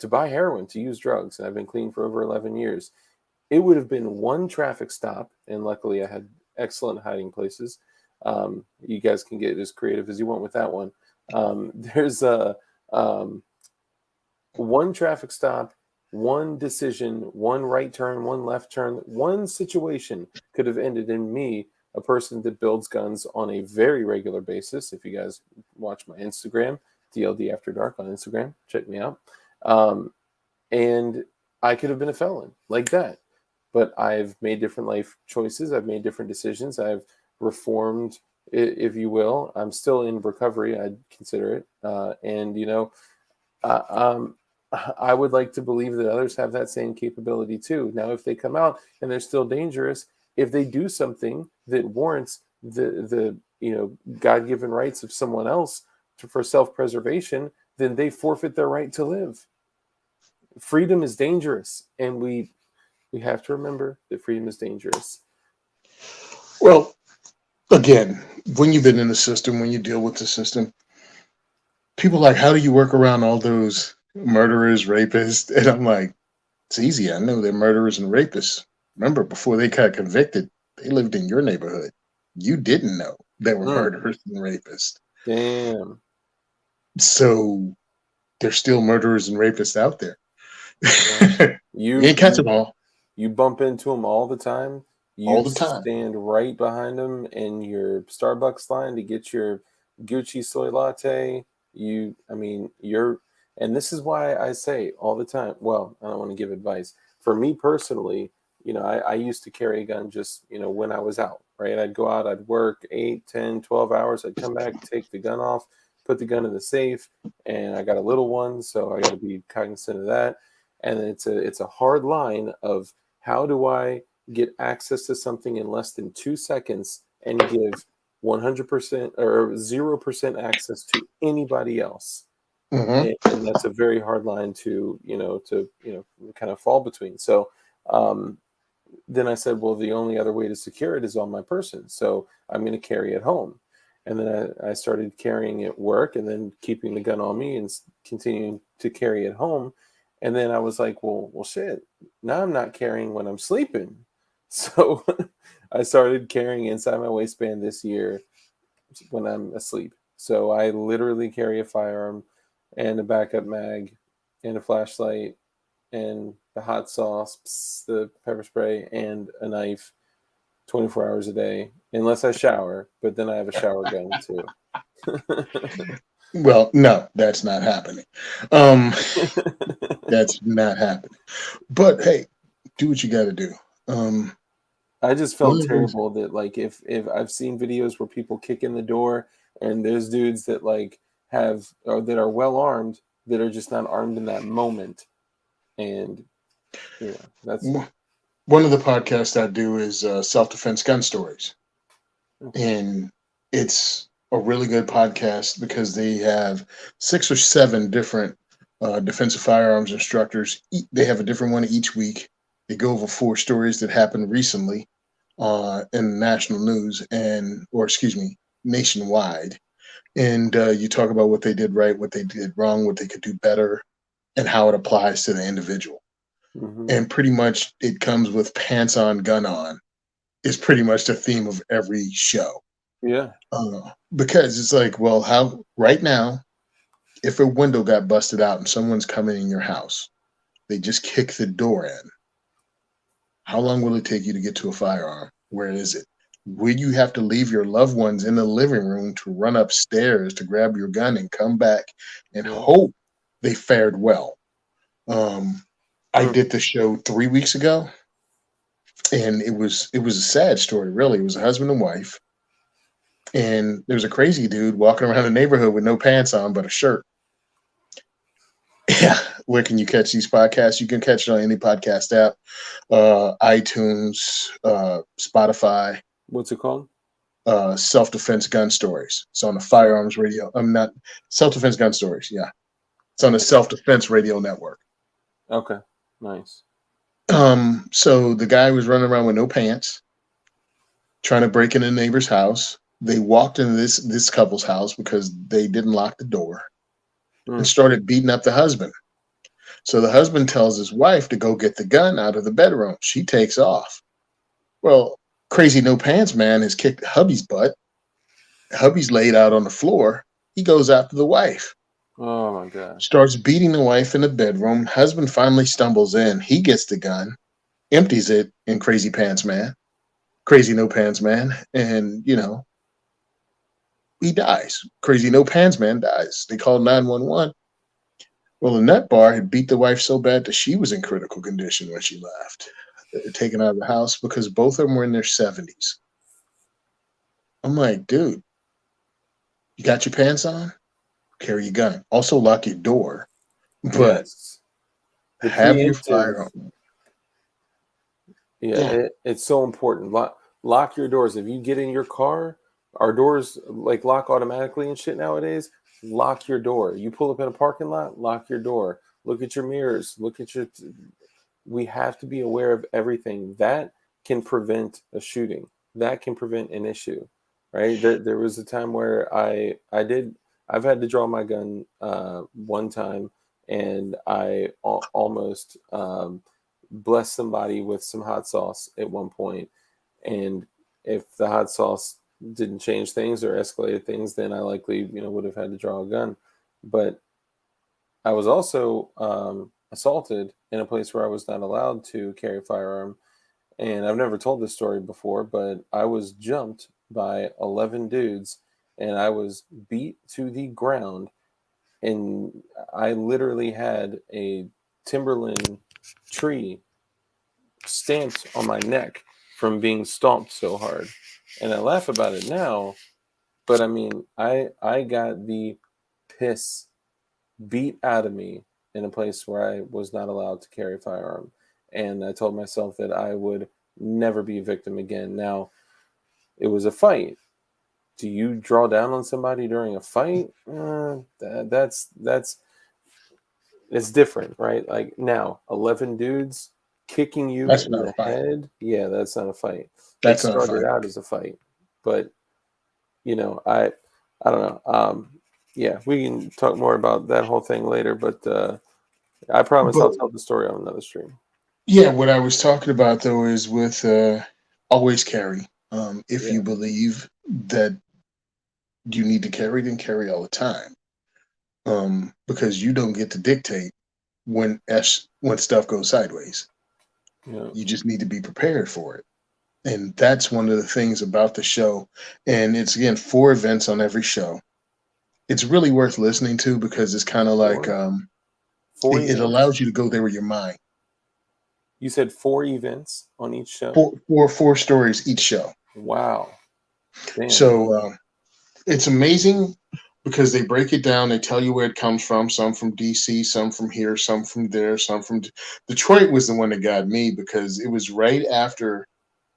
buy heroin, to use drugs, and I've been clean for over 11 years. It would have been one traffic stop, and luckily I had excellent hiding places. You guys can get as creative as you want with that one. There's a um, one traffic stop, one decision, one right turn, one left turn, one situation could have ended in me, a person that builds guns on a very regular basis. If you guys watch my Instagram, DLD After Dark on Instagram, check me out. Um, and I could have been a felon like that. But I've made different life choices. I've made different decisions. I've reformed, if you will. I'm still in recovery. I'd consider it. And uh, um, I would like to believe that others have that same capability too. Now, if they come out and they're still dangerous, if they do something that warrants the God-given rights of someone else for self-preservation, then they forfeit their right to live. Freedom is dangerous, and we have to remember that freedom is dangerous. Well, again, when you've been in the system, when you deal with the system, people are like, how do you work around all those murderers, rapists? And I'm like, it's easy. I know they're murderers and rapists. Remember, before they got convicted, they lived in your neighborhood. You didn't know they were Mm, murderers and rapists. damn. So there's still murderers and rapists out there. Yeah. You ain't catch them all You bump into them all the time. all You the time. stand right behind them in your Starbucks line to get your Gucci soy latte. And this is why I say all the time, well, I don't want to give advice. For me personally, I used to carry a gun just, when I was out, right? I'd go out, I'd work 8, 10, 12 hours. I'd come back, take the gun off, put the gun in the safe, and I got a little one, so I got to be cognizant of that. And it's a hard line of how do I get access to something in less than 2 seconds and give 100% or 0% access to anybody else? Hmm. And that's a very hard line to kind of fall between. So um, then I said, well, the only other way to secure it is on my person. So I'm going to carry it home. And then I started carrying it at work and then keeping the gun on me and continuing to carry it home. And then I was like, well, shit, now I'm not carrying when I'm sleeping. So I started carrying inside my waistband this year when I'm asleep. So I literally carry a firearm and a backup mag and a flashlight and the hot sauce, the pepper spray, and a knife 24 hours a day, unless I shower. But then I have a shower gun too. Well, no, that's not happening. Um, that's not happening. But hey, do what you got to do. Um, I just one felt of the things. terrible that like if I've seen videos where people kick in the door and there's dudes that like have or that are well armed that are just not armed in that moment, and that's One of the podcasts I do is self-defense gun stories, okay. and it's a really good podcast because they have 6 or 7 different defensive firearms instructors. They have a different one each week. They go over 4 stories that happened recently in national news or excuse me, nationwide. And you talk about what they did right, what they did wrong, what they could do better, and how it applies to the individual. Hmm. And pretty much it comes with pants on, gun on is pretty much the theme of every show. Yeah. Because it's like, well, how right now, if a window got busted out and someone's coming in your house, they just kick the door in. How long will it take you to get to a firearm? Where is it? Will you have to leave your loved ones in the living room to run upstairs to grab your gun and come back and Yeah. hope they fared well? Um, I Mm. did the show 3 weeks ago, and it was a sad story. Really, it was a husband and wife, and there was a crazy dude walking around the neighborhood with no pants on but a shirt. Yeah, where can you catch these podcasts? You can catch it on any podcast app, iTunes, Spotify. What's it called? Self-defense gun stories. It's on the So, firearms radio. I'm not self-defense gun stories. Yeah, it's on the self-defense radio network. okay, nice. So the guy was running around with no pants, trying to break in a neighbor's house. They walked into this couple's house because they didn't lock the door and Mm. started beating up the husband. So the husband tells his wife to go get the gun out of the bedroom. She takes off. Well, crazy no pants man has kicked hubby's butt. Hubby's laid out on the floor. He goes after the wife, Oh my god. starts beating the wife in the bedroom. Husband finally stumbles in. He gets the gun, empties it in crazy no pants man, and he dies. Crazy no pants man dies. They call 911. Well, the nut bar had beat the wife so bad that she was in critical condition when she left, taken out of the house because both of them were in their 70s. I'm like, dude, you got your pants on? Carry your gun. Also lock your door, but Yes. The have your preemptive. firearm. Yeah, Yeah, it's so important. Lock your doors. If you get in your car, our doors like lock automatically and shit nowadays. Lock your door. You pull up in a parking lot, lock your door. Look at your mirrors. Look at your. We have to be aware of everything that can prevent a shooting. That can prevent an issue, right? There was a time where I've had to draw my gun one time, and I almost blessed somebody with some hot sauce at one point. And if the hot sauce didn't change things or escalated things, then I likely would have had to draw a gun. But I was also assaulted in a place where I was not allowed to carry a firearm. And I've never told this story before, but I was jumped by 11 dudes and I was beat to the ground. And I literally had a Timberland tree stamped on my neck from being stomped so hard. And I laugh about it now, but I mean, I got the piss beat out of me in a place where I was not allowed to carry a firearm. And I told myself that I would never be a victim again. Now, it was a fight. Do you draw down on somebody during a fight? That's it's different, right? Like now, 11 dudes kicking you that's in not a the fight. head. Yeah, that's not a fight. It That's not a started fight. out as a fight, but I don't know. Yeah, we can talk more about that whole thing later, but I promise But I'll tell the story on another stream. yeah, what I was talking about though is with always carry. If Yeah, you believe that you need to carry, then carry all the time. Because you don't get to dictate when stuff goes sideways. yeah, You just need to be prepared for it. And that's one of the things about the show. And it's again 4 events on every show. It's really worth listening to because it's kind of like four, four it events. allows you to go there with your mind. You said 4 events on each show. Four stories each show. Wow, damn. So it's amazing because they break it down. They tell you where it comes from. Some from DC, some from here, some from there, some from Detroit was the one that got me because it was right after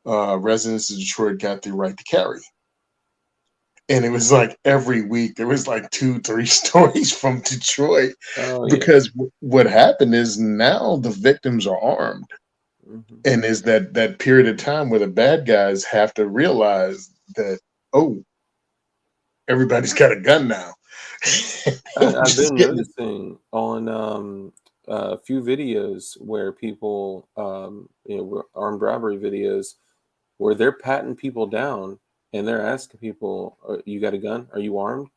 residents of Detroit got the right to carry. And it was like every week there was like 2, 3 stories from Detroit Oh yeah. because what happened is now the victims are armed, Hmm. and is that period of time where the bad guys have to realize that, oh, everybody's got a gun now. I've Just been getting noticing on a few videos where people, armed robbery videos, where they're patting people down and they're asking people, "You got a gun? Are you armed?"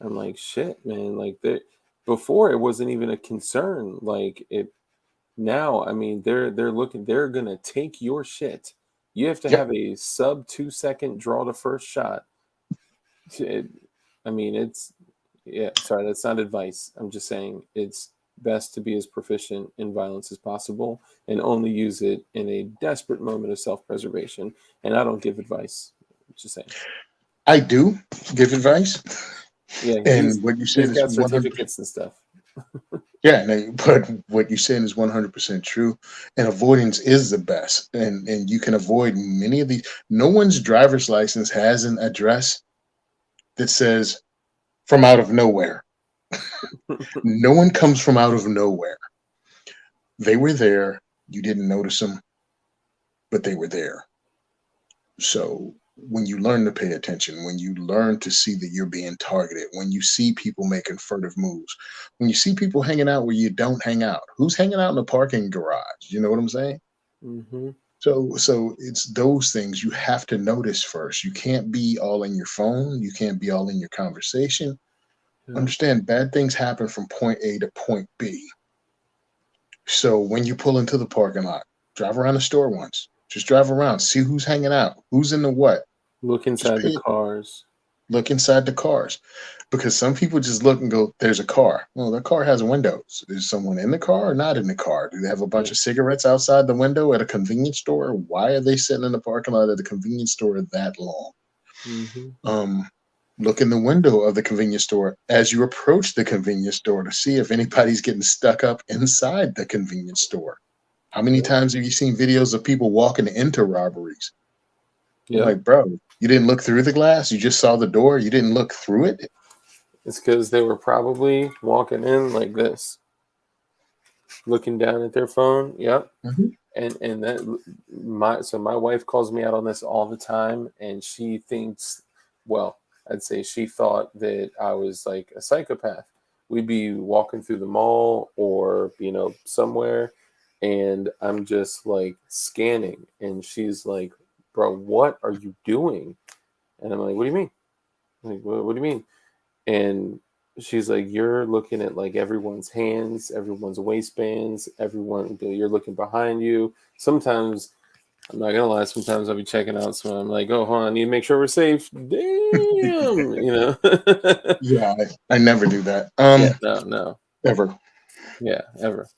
I'm like, "Shit, man!" Like before, it wasn't even a concern. Like it now. I mean, they're looking. They're gonna take your shit. You have to yep. have a sub 2 second draw to first shot. It, I mean, it's yeah. Sorry, that's not advice. I'm just saying it's best to be as proficient in violence as possible and only use it in a desperate moment of self-preservation. And I don't give advice. Just saying. I do give advice, Yeah, and what you said he's is got 100. certificates and stuff. Yeah, but what you're saying is 100% true, and avoidance is the best. And you can avoid many of these. No one's driver's license has an address that says from out of nowhere. No one comes from out of nowhere. They were there. You didn't notice them, but they were there. So when you learn to pay attention, when you learn to see that you're being targeted, when you see people making furtive moves, when you see people hanging out where you don't hang out, who's hanging out in the parking garage? You know what I'm saying? Mm-hmm. So it's those things you have to notice first. You can't be all in your phone. You can't be all in your conversation. Yeah. Understand bad things happen from point A to point B. So when you pull into the parking lot, drive around the store once. Just drive around, see who's hanging out, who's in the what. Look Just inside the pay cars. look inside the cars because some people just look and go, there's a car. Well, that car has windows. Is someone in the car or not in the car? Do they have a bunch Yeah. of cigarettes outside the window at a convenience store? Why are they sitting in the parking lot at a convenience store that long? Mm-hmm. Um, Look in the window of the convenience store as you approach the convenience store to see if anybody's getting stuck up inside the convenience store. How many Yep. times have you seen videos of people walking into robberies? I'm Yep. like, bro, you didn't look through the glass. You just saw the door. You didn't look through it. It's because they were probably walking in like this, looking down at their phone. Yep. Mhm. And that my wife calls me out on this all the time, and she thinks, well, I'd say she thought that I was like a psychopath. We'd be walking through the mall or somewhere, and I'm just like scanning, and she's like, "Bro, what are you doing?" And I'm like, "What do you mean? Like, what do you mean?" And she's like, "You're looking at like everyone's hands, everyone's waistbands, everyone, you're looking behind you." Sometimes, I'm not gonna lie, sometimes I'll be checking out someone, I'm like, "Oh, hold on, I need to make sure we're safe." Damn, Yeah, I never do that. Yeah, no, Ever. yeah, ever.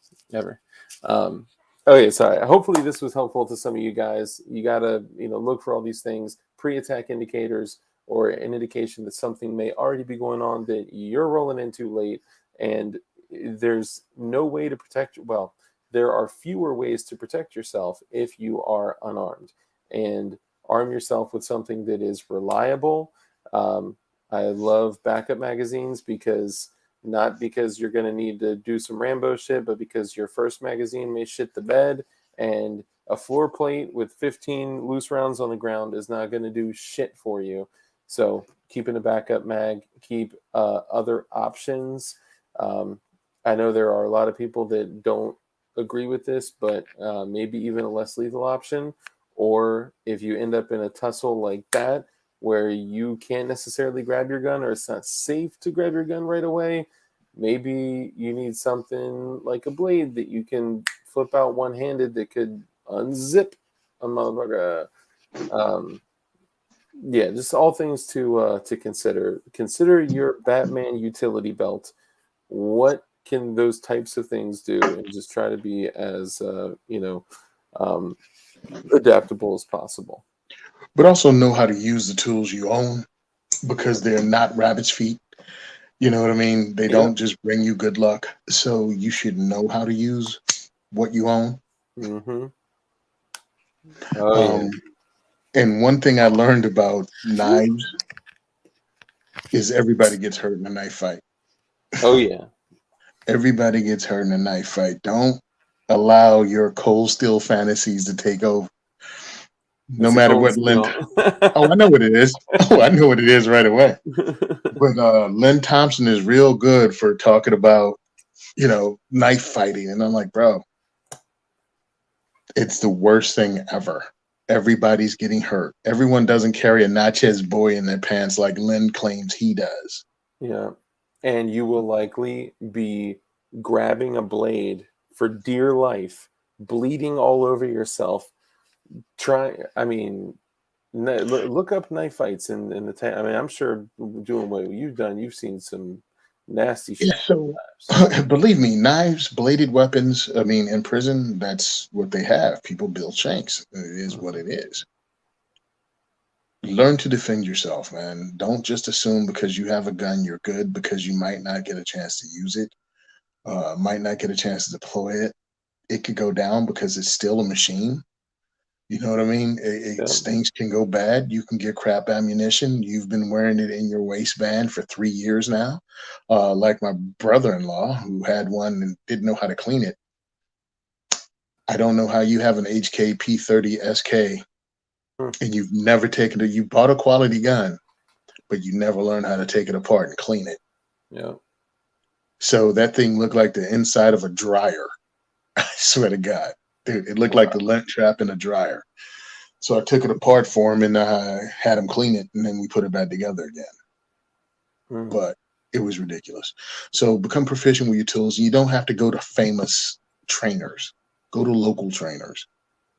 um okay, sorry, hopefully this was helpful to some of you guys. You gotta look for all these things, pre-attack indicators, or an indication that something may already be going on that you're rolling into late. And there's no way to protect, well, there are fewer ways to protect yourself if you are unarmed. And arm yourself with something that is reliable. um, I love backup magazines, because not because you're going to need to do some Rambo shit, but because your first magazine may shit the bed, and a floor plate with 15 loose rounds on the ground is not going to do shit for you. So keeping a backup mag, keep other options. Um, I know there are a lot of people that don't agree with this, but maybe even a less lethal option. Or if you end up in a tussle like that, where you can't necessarily grab your gun, or it's not safe to grab your gun right away, maybe you need something like a blade that you can flip out one-handed that could unzip a motherfucker. Um, yeah, just all things to consider. Consider your Batman utility belt. What can those types of things do? And just try to be as um, adaptable as possible. But also know how to use the tools you own because they're not rabbit's feet. You know what I mean? They Yeah. don't just bring you good luck. So you should know how to use what you own. Mm-hmm. Oh yeah. Um, and one thing I learned about knives is everybody gets hurt in a knife fight. Oh yeah. Everybody gets hurt in a knife fight. Don't allow your cold steel fantasies to take over. No It's a matter cold what Lynn. steel. Oh, I know what it is. Oh, I know what it is right away. But Lynn Thompson is real good for talking about, knife fighting. And I'm like, bro, it's the worst thing ever. Everybody's getting hurt. Everyone doesn't carry a Natchez boy in their pants like Lynn claims he does. Yeah. And you will likely be grabbing a blade for dear life, bleeding all over yourself. I mean, look up knife fights in the I mean, I'm sure doing what you've done, you've seen some nasty Yeah, shit. so believe me, knives, bladed weapons, I mean, in prison, that's what they have. People build shanks. It is what it is. Learn to defend yourself, man. Don't just assume because you have a gun you're good because you might not get a chance to use it. might not get a chance to deploy it. It could go down because it's still a machine. You know what I mean? Yeah. Things can go bad. You can get crap ammunition. You've been wearing it in your waistband for 3 years now. Like my brother-in-law, who had one and didn't know how to clean it. I don't know how you have an HK P30 SK Hmm. and you've never taken it. You bought a quality gun, but you never learned how to take it apart and clean it. Yeah. So that thing looked like the inside of a dryer. I swear to God, dude, it looked like Wow. the lint trap in a dryer. So I took it apart for him and I had him clean it, and then we put it back together again. Hmm. But it was ridiculous. So become proficient with your tools. You don't have to go to famous trainers. Go to local trainers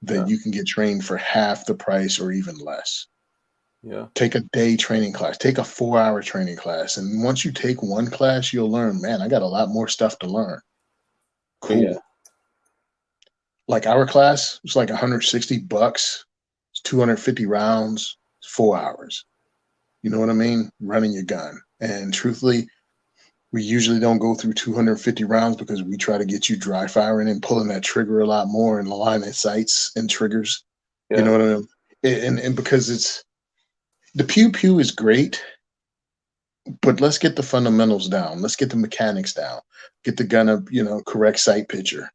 that Yeah. you can get trained for half the price or even less. Yeah. Take a day training class. Take a 4-hour training class. And once you take one class, you'll learn, man, I got a lot more stuff to learn. Yeah. Cool. Like our class, it's like $160. It's 250 rounds, 4 hours. You know what I mean? Running your gun. And truthfully, we usually don't go through 250 rounds because we try to get you dry firing and pulling that trigger a lot more and aligning sights and triggers. You know Yeah. what I mean? And because it's the pew pew is great, but let's get the fundamentals down. Let's get the mechanics down. Get the gun up, correct sight picture.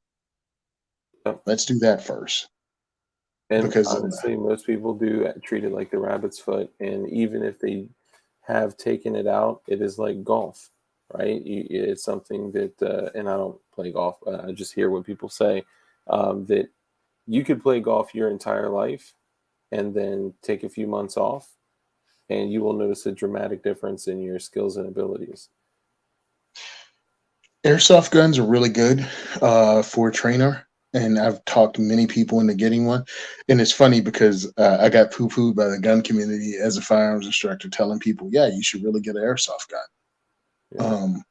Yeah. Let's do that first. And Because honestly, most people do treat it like the rabbit's foot. And even if they have taken it out, it is like golf, right? It's something that, and I don't play golf, but I just hear what people say, that you could play golf your entire life and then take a few months off, and you will notice a dramatic difference in your skills and abilities. airsoft guns are really good for a trainer. And I've talked to many people into getting one. And it's funny because I got poo pooed by the gun community as a firearms instructor, telling people, yeah, you should really get an airsoft gun. Yeah. Um,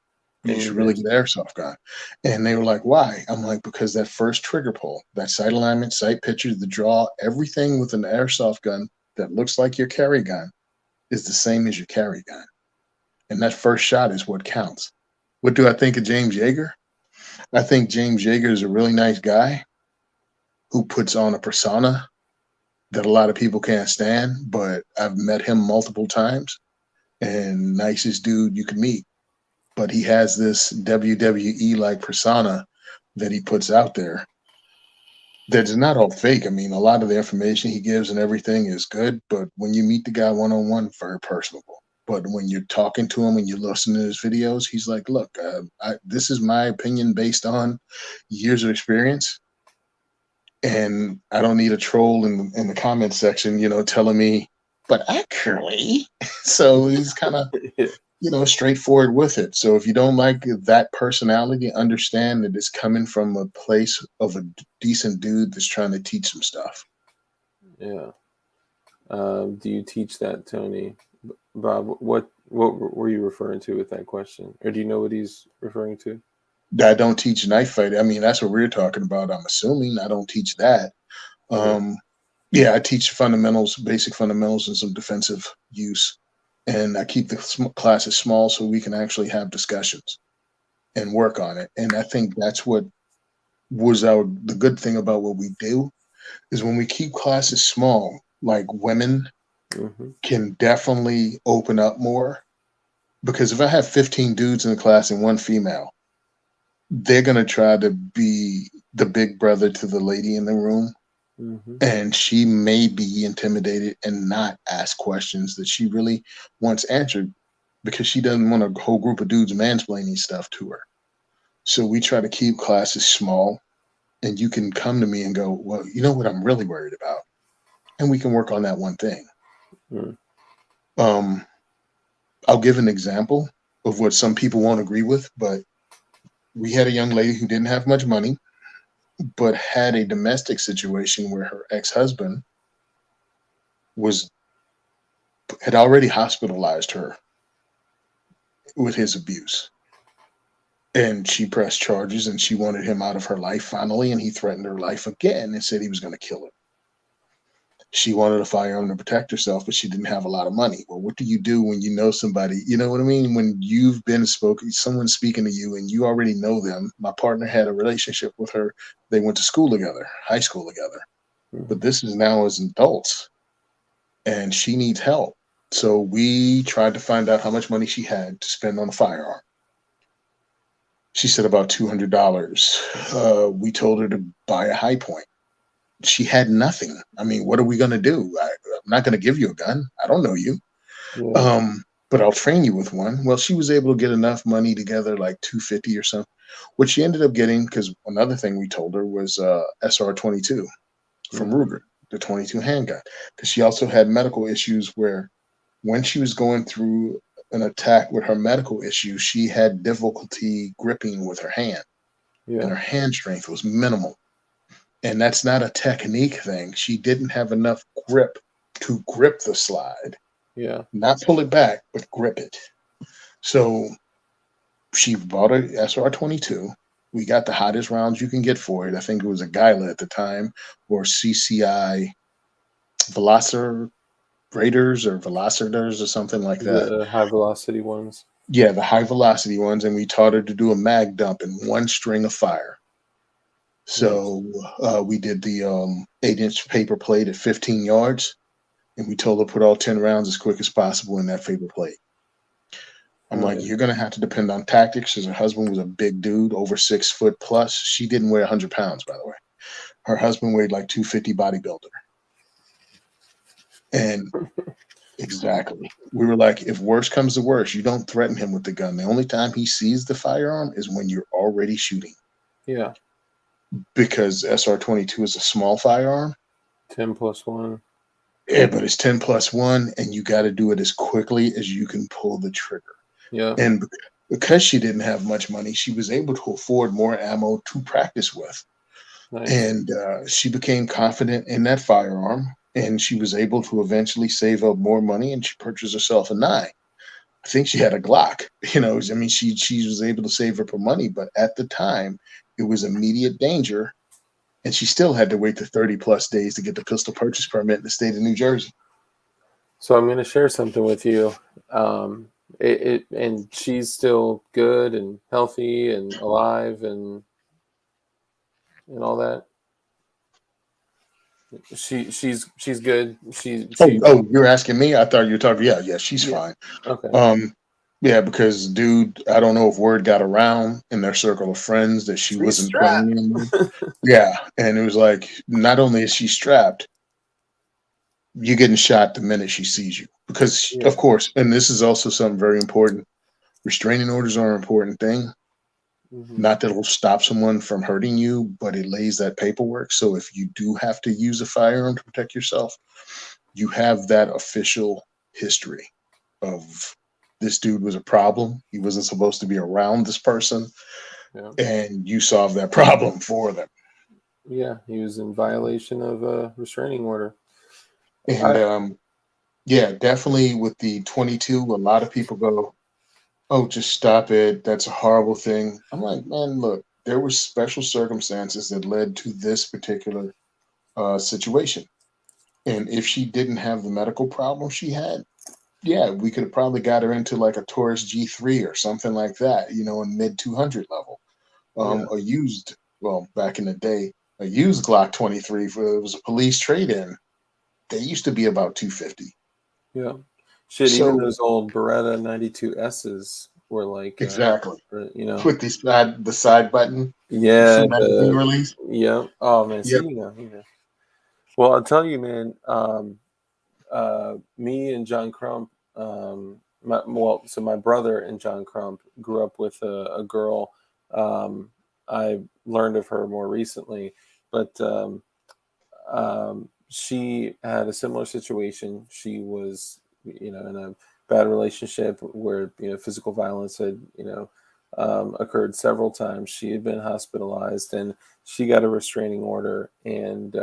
you And you should really did. get an airsoft gun. And they were like, why? I'm like, because that first trigger pull, that sight alignment, sight picture, the draw, everything with an airsoft gun that looks like your carry gun is the same as your carry gun. And that first shot is what counts. What do I think of James Yeager? I think James Yeager is a really nice guy who puts on a persona that a lot of people can't stand, but I've met him multiple times and nicest dude you could meet. But he has this WWE like persona that he puts out there that's not all fake. I mean, a lot of the information he gives and everything is good, but when you meet the guy one on one, very personable. But when you're talking to him and you listen to his videos, he's like, "Look, this is my opinion based on years of experience, and I don't need a troll in the comment section, telling me, but actually." So he's kind of Yeah. straightforward with it. So if you don't like that personality, understand that it's coming from a place of a decent dude that's trying to teach some stuff. Yeah. Do you teach that, Tony? Bob, what were you referring to with that question? Or do you know what he's referring to? I don't teach knife fighting. I mean, that's what we're talking about. I'm assuming I don't teach that. Okay. Yeah, I teach fundamentals, basic fundamentals, and some defensive use. And I keep the classes small so we can actually have discussions and work on it. And I think that's what was the good thing about what we do is when we keep classes small, like women Mm-hmm. can definitely open up more. Because if I have 15 dudes in the class and one female, they're going to try to be the big brother to the lady in the room. Mm-hmm. And she may be intimidated and not ask questions that she really wants answered because she doesn't want a whole group of dudes mansplaining stuff to her. So we try to keep classes small, and you can come to me and go, well, you know what I'm really worried about? And we can work on that one thing. Mm. Um, I'll give an example of what some people won't agree with, but we had a young lady who didn't have much money, but had a domestic situation where her ex-husband was had already hospitalized her with his abuse. And she pressed charges and she wanted him out of her life finally, and he threatened her life again and said he was going to kill her. She wanted a firearm to protect herself, but she didn't have a lot of money. Well, what do you do when you know somebody? You know what I mean? When you've been spoken, someone's speaking to you and you already know them. My partner had a relationship with her. They went to school together, high school together. But this is now as adults, and she needs help. So we tried to find out how much money she had to spend on a firearm. She said about $200. We told her to buy a high point. She had nothing. I mean, what are we going to do? I'm not going to give you a gun. I don't know you. Yeah. But I'll train you with one. Well, she was able to get enough money together, like 250 or something. What she ended up getting, because another thing we told her was SR-22 from Ruger, the 22 handgun, because she also had medical issues where when she was going through an attack with her medical issues, she had difficulty gripping with her hand, and her Yeah. hand strength was minimal. And that's not a technique thing. She didn't have enough grip to grip the slide, Yeah. not pull it back, but grip it. So she bought a SR-22. We got the hottest rounds you can get for it. I think it was a Gila at the time, or CCI Velocir Raiders or Velocitors or something like that. The high velocity ones. Yeah, the high velocity ones. And we taught her to do a mag dump in one string of fire. Nice. So we did the 8-inch paper plate at 15 yards, and we told her to put all 10 rounds as quick as possible in that paper plate. I'm like, Nice. you're going to have to depend on tactics, because her husband was a big dude, over 6 foot plus. She didn't weigh 100 pounds, by the way. Her husband weighed like 250 bodybuilder. And exactly. We were like, if worse comes to worse, you don't threaten him with the gun. The only time he sees the firearm is when you're already shooting, Yeah. because SR-22 is a small firearm. 10+1. Yeah, but it's 10 plus 1, and you got to do it as quickly as you can pull the trigger. Yeah. And because she didn't have much money, she was able to afford more ammo to practice with. Nice. And she became confident in that firearm, and she was able to eventually save up more money, and she purchased herself a 9. I think she had a Glock. I mean, she was able to save up her money, but at the time, it was immediate danger, and she still had to wait the 30 plus days to get the pistol purchase permit in the state of New Jersey. So I'm going to share something with you. And she's still good and healthy and alive and all that. She's good. Oh, you're asking me? I thought you were talking. Yeah, she's Yeah. fine. Okay. Yeah, because dude, I don't know if word got around in their circle of friends that she She's wasn't strapped. playing anymore. Yeah, and it was like, not only is she strapped, you're getting shot the minute she sees you. Because Yeah. of course, and this is also something very important. Restraining orders are an important thing. Mm-hmm. Not that it'll stop someone from hurting you, but it lays that paperwork. So if you do have to use a firearm to protect yourself, you have that official history of this dude was a problem. He wasn't supposed to be around this person, Yeah. and you solve that problem for them. Yeah. He was in violation of a restraining order. And yeah, definitely with the 22, a lot of people go, "Oh, just stop it. That's a horrible thing." I'm like, man, look, there were special circumstances that led to this particular situation. And if she didn't have the medical problem she had, yeah, we could have probably got her into like a Taurus G3 or something like that, in mid 200 level. Yeah. A used, well, back in the day, a used Glock 23 for it was a police trade-in. They used to be about 250. Yeah. Shit, even So those old Beretta 92S's were like, exactly, you know, with the side button, yeah, for magazine release. yeah. Oh man, Yep. see, well, I'll tell you, man. Me and John Crump, so my brother and John Crump grew up with a girl. I learned of her more recently, but she had a similar situation. She was, in a bad relationship where, physical violence had, occurred several times. She had been hospitalized and she got a restraining order, and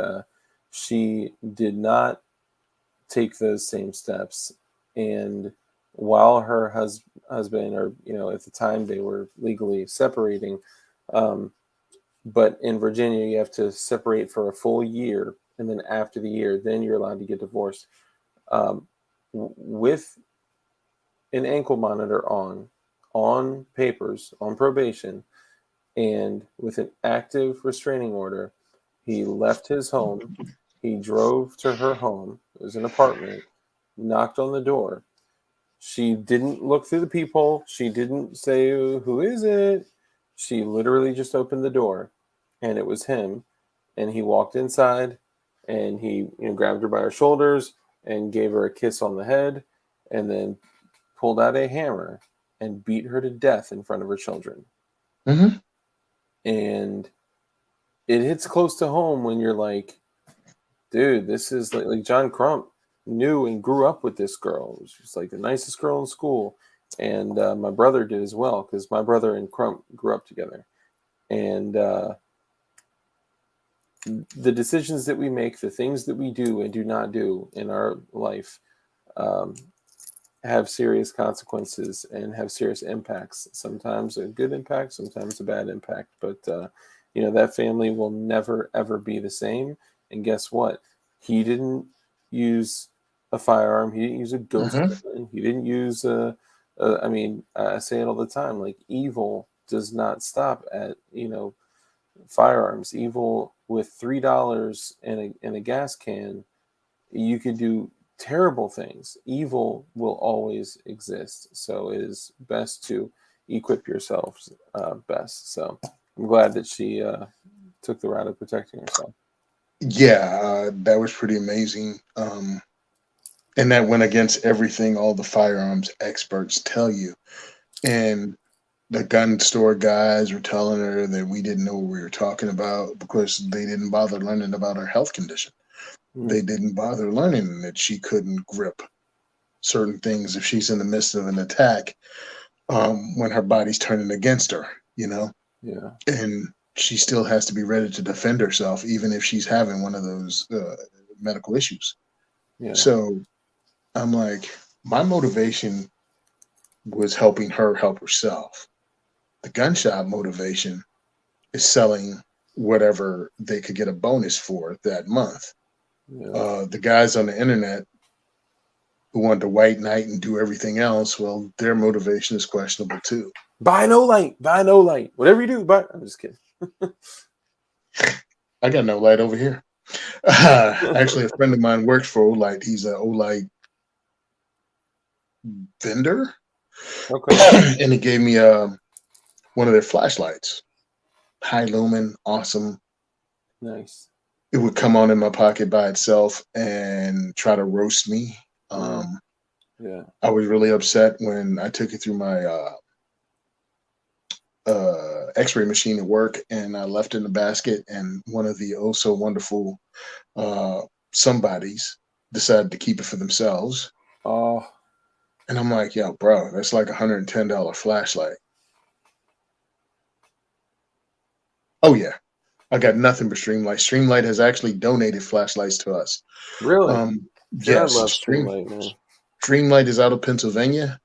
she did not take those same steps. And while her husband, or, at the time they were legally separating, but in Virginia, you have to separate for a full year and then after the year, then you're allowed to get divorced. With an ankle monitor on papers, on probation, and with an active restraining order, he left his home. He drove to her home. It was an apartment. Knocked on the door. She didn't look through the peephole. She didn't say, "Who is it?" She literally just opened the door, and it was him. And he walked inside, and he grabbed her by her shoulders and gave her a kiss on the head, and then pulled out a hammer and beat her to death in front of her children. Mm-hmm. And it hits close to home when you're like, dude, this is like John Crump knew and grew up with this girl. She was like the nicest girl in school. And my brother did as well, because my brother and Crump grew up together. And the decisions that we make, the things that we do and do not do in our life, have serious consequences and have serious impacts. Sometimes a good impact, sometimes a bad impact. But that family will never ever be the same. And guess what? He didn't use a firearm. He didn't use a ghost gun. He didn't use I say it all the time. Like, evil does not stop at firearms. Evil with $3 in a gas can, you could do terrible things. Evil will always exist. So it is best to equip yourselves best. So I'm glad that she took the route of protecting herself. Yeah, that was pretty amazing. And that went against everything all the firearms experts tell you. And the gun store guys were telling her that we didn't know what we were talking about because they didn't bother learning about her health condition. They didn't bother learning that she couldn't grip certain things if she's in the midst of an attack, when her body's turning against her, Yeah. and she still has to be ready to defend herself, even if she's having one of those medical issues. Yeah. So I'm like, my motivation was helping her help herself. The gun shop motivation is selling whatever they could get a bonus for that month. Yeah. The guys on the internet who want the white knight and do everything else, well, their motivation is questionable too. Buy no light. Buy no light. Whatever you do, but I'm just kidding. I got no light over here. Actually, a friend of mine works for Olight. He's an Olight vendor. Okay. And he gave me one of their flashlights. High lumen, awesome. Nice. It would come on in my pocket by itself and try to roast me. Yeah. I was really upset when I took it through my x-ray machine at work, and I left it in the basket, and one of the oh so wonderful somebodies decided to keep it for themselves. Oh. And I'm like, yo, bro, that's like $110 flashlight. Oh yeah, I got nothing but Streamlight. Streamlight has actually donated flashlights to us. Really? God, I Yes, love Streamlight, man. Streamlight is out of Pennsylvania,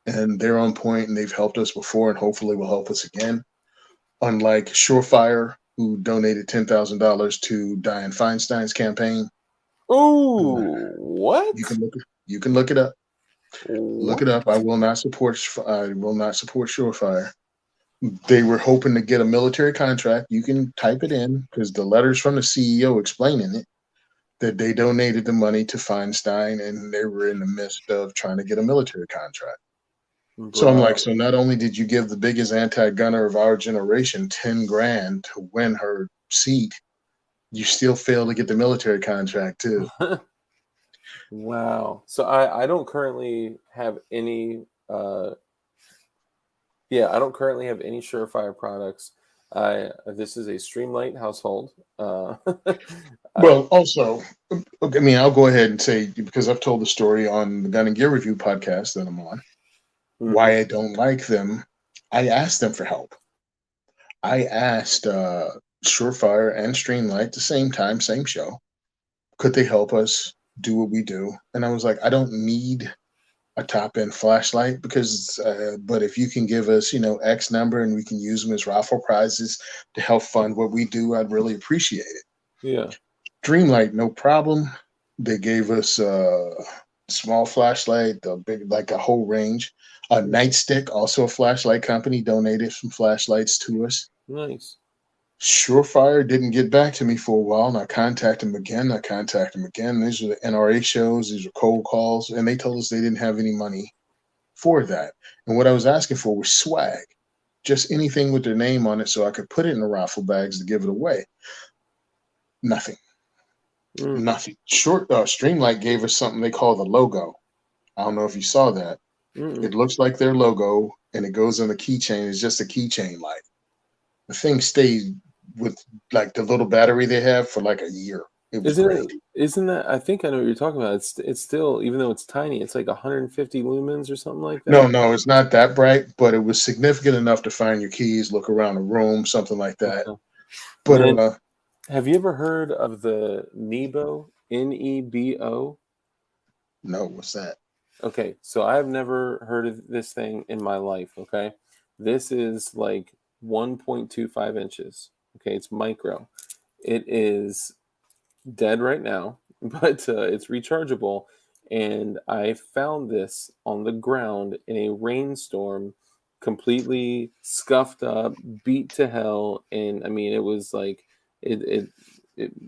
and they're on point, and they've helped us before, and hopefully will help us again. Unlike Surefire, who donated $10,000 to Dianne Feinstein's campaign. Ooh, what? You can look it up. Look What? it up. I will not support Surefire. They were hoping to get a military contract. You can type it in because the letters from the CEO explaining it, that they donated the money to Feinstein, and they were in the midst of trying to get a military contract. So I'm like, Bro. so not only did you give the biggest anti-gunner of our generation 10 grand to win her seat, you still failed to get the military contract too. Wow. So I don't currently have any I don't currently have any Surefire products. This is a Streamlight household. I Well, also, I mean, I'll go ahead and say, because I've told the story on the Gun and Gear Review podcast that I'm on, why I don't like them. I asked them for help. I asked Surefire and Streamlight at the same time, same show, could they help us do what we do? And I was like, I don't need a top end flashlight because, but if you can give us, X number and we can use them as raffle prizes to help fund what we do, I'd really appreciate it. Yeah. Dreamlight, no problem. They gave us a small flashlight, the big, like a whole range. A Nightstick, also a flashlight company, donated some flashlights to us. Nice. Surefire didn't get back to me for a while, and I contacted them again. These are the NRA shows, these are cold calls, and they told us they didn't have any money for that. And what I was asking for was swag, just anything with their name on it so I could put it in the raffle bags to give it away. Nothing. Nothing. Streamlight gave us something they call the logo. I don't know if you saw that. It looks like their logo, and it goes on the keychain. It's just a keychain light. The thing stayed with like the little battery they have for like a year. It was great. Isn't that? I think I know what you're talking about. It's still, even though it's tiny, it's like 150 lumens or something like that. No, it's not that bright, but it was significant enough to find your keys, look around the room, something like that. Okay. But Man, have you ever heard of the Nebo? Nebo? No, what's that? Okay, so I've never heard of this thing in my life. Okay, this is like 1.25 inches. Okay, it's micro. It is dead right now, but it's rechargeable. And I found this on the ground in a rainstorm, completely scuffed up, beat to hell. And I mean, it was like it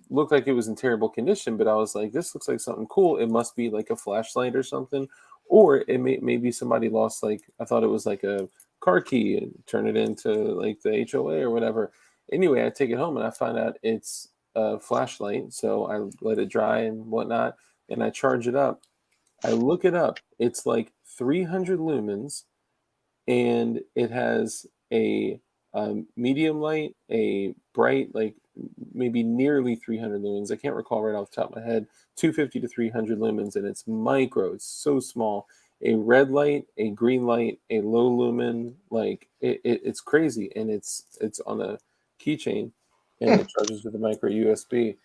looked like it was in terrible condition. But I was like, this looks like something cool. It must be like a flashlight or something, or it maybe somebody lost, like, I thought it was like a car key and turn it into like the HOA or whatever. Anyway, I take it home and I find out it's a flashlight. So I let it dry and whatnot, and I charge it up. I look it up. It's like 300 lumens, and it has a medium light, a bright, like maybe nearly 300 lumens. I can't recall right off the top of my head. 250 to 300 lumens, and it's micro. It's so small. A red light, a green light, a low lumen. Like it's crazy, and it's on a keychain, and it charges with a micro USB.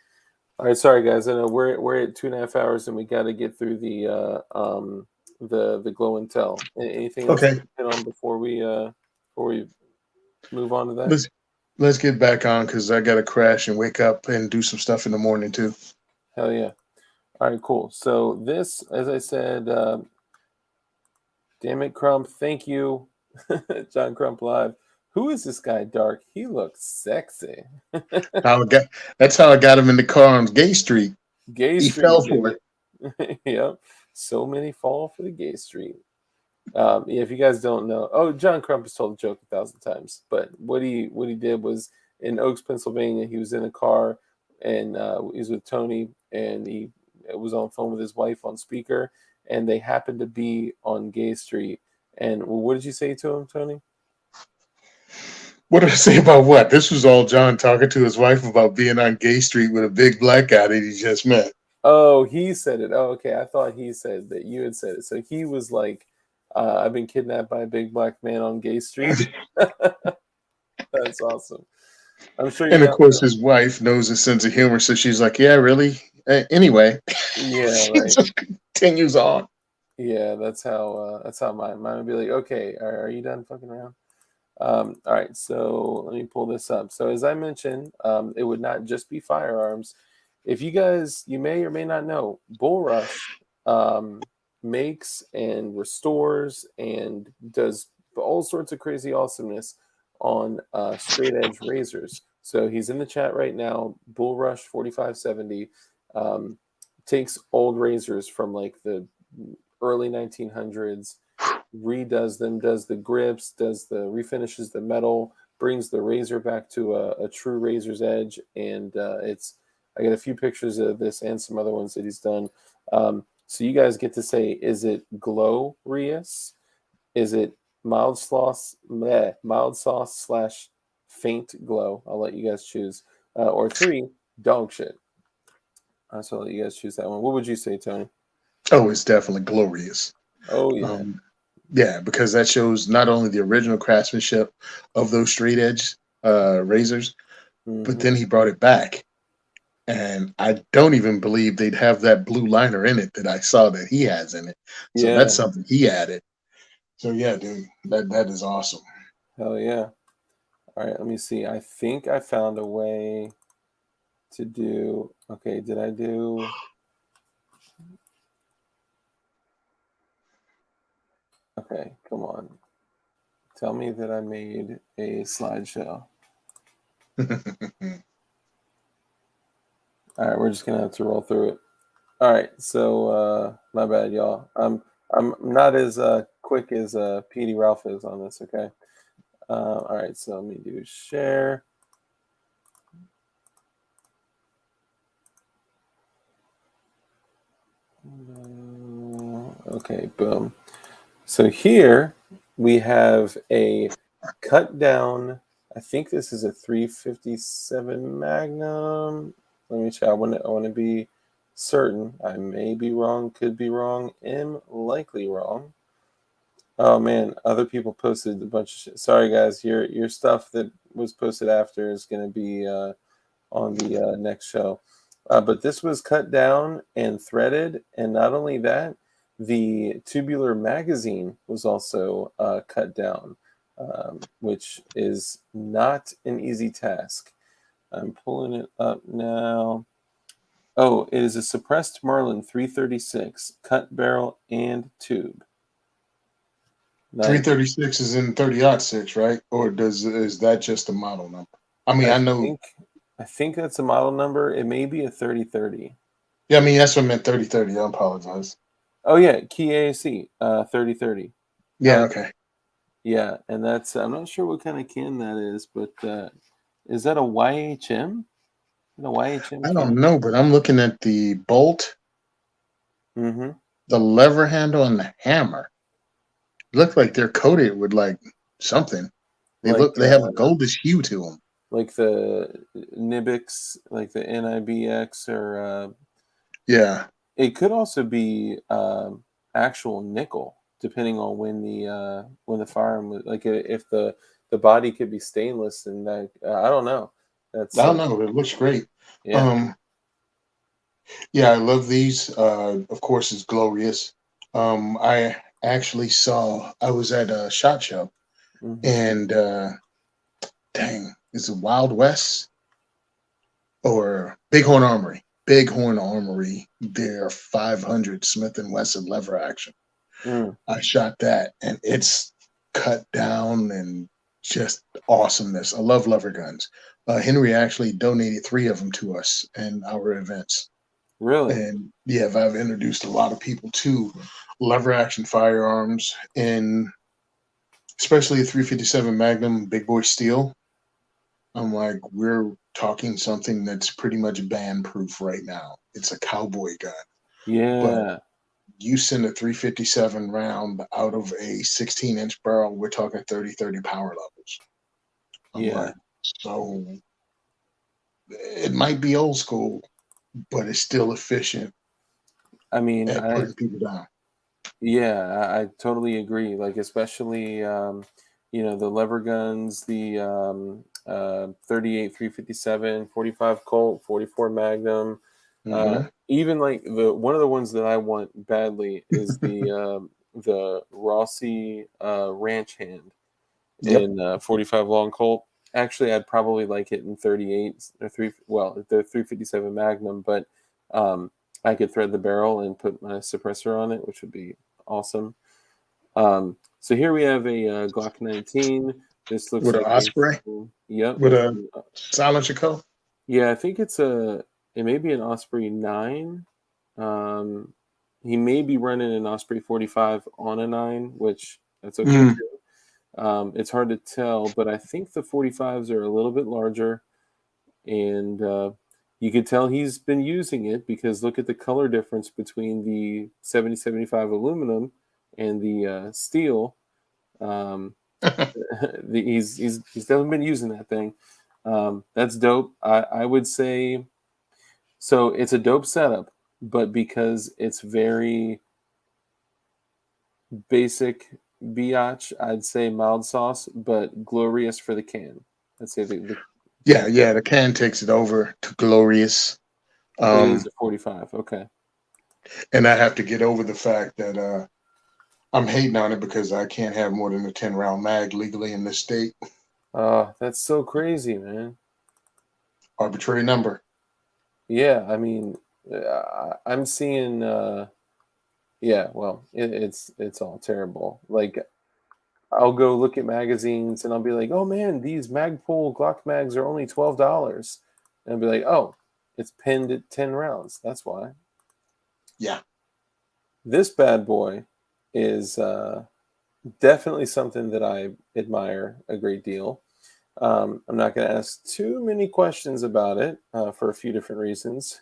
All right, sorry guys. I know we're at 2.5 hours, and we got to get through the glow and tell. Anything else Okay. to hit on before we move on to that? Let's get back on because I got to crash and wake up and do some stuff in the morning too. Hell yeah! All right, cool. So this, as I said, damn it, Crump. Thank you, John Crump Live. Who is this guy, Dark? He looks sexy. That's how I got him in the car on Gay Street. Gay He Street, fell for it. Yep. So many fall for the Gay Street. Yeah, if you guys don't know, John Crump has told the joke 1,000 times. But what he did was in Oaks, Pennsylvania. He was in a car, and he was with Tony, and he was on the phone with his wife on speaker, and they happened to be on Gay Street. And what did you say to him, Tony? What did I say about what? This was all John talking to his wife about being on Gay Street with a big black guy that he just met. Oh, he said it. Oh, okay. I thought he said that you had said it. So he was like, I've been kidnapped by a big black man on Gay Street. That's awesome. I'm sure And of course, his wife knows his sense of humor, so she's like, "Yeah, really." Anyway, yeah, she right. just continues on. Yeah, that's how mine would be like, okay, are you done fucking around? All right, so let me pull this up. So as I mentioned, it would not just be firearms. If you may or may not know, Bull Rush makes and restores and does all sorts of crazy awesomeness on straight edge razors. So he's in the chat right now. Bull Rush 4570 takes old razors from like the early 1900s, redoes them, does the grips, refinishes the metal, brings the razor back to a true razor's edge, and I got a few pictures of this and some other ones that he's done. So you guys get to say, is it glorious? Is it mild sauce / faint glow? I'll let you guys choose. Or 3, dog shit. So I'll let you guys choose that one. What would you say, Tony? Oh, it's definitely glorious. Oh yeah. Yeah, because that shows not only the original craftsmanship of those straight edge razors, but then he brought it back. And I don't even believe they'd have that blue liner in it that I saw that he has in it. So that's something he added. So yeah, dude, that is awesome. Hell yeah. All right, let me see. I think I found a way. to do. Okay, did I do? Okay, come on. Tell me that I made a slideshow. All right, we're just gonna have to roll through it. All right, so my bad, y'all. I'm not as quick as PD Ralph is on this. Okay. All right, so let me do share. Okay, boom. So here we have a cut down. I think this is a 357 Magnum. Let me check. I want to be certain. I may be wrong, could be wrong, am likely wrong. Oh man, other people posted a bunch of shit. Sorry guys, your stuff that was posted after is going to be on the next show. But this was cut down and threaded, and not only that, the tubular magazine was also cut down, which is not an easy task. I'm pulling it up now. Oh, it is a suppressed Marlin 336, cut barrel and tube. Nice. 336 is in 30-06, right? Or is that just a model number? I mean, I I know. I think that's a model number. It may be a 3030. Yeah, I mean that's what I meant. 3030. I apologize. Oh yeah, Key AAC 3030. Yeah. Okay. Yeah, and that's I'm not sure what kind of can that is, but is that a YHM? A YHM I don't can? know, but I'm looking at the bolt, Mm-hmm. the lever handle, and the hammer. Look like they're coated with like something. Like They have a goldish hue to them. like the Nibix, like the NIBX, or Yeah. it could also be actual nickel, depending on when the firearm was like if the body could be stainless, and that I don't know. I That's don't know. It looks great. yeah. Um, yeah, I love these. Of course, it's glorious. I actually I was at a SHOT Show, Mm-hmm. and dang, is it Wild West or Bighorn Armory? Bighorn Armory, their 500 Smith and Wesson lever action. Mm, I shot that, and it's cut down and just awesomeness. I love lever guns. Henry actually donated 3 of them to us in our events. really? And yeah, I've introduced a lot of people to lever action firearms, and especially a 357 Magnum Big Boy Steel. I'm like, we're talking something that's pretty much band proof right now. It's a cowboy gun, but Yeah, you send a 357 round out of a 16-inch barrel, we're talking 30 power levels. I'm yeah. like, so it might be old school, but it's still efficient I mean, at putting people down. I totally agree. Like especially the lever guns, the 38 357, 45 Colt, 44 Magnum. Hmm. Even like the one of the ones that I want badly is the Rossi Ranch Hand Yep. in 45 long Colt. Actually, I'd probably like it in 38 or the 357 Magnum, but I could thread the barrel and put my suppressor on it, which would be awesome. So here we have a Glock 19. This looks With an like a Osprey, yep. with a silencer co. Yeah, I think it may be an Osprey 9. Um, he may be running an Osprey 45 on a 9, which that's okay Mm. too. It's hard to tell, but I think the 45s are a little bit larger, and you could tell he's been using it because look at the color difference between the 7075 aluminum and the steel. Um, he's definitely been using that thing. That's dope. I would say so. It's a dope setup, but because it's very basic biatch, I'd say mild sauce, but glorious for the can. I'd say the Yeah, can. yeah, the can takes it over to glorious. It is Um, a 45. Okay. and I have to get over the fact that I'm hating on it because I can't have more than a 10-round mag legally in this state. That's so crazy, man. Arbitrary number. Yeah, I mean, I'm seeing. Yeah, well, it's all terrible. Like, I'll go look at magazines and I'll be like, oh man, these Magpul Glock mags are only $12, and I'll be like, oh, it's pinned at 10 rounds. That's why. Yeah. This bad boy is definitely something that I admire a great deal. I'm not going to ask too many questions about it for a few different reasons.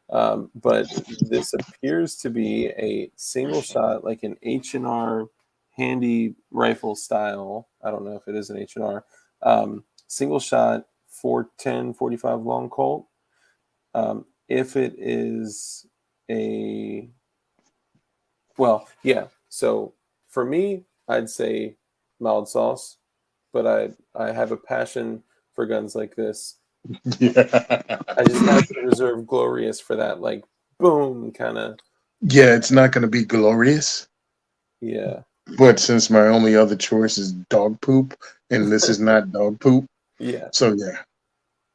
But this appears to be a single shot, like an H&R handy rifle style. I don't know if it is an H&R. Single shot 410 45 long Colt. If it is a, well, yeah. So for me, I'd say mild sauce, but I have a passion for guns like this. Yeah. I just have to reserve glorious for that, like, boom, kind of. Yeah, it's not going to be glorious, Yeah. but since my only other choice is dog poop, and this is not dog poop, Yeah. so yeah,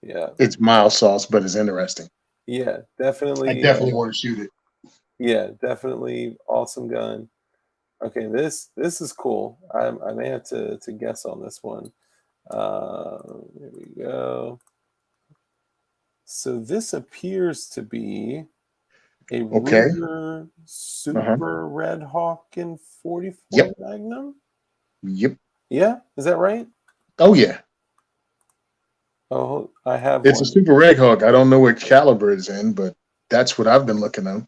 Yeah. it's mild sauce, but it's interesting. Yeah. I Definitely. definitely want to shoot it. Yeah. Definitely awesome gun. Okay. This is cool. I may have to guess on this one. Here we go. So this appears to be a Okay. Ruger Uh-huh. Super Red Hawk in 44 Yep. Magnum. Yep. Yeah. Is that right? Oh yeah. Oh, I have It's a one. Super Red Hawk. I don't know what caliber it's in, but that's what I've been looking on.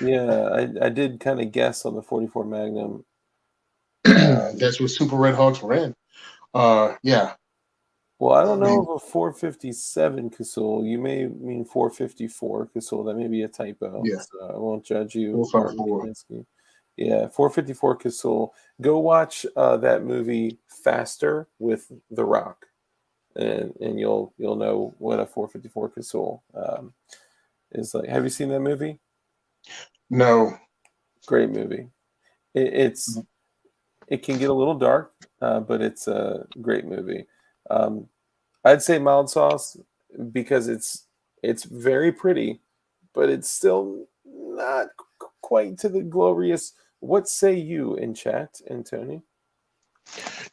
Yeah, I did kind of guess on the 44 Magnum. That's what Super Red Hawks were in. Yeah. Well, I don't know The of a 457 Casull. You may mean 454 Casull. That may be a typo. yeah, So I won't judge you, Martin 454. Kaminsky. Yeah, 454 Casull. Go watch that movie Faster with The Rock, and you'll know what a 454 Casull is like. Have you seen that movie? No. Great movie. It's it can get a little dark, but it's a great movie. Um, I'd say mild sauce because it's very pretty, but it's still not quite to the glorious. What say you in chat, and Tony?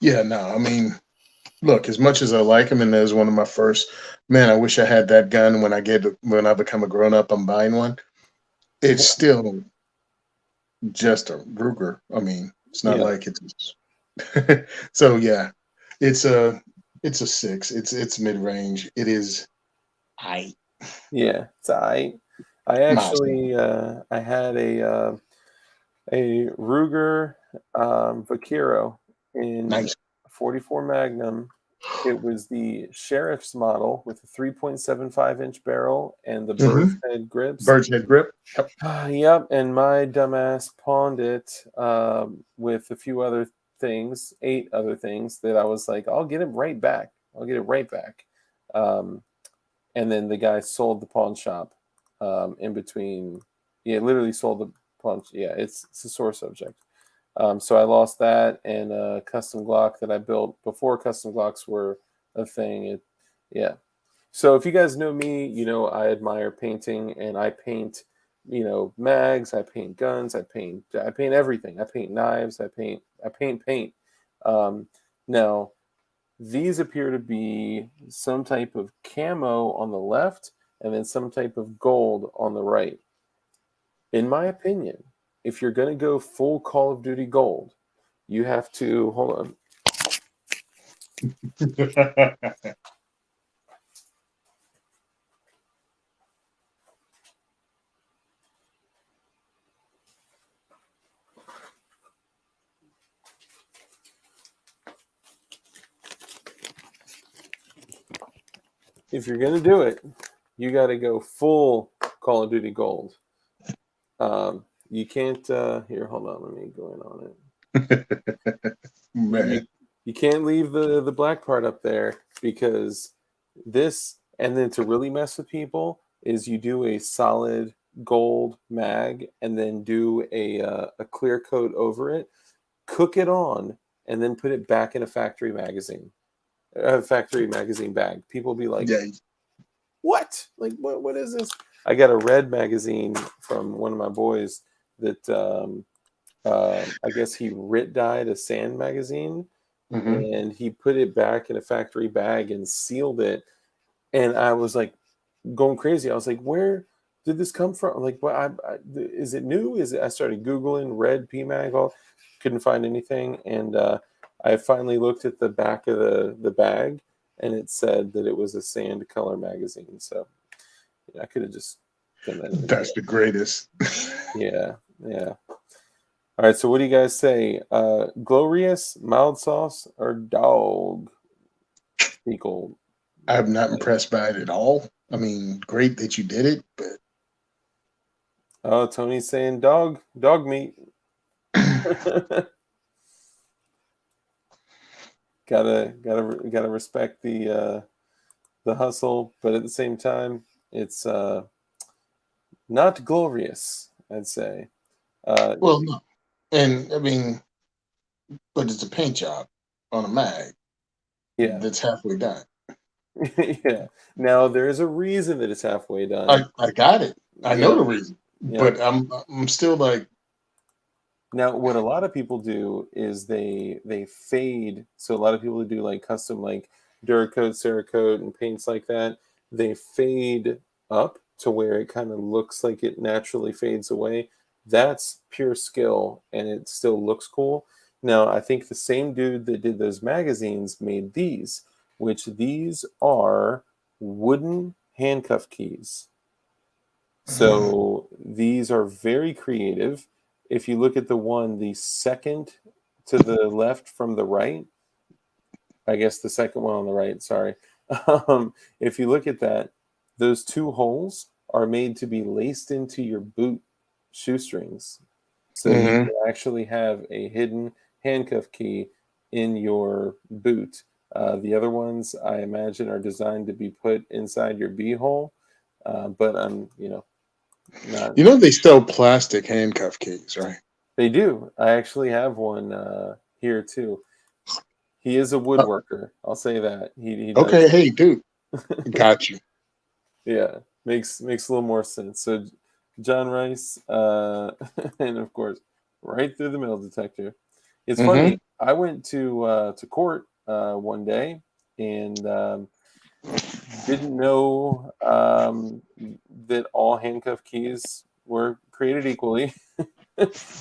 Yeah, no. I mean, look, as much as I like him, and there's one of my first, man, I wish I had that gun when I become a grown up. I'm buying one. It's still just a Ruger. I mean, it's not Yeah, like it's so yeah. It's a it's a six. It's mid range. It is I yeah. So I milestone. actually I had a Ruger Vaquero in Nice. 44 Magnum. It was the sheriff's model with a 3.75-inch barrel and the Mm-hmm. bird's head grips. Bird's head grip. Yep. Yep, and my dumbass pawned it with a few other things, 8 other things that I was like, I'll get it right back. I'll get it right back. Um, and then the guy sold the pawn shop in between. Yeah, literally sold the pawn. Yeah, it's a sore subject. So I lost that and a custom Glock that I built before custom Glocks were a thing. Yeah. So if you guys know me, you know I admire painting, and I paint, mags. I paint guns. I paint everything. I paint knives. I paint. Um, Now these appear to be some type of camo on the left, and then some type of gold on the right. In my opinion, if you're going to go full Call of Duty gold, you have to hold on. If you're going to do it, you got to go full Call of Duty gold. You can't. Here, hold on. Let me go in on it. Man. You can't leave the black part up there, because this, and then to really mess with people is you do a solid gold mag and then do a clear coat over it, cook it on, and then put it back in a factory magazine bag. People be like, Yeah. what? Like, what is this? I got a red magazine from one of my boys that I guess he writ dyed a sand magazine, Hmm. and he put it back in a factory bag and sealed it. And I was like going crazy. I was like, where did this come from? Like, what? Is it new? Is it? I started Googling red PMAG. All couldn't find anything, and I finally looked at the back of the bag, and it said that it was a sand color magazine. So I could have just done that in the That's mail. the greatest. Yeah, yeah. All right. So what do you guys say? Glorious, mild sauce, or dog fecal? I'm not impressed by it at all. I mean, great that you did it, but Oh, Tony's saying dog meat. Gotta respect the hustle, but at the same time, it's not glorious, I'd say. Uh, well, no. And I mean, but it's a paint job on a mag yeah, that's halfway done. yeah. Now there is a reason that it's halfway I done. I got it. I know Yep, the reason, yep. but I'm still like, Now, what a lot of people do is they fade. So a lot of people do like custom like Duracoat, Cerakote, and paints like that. They fade up to where it kind of looks like it naturally fades away. That's pure skill, and it still looks cool. Now, I think the same dude that did those magazines made these, which these are wooden handcuff keys. So these are very creative. If you look at the one, the second to the left from the right, I guess the second one on the right, sorry. If you look at that, those two holes are made to be laced into your boot shoestrings. So you mhm. can actually have a hidden handcuff key in your boot. The other ones, I imagine, are designed to be put inside your B hole, but I'm, not. You know they sell plastic handcuff keys, right? They do. I actually have one here too. He is a Uh, woodworker. I'll say that. He okay, does. hey, dude, got you. Yeah, makes a little more sense. So John Rice, and of course, right through the metal detector. It's Hmm. funny. I went to court one day and didn't know that all handcuff keys were created equally.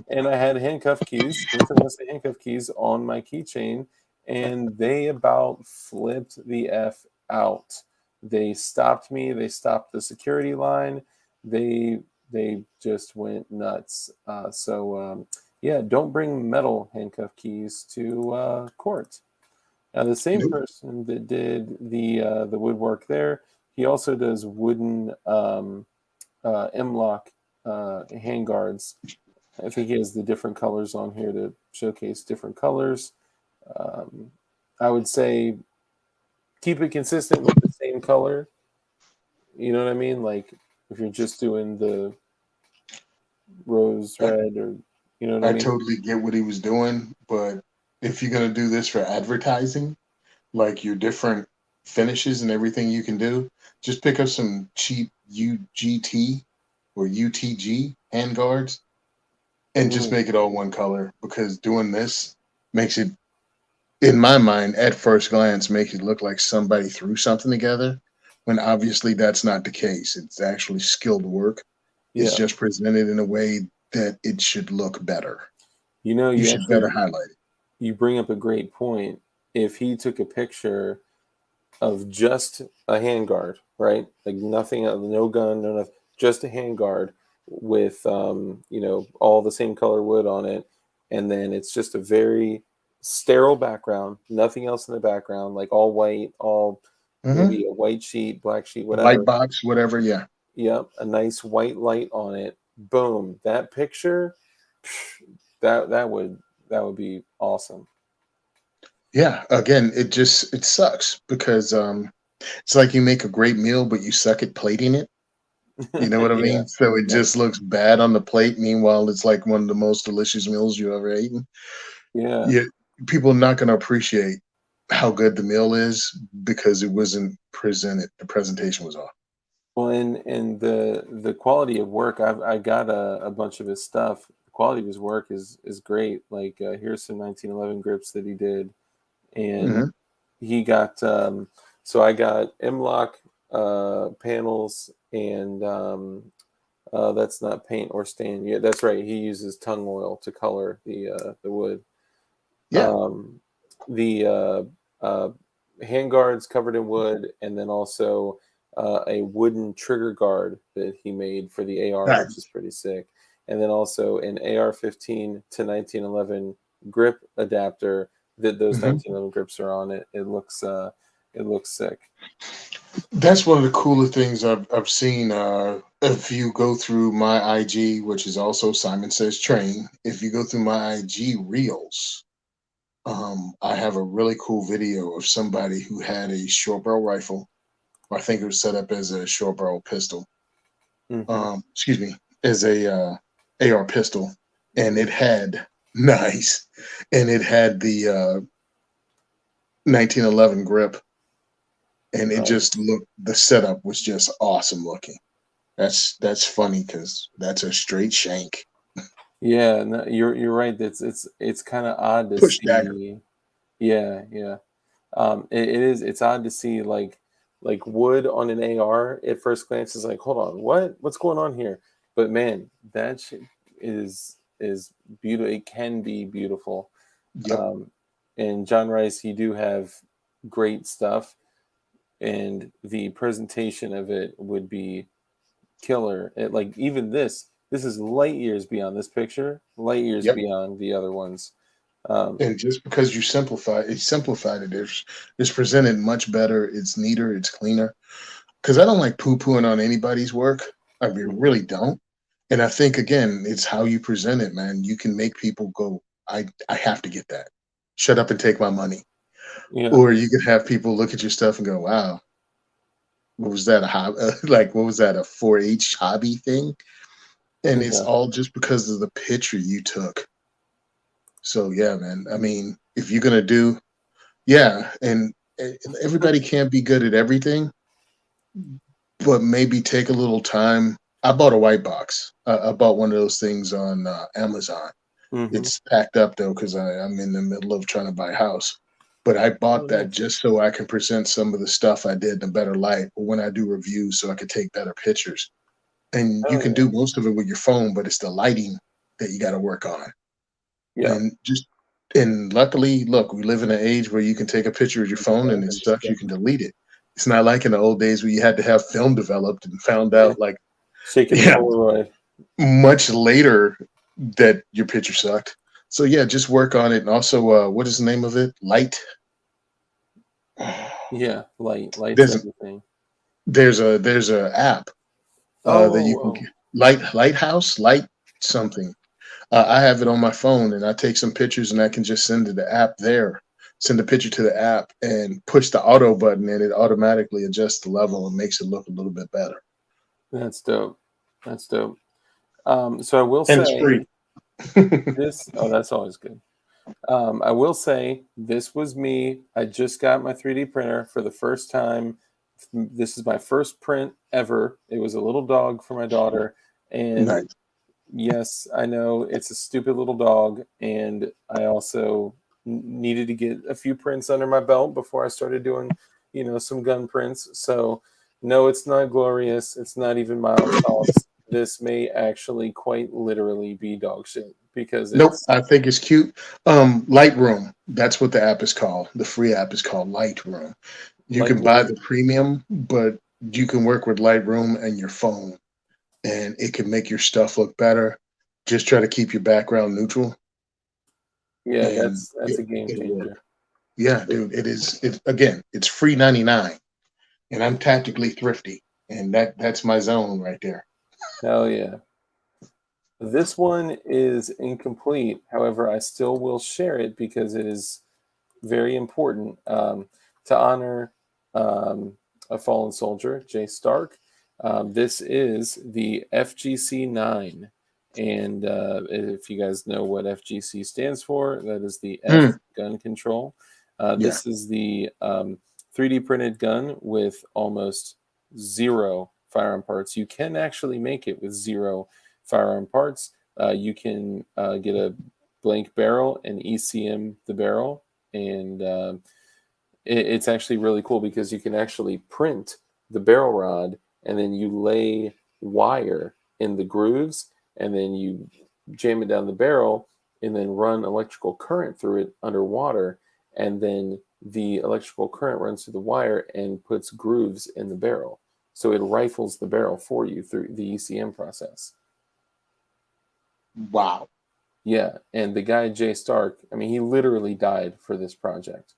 And I had handcuff keys, infamous handcuff keys on my keychain, and they about flipped the F out. They stopped me, they stopped the security line, they they just went nuts. Yeah, don't bring metal handcuff keys to court. Now, the same Nope. person that did the woodwork there, he also does wooden M-lock handguards. I think he has the different colors on here to showcase different colors. Um, I would say keep it consistent with the same color. You know what I mean? Like if you're just doing the rose I, red, or you know what I I mean? totally get what he was doing, but if you're gonna do this for advertising, like your different finishes and everything you can do, just pick up some cheap UGT or UTG hand guards and just Mm, make it all one color because doing this makes it, in my mind, at first glance, makes it look like somebody threw something together when obviously that's not the case. It's actually skilled work. It's yeah, just presented in a way that it should look better. You you should better actually highlight it. you bring up a great point. If he took a picture of just a handguard, right? Like nothing, no gun, no nothing, just a handguard with all the same color wood on it, and then it's just a very sterile background, nothing else in the background, like all white, all Hmm. maybe a white sheet, black sheet, Light whatever. box, whatever. Yeah. Yep, a nice white light on it. Boom, that picture, that would be awesome. Yeah. Again, it sucks because it's like you make a great meal, but you suck at plating it. You know what I Yeah, mean? So it yeah, just looks bad on the plate. Meanwhile, it's like one of the most delicious meals you ever eaten. yeah. Yeah, people are not going to appreciate how good the meal is because it wasn't presented. The presentation was off. Well, and the quality of work, I got a bunch of his stuff. The quality of his work is great. Like here's some 1911 grips that he did, and Hmm. he got so I got M-LOK panels, and that's not paint or stain. Yeah, that's right. He uses tung oil to color the wood. Yeah, Um, the uh, handguards covered in wood, and then also a wooden trigger guard that he made for the AR, which is nice. pretty sick. And then also an AR-15 to 1911 grip adapter that those Hmm. 1911 grips are on it. It looks sick. That's one of the cooler things I've seen. If you go through my IG, which is also Simon Says Train, if you go through my IG reels, I have a really cool video of somebody who had a short barrel rifle. Or I think it was set up as a short barrel pistol. Hmm. Excuse me, as a AR pistol, and Hmm. it had nice, and it had the 1911 grip, and it just Nice. looked. The setup was just awesome looking. That's funny because that's a straight shank Yeah, no, you're right. It's kind of odd to pushback. see. Yeah, yeah. It is. It's odd to see like wood on an AR at first glance is like, hold on, what's going on here? But man, that shit is beautiful. It can be beautiful. Yep, Um, and John Rice, you do have great stuff, and the presentation of it would be killer. It, like even this is light years beyond this picture, light years yep. beyond the other ones. Um, And just because simplified it. It's presented much better. It's neater. It's cleaner. Because I don't like poo pooing on anybody's work. I mhm. really don't. And I think again, it's how you present it, man. You can make people go, I have to get that. Shut up and take my money. Yeah, Or you could have people look at your stuff and go, wow, what was that? A hobby? Like, what was that? A 4-H hobby thing? And it's yeah, all just because of the picture you took. So yeah, man. I mean, if you're gonna do, yeah, and everybody can't be good at everything, but maybe take a little time. I bought a white box. I bought one of those things on Amazon. hmm. It's packed up though because I'm in the middle of trying to buy a house. But I Oh, bought that nice. just so I can present some of the stuff I did in a better light, or when I do reviews, so I can take better pictures. And you Oh can yeah, do most of it with your phone, but it's the lighting that you got to work on. yeah. And just and luckily, look, we live in an age where you can take a picture with your On your phone and phone it's and just stuff you can delete it. It's not like in the old days where you had to have film developed and found yeah, out like shaking the yeah, Polaroid. much later that your picture sucked. So yeah, just work on it. And also, what is the name of it? Light. Yeah, light's There's a everything. there's a app that you can Oh, get. Lighthouse, light something. I have it on my phone, and I take some pictures, and I can just send to the app there. Send a picture to the app and push the auto button, and it automatically adjusts the level and makes it look a little bit better. that's dope. That's dope. So I will And it's say free. this. Oh, that's always good. I will say this was me. I just got my 3D printer for the first time. This is my first print ever. It was a little dog for my daughter, and Nice. yes, I know it's a stupid little dog, and I also needed to get a few prints under my belt before I started doing, some gun prints. So, no, it's not glorious. It's not even mild sauce. This may actually quite literally be dog shit because Nope, it's I think it's cute. Lightroom, that's what the app is called. The free app is called Lightroom. You can buy Lightroom. the premium, but you can work with Lightroom and your phone, and it can make your stuff look better. Just try to keep your background neutral, Yeah, and that's a game it'll work. changer. Yeah, It- dude, it is. It again, it's free 99, and I'm tactically thrifty, and that's my zone right there. Hell yeah. This one is incomplete. However, I still will share it because it is very important to honor a fallen soldier, Jay Stark. This is the FGC 9. And if you guys know what FGC stands for, that is the F Mm, gun control. yeah. This is the 3D printed gun with almost zero firearm parts. You can actually make it with 0 firearm parts. You can get a blank barrel and ECM the barrel, and it's actually really cool because you can actually print the barrel rod, and then you lay wire in the grooves, and then you jam it down the barrel, and then run electrical current through it underwater, and then the electrical current runs through the wire and puts grooves in the barrel. So it rifles the barrel for you through the ECM process. Wow. Yeah, and the guy Jay Stark, I mean, he literally died for this project.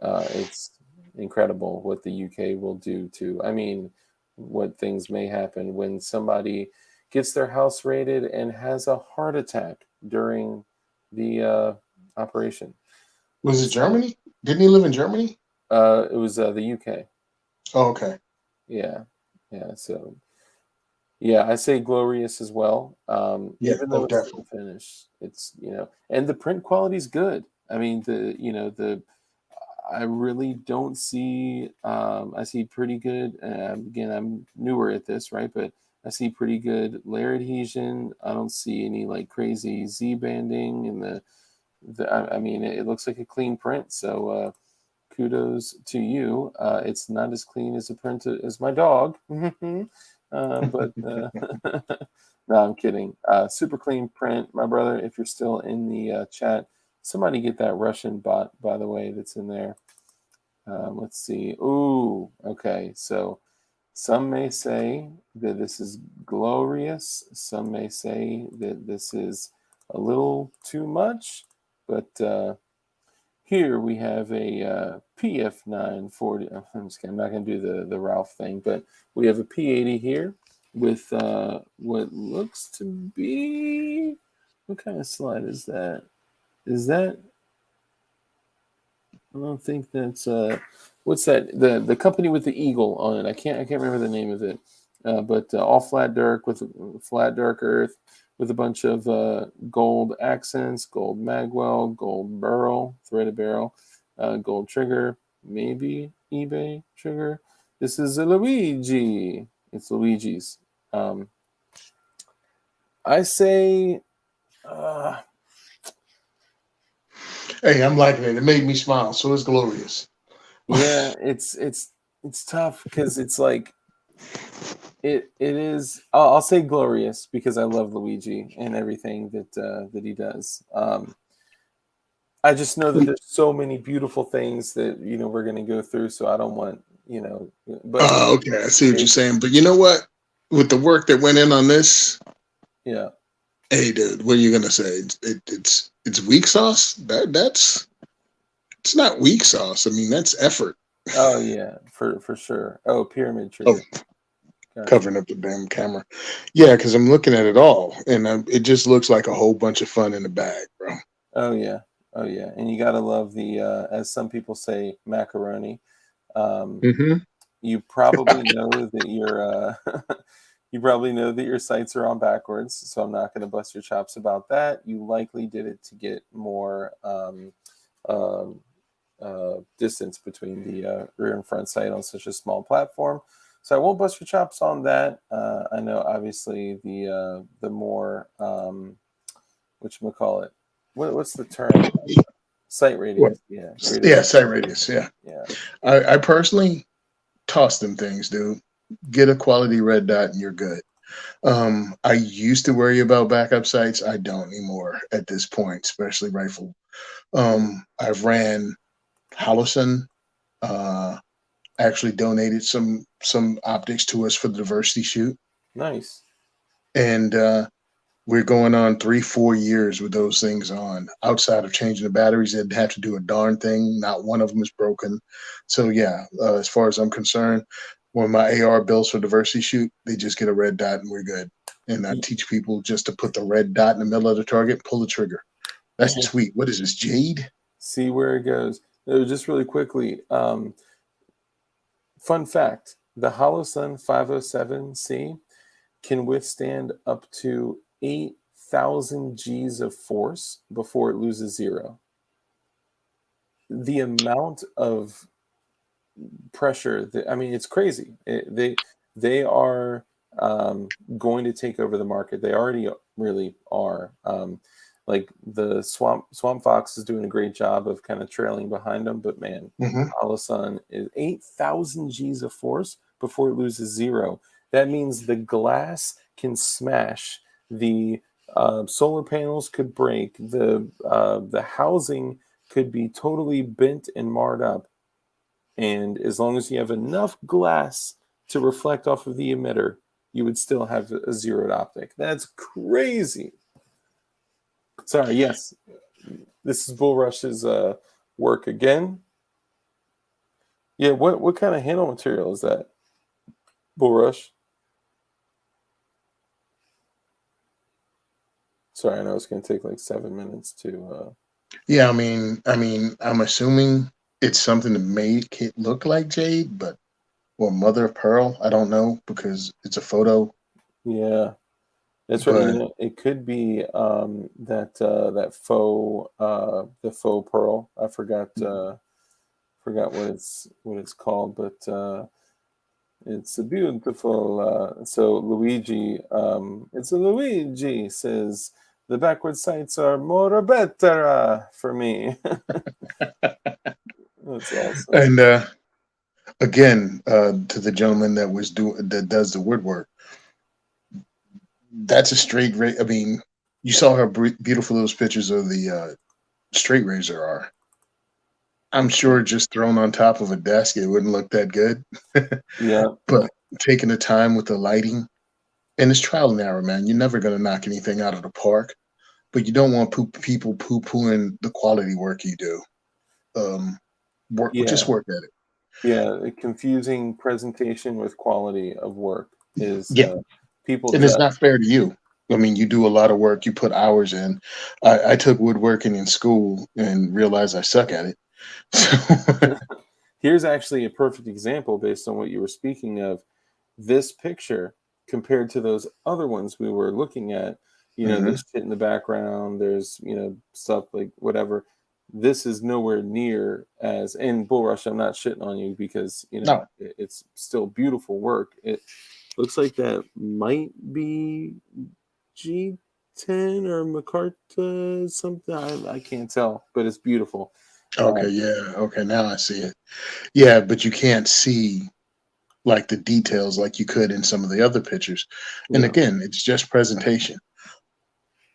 It's incredible what the UK will do to, I mean, what things may happen when somebody gets their house raided and has a heart attack during the operation. Was it So, Germany? Didn't he live in Germany? it was the UK. Oh, okay. Yeah, yeah. So yeah, I say glorious as well. Yeah. Even though Oh, it's still definitely. finished, it's and the print quality is good. I mean, the I really don't see. I see pretty good. Again, I'm newer at this, right? But I see pretty good layer adhesion. I don't see any like crazy Z banding, and I mean, it looks like a clean print. So kudos to you. It's not as clean as a print as my dog, but no, I'm kidding. Super clean print, my brother. If you're still in the chat, somebody get that Russian bot, by the way, that's in there. Let's see. Ooh, okay. So some may say that this is glorious. Some may say that this is a little too much. But here we have a PF940. I'm just kidding. I'm not going to do the Ralph thing, but we have a P80 here with what looks to be, what kind of slide is that? Is that, I don't think that's what's that? The company with the eagle on it. I can't remember the name of it. But all flat dark with flat dark earth with a bunch of gold accents, gold magwell, gold burl, threaded barrel, gold trigger, maybe eBay trigger. This is a Luigi. It's Luigi's. I say. Uh, Hey, I'm liking it. It made me smile, so it's glorious. yeah, it's tough because it's like it is. I'll say glorious because I love Luigi and everything that he does. I just know that there's so many beautiful things that we're going to go through, so I don't want but Okay, I see what you're it, saying. But you know what? With the work that went in on this, yeah. hey, dude, what are you gonna say? It's weak sauce. That's it's not weak sauce. I mean, that's effort. Oh yeah, for sure. Oh, pyramid Oh, trigger. Gotcha. covering up the damn camera. Yeah, because I'm looking at it all, and it just looks like a whole bunch of fun in the bag, bro. Oh yeah. Oh yeah. And you gotta love the as some people say, macaroni. Um, Hmm. you probably know that you probably know that your sights are on backwards, so I'm not going to bust your chops about that. You likely did it to get more um, distance between the rear and front sight on such a small platform. So I won't bust your chops on that. I know, obviously, the more whatchamacallit, what's the term? Sight What? radius. Yeah, greater Yeah, sight. sight radius. Yeah, Yeah. I personally toss them things, dude. Get a quality red dot, and you're good. I used to worry about backup sights. I don't anymore at this point, especially rifle. I've ran Holosun. Uh, actually donated some optics to us for the diversity shoot, Nice. and we're going on 3-4 years with those things on. Outside of changing the batteries, they didn't have to do a darn thing. Not one of them is broken. So yeah, as far as I'm concerned, when my AR builds for diversity shoot, they just get a red dot and we're good. And I teach people just to put the red dot in the middle of the target, pull the trigger. That's sweet. What is this, jade? See where it goes. Just really quickly, fun fact: the Holosun 507C can withstand up to 8,000 G's of force before it loses zero. The amount of pressure that, I mean, it's crazy. they are going to take over the market. They already really are. Like the Swamp Fox is doing a great job of kind of trailing behind them, but man, Hmm. Alasan is 8,000 G's of force before it loses 0. That means the glass can smash, the solar panels could break, the housing could be totally bent and marred up, and as long as you have enough glass to reflect off of the emitter, you would still have a zeroed optic. That's crazy. Sorry, yes, this is Bullrush's work again. Yeah, what kind of handle material is that, Bullrush? Sorry, I know it's going to take like 7 minutes to. Yeah, I'm assuming it's something to make it look like jade, but or mother of pearl. I don't know because it's a photo, Yeah, that's right. You but know, it could be that faux the faux pearl. I forgot what it's called, but it's a beautiful. So Luigi, it's a Luigi says the backward sights are more or better for me. That's awesome. and again, to the gentleman that does the woodwork, that's a straight razor. I mean, you saw how beautiful those pictures of the straight razor are. I'm sure just thrown on top of a desk, it wouldn't look that good. Yeah, But taking the time with the lighting, and it's trial and error, man. You're never going to knock anything out of the park, but you don't want people poo pooing the quality work you do. Just yeah, work at it. yeah. Confusing presentation with quality of work is Yeah. people And it's judge. not fair to you. I mean, you do a lot of work, you put hours in. I took woodworking in school and realized I suck at it. So, Here's actually a perfect example based on what you were speaking of. This picture compared to those other ones we were looking at, mhm. there's shit in the background, there's, stuff like whatever. This is nowhere near as, and Bullrush, I'm not shitting on you because, No. it's still beautiful work. It looks like that might be G10 or McCarta something. I can't tell, but it's beautiful. Okay, yeah. Okay, now I see it. Yeah, but you can't see like the details like you could in some of the other pictures. And Yeah. again, it's just presentation.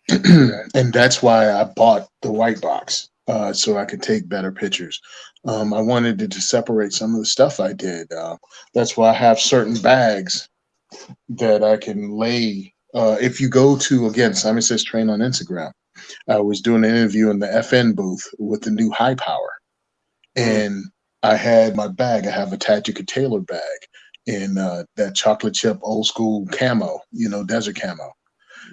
Yeah. And that's why I bought the white box so I could take better pictures. I wanted to separate some of the stuff I did. That's why I have certain bags that I can lay. If you go to, again, Simonsaystrain on Instagram, I was doing an interview in the FN booth with the new high power. Mm, And I had my bag, I have a Tactica Taylor bag in that chocolate chip old school camo, desert camo.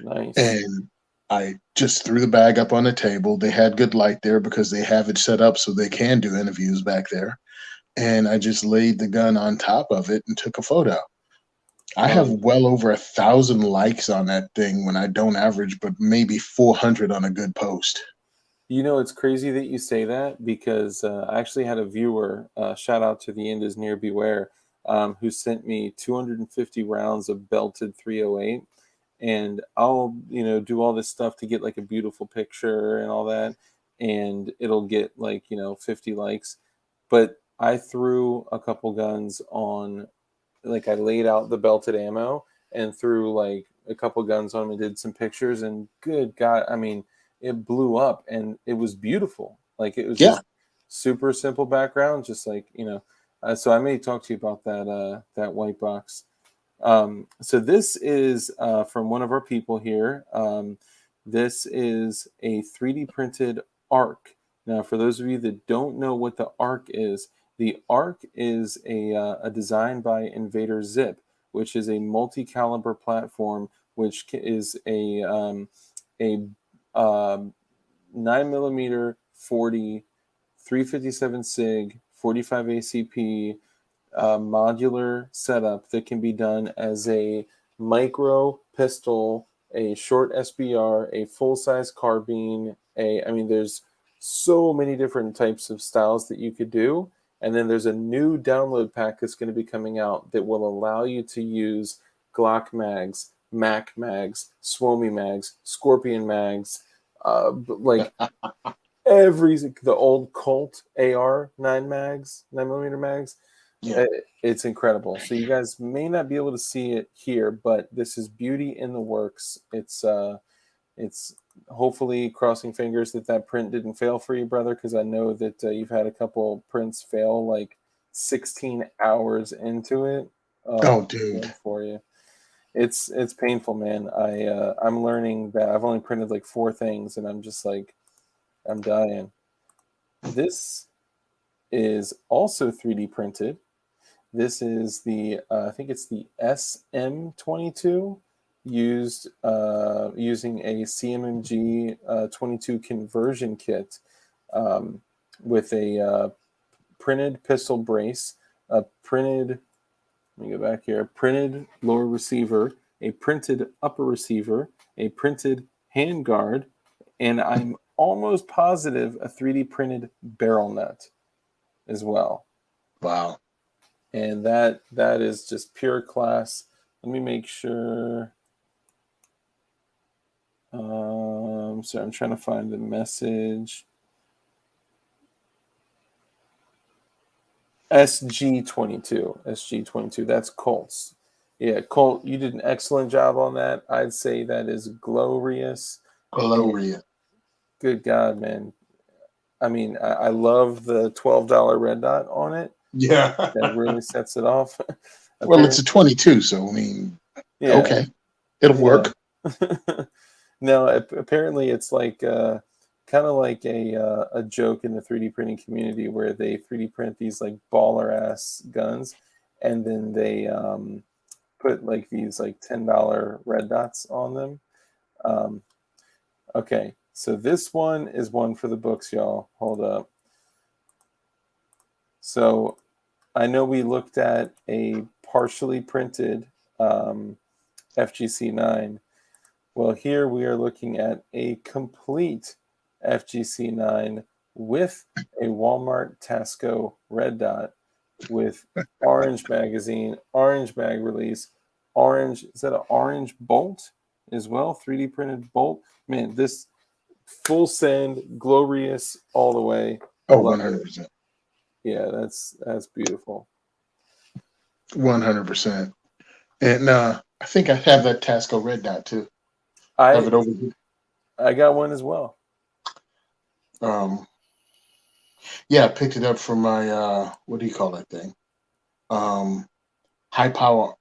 nice. And I just threw the bag up on the table. They had good light there because they have it set up so they can do interviews back there. And I just laid the gun on top of it and took a photo. I have Oh, well over 1,000 likes on that thing when I don't average, but maybe 400 on a good post. it's crazy that you say that because I actually had a viewer, shout out to the End is Near Beware, who sent me 250 rounds of belted 308. And I'll, do all this stuff to get like a beautiful picture and all that. And it'll get like, 50 likes. But I threw a couple guns on, like, I laid out the belted ammo and threw like a couple guns on them and did some pictures. And good God, I mean, it blew up and it was beautiful. Like it was Yeah. just super simple background, just like, so I may talk to you about that white box. So this is from one of our people here. This is a 3D printed arc. Now, for those of you that don't know what the arc is a design by Invader Zip, which is a multi-caliber platform, which is a 9 millimeter 40, 357 SIG, 45 ACP, modular setup that can be done as a micro pistol, a short SBR, a full size carbine. I mean, there's so many different types of styles that you could do, And then there's a new download pack that's going to be coming out that will allow you to use Glock mags, Mac mags, Swomy mags, Scorpion mags, like the old Colt AR 9mm mags. Yeah. It's incredible. So you guys may not be able to see it here, but this is beauty in the works. It's hopefully crossing fingers that print didn't fail for you, brother, because I know that you've had a couple prints fail like 16 hours into it. Oh, dude. Good for you. It's painful, man. I'm learning that I've only printed like 4 things, and I'm just like, I'm dying. This is also 3D printed. This is the I think it's the SM22 used using a CMMG 22 conversion kit with a printed pistol brace, a printed, let me go back here, a printed lower receiver, a printed upper receiver, a printed handguard, and I'm almost positive a 3D printed barrel nut as well. Wow. And that is just pure class. Let me make sure. Sorry, I'm trying to find the message. SG22. That's Colt's. Yeah, Colt, you did an excellent job on that. I'd say that is glorious. Glorious. Good God, man. I mean, I love the $12 red dot on it. Yeah. That really sets it off. Well, it's a 22, so I mean, yeah. Okay, it'll work. No, apparently it's like kind of like a joke in the 3D printing community where they 3D print these like baller ass guns, and then they put like these like $10 red dots on them. Okay, so this one is one for the books, y'all. Hold up. So I know we looked at a partially printed FGC9. Well, here we are looking at a complete FGC9 with a Walmart Tasco red dot with orange magazine, orange mag release, orange, is that an orange bolt as well? 3D printed bolt. Man, this full send, glorious all the way. Oh, Love 100%. it. Yeah, that's beautiful. 100%. And I think I have that Tasco red dot too. I have it over here. I got one as well. Yeah, I picked it up from my what do you call that thing? High Tower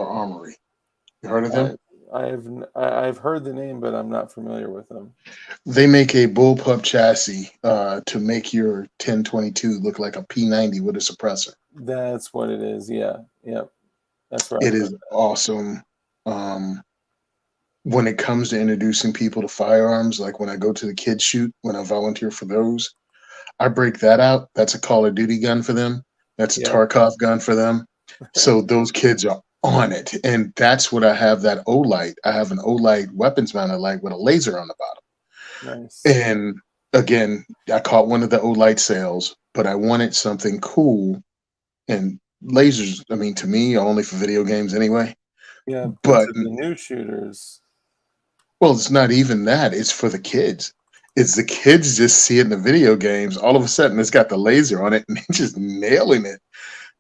Armory. You heard of them? I've heard the name, but I'm not familiar with them. They make a bullpup chassis to make your 1022 look like a P90 with a suppressor. That's what it is. Yeah. That's right. It is awesome. When it comes to introducing people to firearms, like when I go to the kids shoot, when I volunteer for those, I break that out. That's a Call of Duty gun for them. That's a Tarkov gun for them. So those kids are on it. And that's what I have, that Olight. I have an Olight weapons mounted light with a laser on the bottom. Nice. And again, I caught one of the Olight sales, but I wanted something cool. And lasers, I mean, to me, are only for video games anyway. Yeah, but to the new shooters. Well, it's not even that. It's for the kids. It's the kids just see it in the video games. All of a sudden, it's got the laser on it, and they're just nailing it.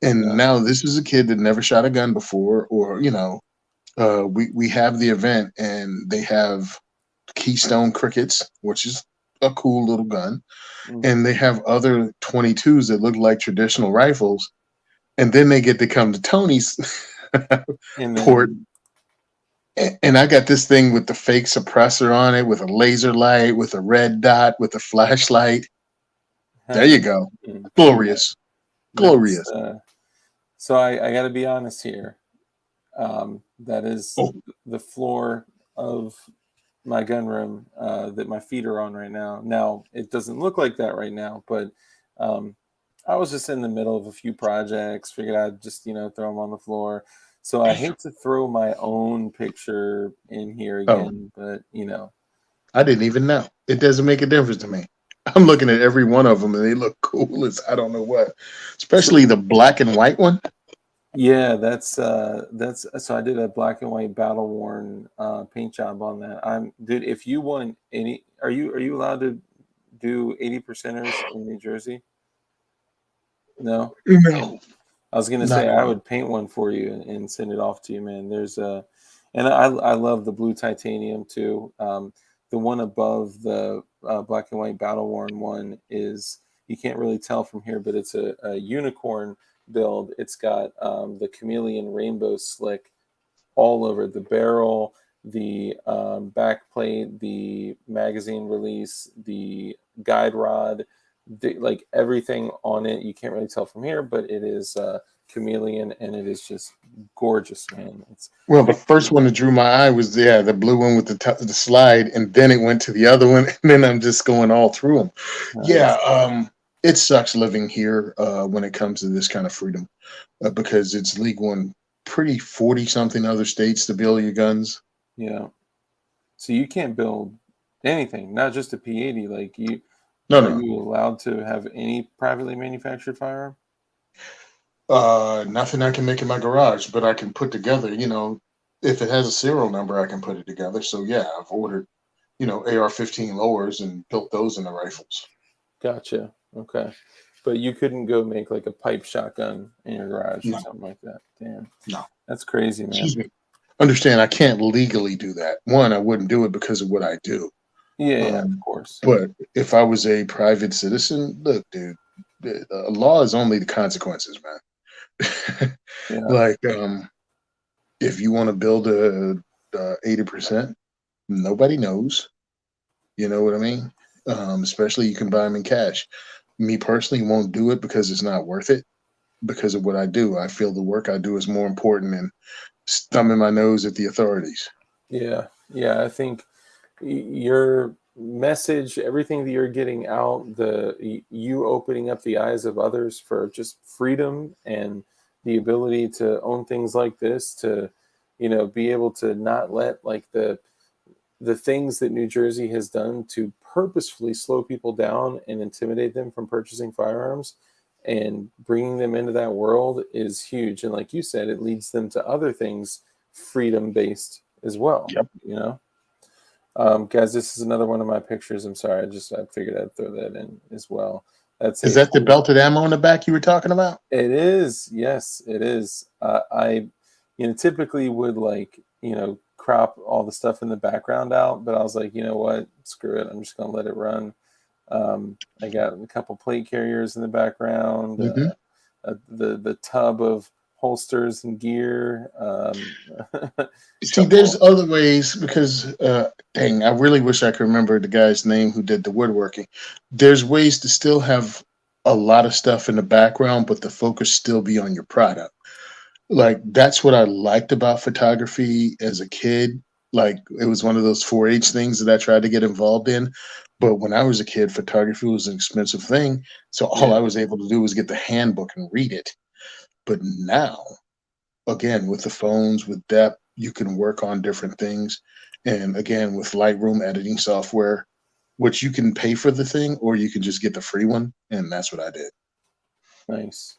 And now this is a kid that never shot a gun before, or we have the event, and they have Keystone Crickets, which is a cool little gun, and they have other 22s that look like traditional rifles, and then they get to come to Tony's port. And I got this thing with the fake suppressor on it, with a laser light, with a red dot, with a flashlight. There you go. Glorious. Glorious. So I got to be honest here. That is the floor of my gun room that my feet are on right now. Now, it doesn't look like that right now, but I was just in the middle of a few projects, figured I'd just, throw them on the floor. So I hate to throw my own picture in here again, but I didn't even know. It doesn't make a difference to me. I'm looking at every one of them, and they look cool as I don't know what. So, Especially the black and white one. yeah, that's so I did a black and white battle worn paint job on that. Dude, if you want any, are you allowed to do 80 percenters in New Jersey? No? No, I was gonna say not I would paint one for you and send it off to you, man. And I love the blue titanium too. The one above the black and white battle worn one is, you can't really tell from here, but it's a unicorn build. It's got the chameleon rainbow slick all over the barrel, the back plate, the magazine release, the guide rod, like everything on it. You can't really tell from here, but it is chameleon, and it is just gorgeous, man. It's well. The first one that drew my eye was the blue one with the slide, and then it went to the other one, and then I'm just going all through them. Yeah, nice. it sucks living here when it comes to this kind of freedom because it's legal in pretty 40 something other states to build your guns. Yeah. So you can't build anything, not just a P80. Like No, are no, you allowed to have any privately manufactured firearm? nothing I can make in my garage, but I can put together. If it has a serial number, I can put it together. So yeah, I've ordered AR-15 lowers and built those into rifles. Gotcha. Okay. But you couldn't go make like a pipe shotgun in your garage or No, something like that. Damn. no. That's crazy, man. Excuse me. Understand, I can't legally do that. One, I wouldn't do it because of what I do. Yeah, yeah, of Um, course. but if I was a private citizen, look, dude, the law is only the consequences, man. Yeah. Like, if you want to build a 80%, nobody knows. You know what I mean? Especially you can buy them in cash. Me personally won't do it because it's not worth it because of what I do. I feel the work I do is more important than thumbing my nose at the authorities. Yeah. Yeah. I think your message, everything that you're getting out, you opening up the eyes of others for just freedom and the ability to own things like this, to be able to not let like the things that New Jersey has done to purposefully slow people down and intimidate them from purchasing firearms and bringing them into that world is huge. And like you said, it leads them to other things freedom based as well. Yep. Guys, this is another one of my pictures. I'm sorry, I figured I'd throw that in as well. That's Is a that the belted ammo in the back you were talking about? It is, yes, it is. I, typically would like, crop all the stuff in the background out, but I was like, you know what, screw it, I'm just gonna let it run. I got a couple plate carriers in the background, Hmm. the tub of holsters and gear, See, there's couple. other ways because, dang, I really wish I could remember the guy's name who did the woodworking. There's ways to still have a lot of stuff in the background, but the focus still be on your product. Like that's what I liked about photography as a kid. Like it was one of those 4-H things that I tried to get involved in. But when I was a kid, photography was an expensive thing. So all I Yeah, was able to do was get the handbook and read it. But now, again, with the phones, with depth, you can work on different things. And again, with Lightroom editing software, which you can pay for the thing or you can just get the free one. And that's what I did. nice.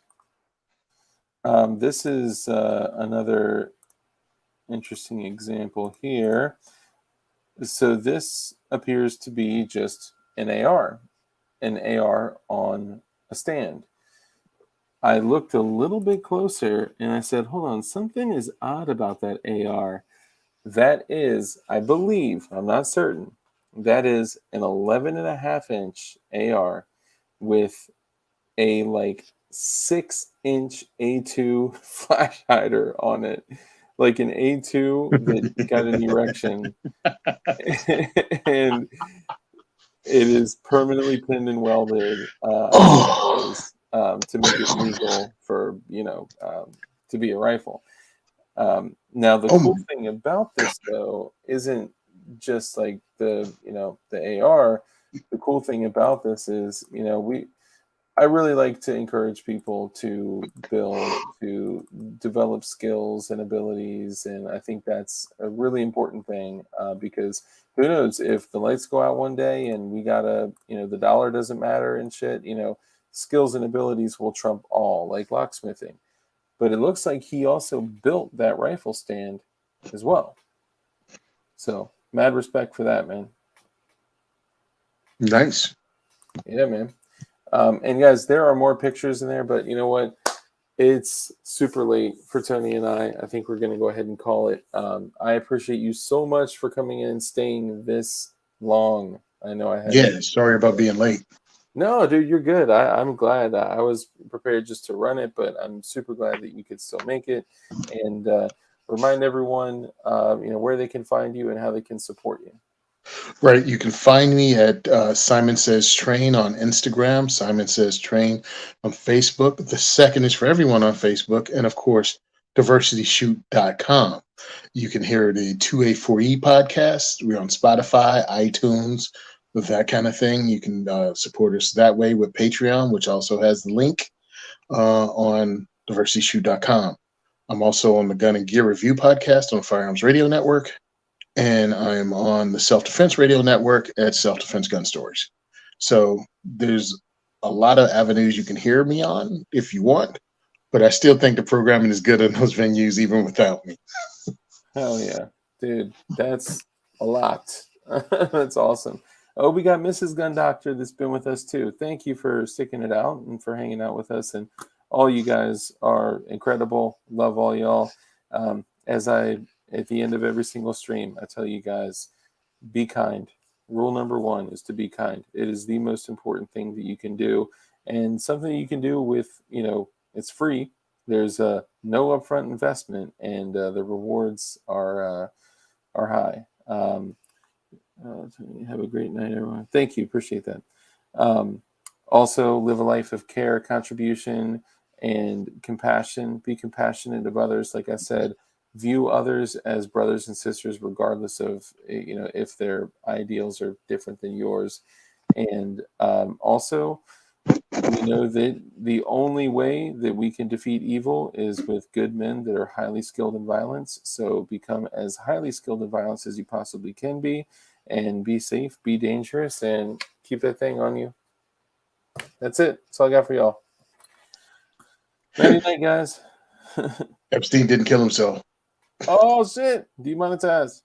This is another interesting example here. So this appears to be just an AR on a stand. I looked a little bit closer and I said, hold on, something is odd about that AR. That is, I believe, I'm not certain, that is an 11.5-inch AR with a like 6-inch A2 flash hider on it, like an A2 that got an erection. And it is permanently pinned and welded, I think it Oh, is, to make it legal for, to be a rifle. Now, the oh, cool thing about this, though, isn't just like the AR. The cool thing about this is, I really like to encourage people to build, to develop skills and abilities, and I think that's a really important thing because who knows if the lights go out one day and we gotta, the dollar doesn't matter and shit, skills and abilities will trump all, like locksmithing. But it looks like he also built that rifle stand as well. So mad respect for that, man. Nice. Yeah, man. And guys, there are more pictures in there, but you know what? It's super late for Tony and I. I think we're going to go ahead and call it. I appreciate you so much for coming in and staying this long. I know I had. Yeah, sorry about being late. No, dude, you're good. I'm glad. I was prepared just to run it, but I'm super glad that you could still make it. And remind everyone, where they can find you and how they can support you. Right. You can find me at Simonsaystrain on Instagram, Simonsaystrain on Facebook. The second is for everyone on Facebook. And of course, diversityshoot.com. You can hear the 2A4E podcast. We're on Spotify, iTunes, that kind of thing. You can support us that way with Patreon, which also has the link on diversityshoot.com. I'm also on the Gun and Gear Review podcast on Firearms Radio Network. And I'm on the Self-Defense Radio Network at Self-Defense Gun Stories. So there's a lot of avenues you can hear me on if you want, but I still think the programming is good in those venues even without me. Hell yeah, dude. That's a lot. That's awesome. Oh, we got Mrs. Gun Doctor that's been with us too. Thank you for sticking it out and for hanging out with us. And all you guys are incredible. Love all y'all. At the end of every single stream, I tell you guys, be kind. Rule number 1 is to be kind. It is the most important thing that you can do, and something you can do with, it's free. There's no upfront investment, and the rewards are high. Have a great night, everyone. Thank you. Appreciate that. Also, live a life of care, contribution, and compassion. Be compassionate of others. Like I said, view others as brothers and sisters, regardless of if their ideals are different than yours. And also, we know that the only way that we can defeat evil is with good men that are highly skilled in violence. So become as highly skilled in violence as you possibly can be, and be safe, be dangerous, and keep that thing on you. That's it. That's all I got for y'all. Nighty night, guys. Epstein didn't kill himself. Oh shit! Demonetized.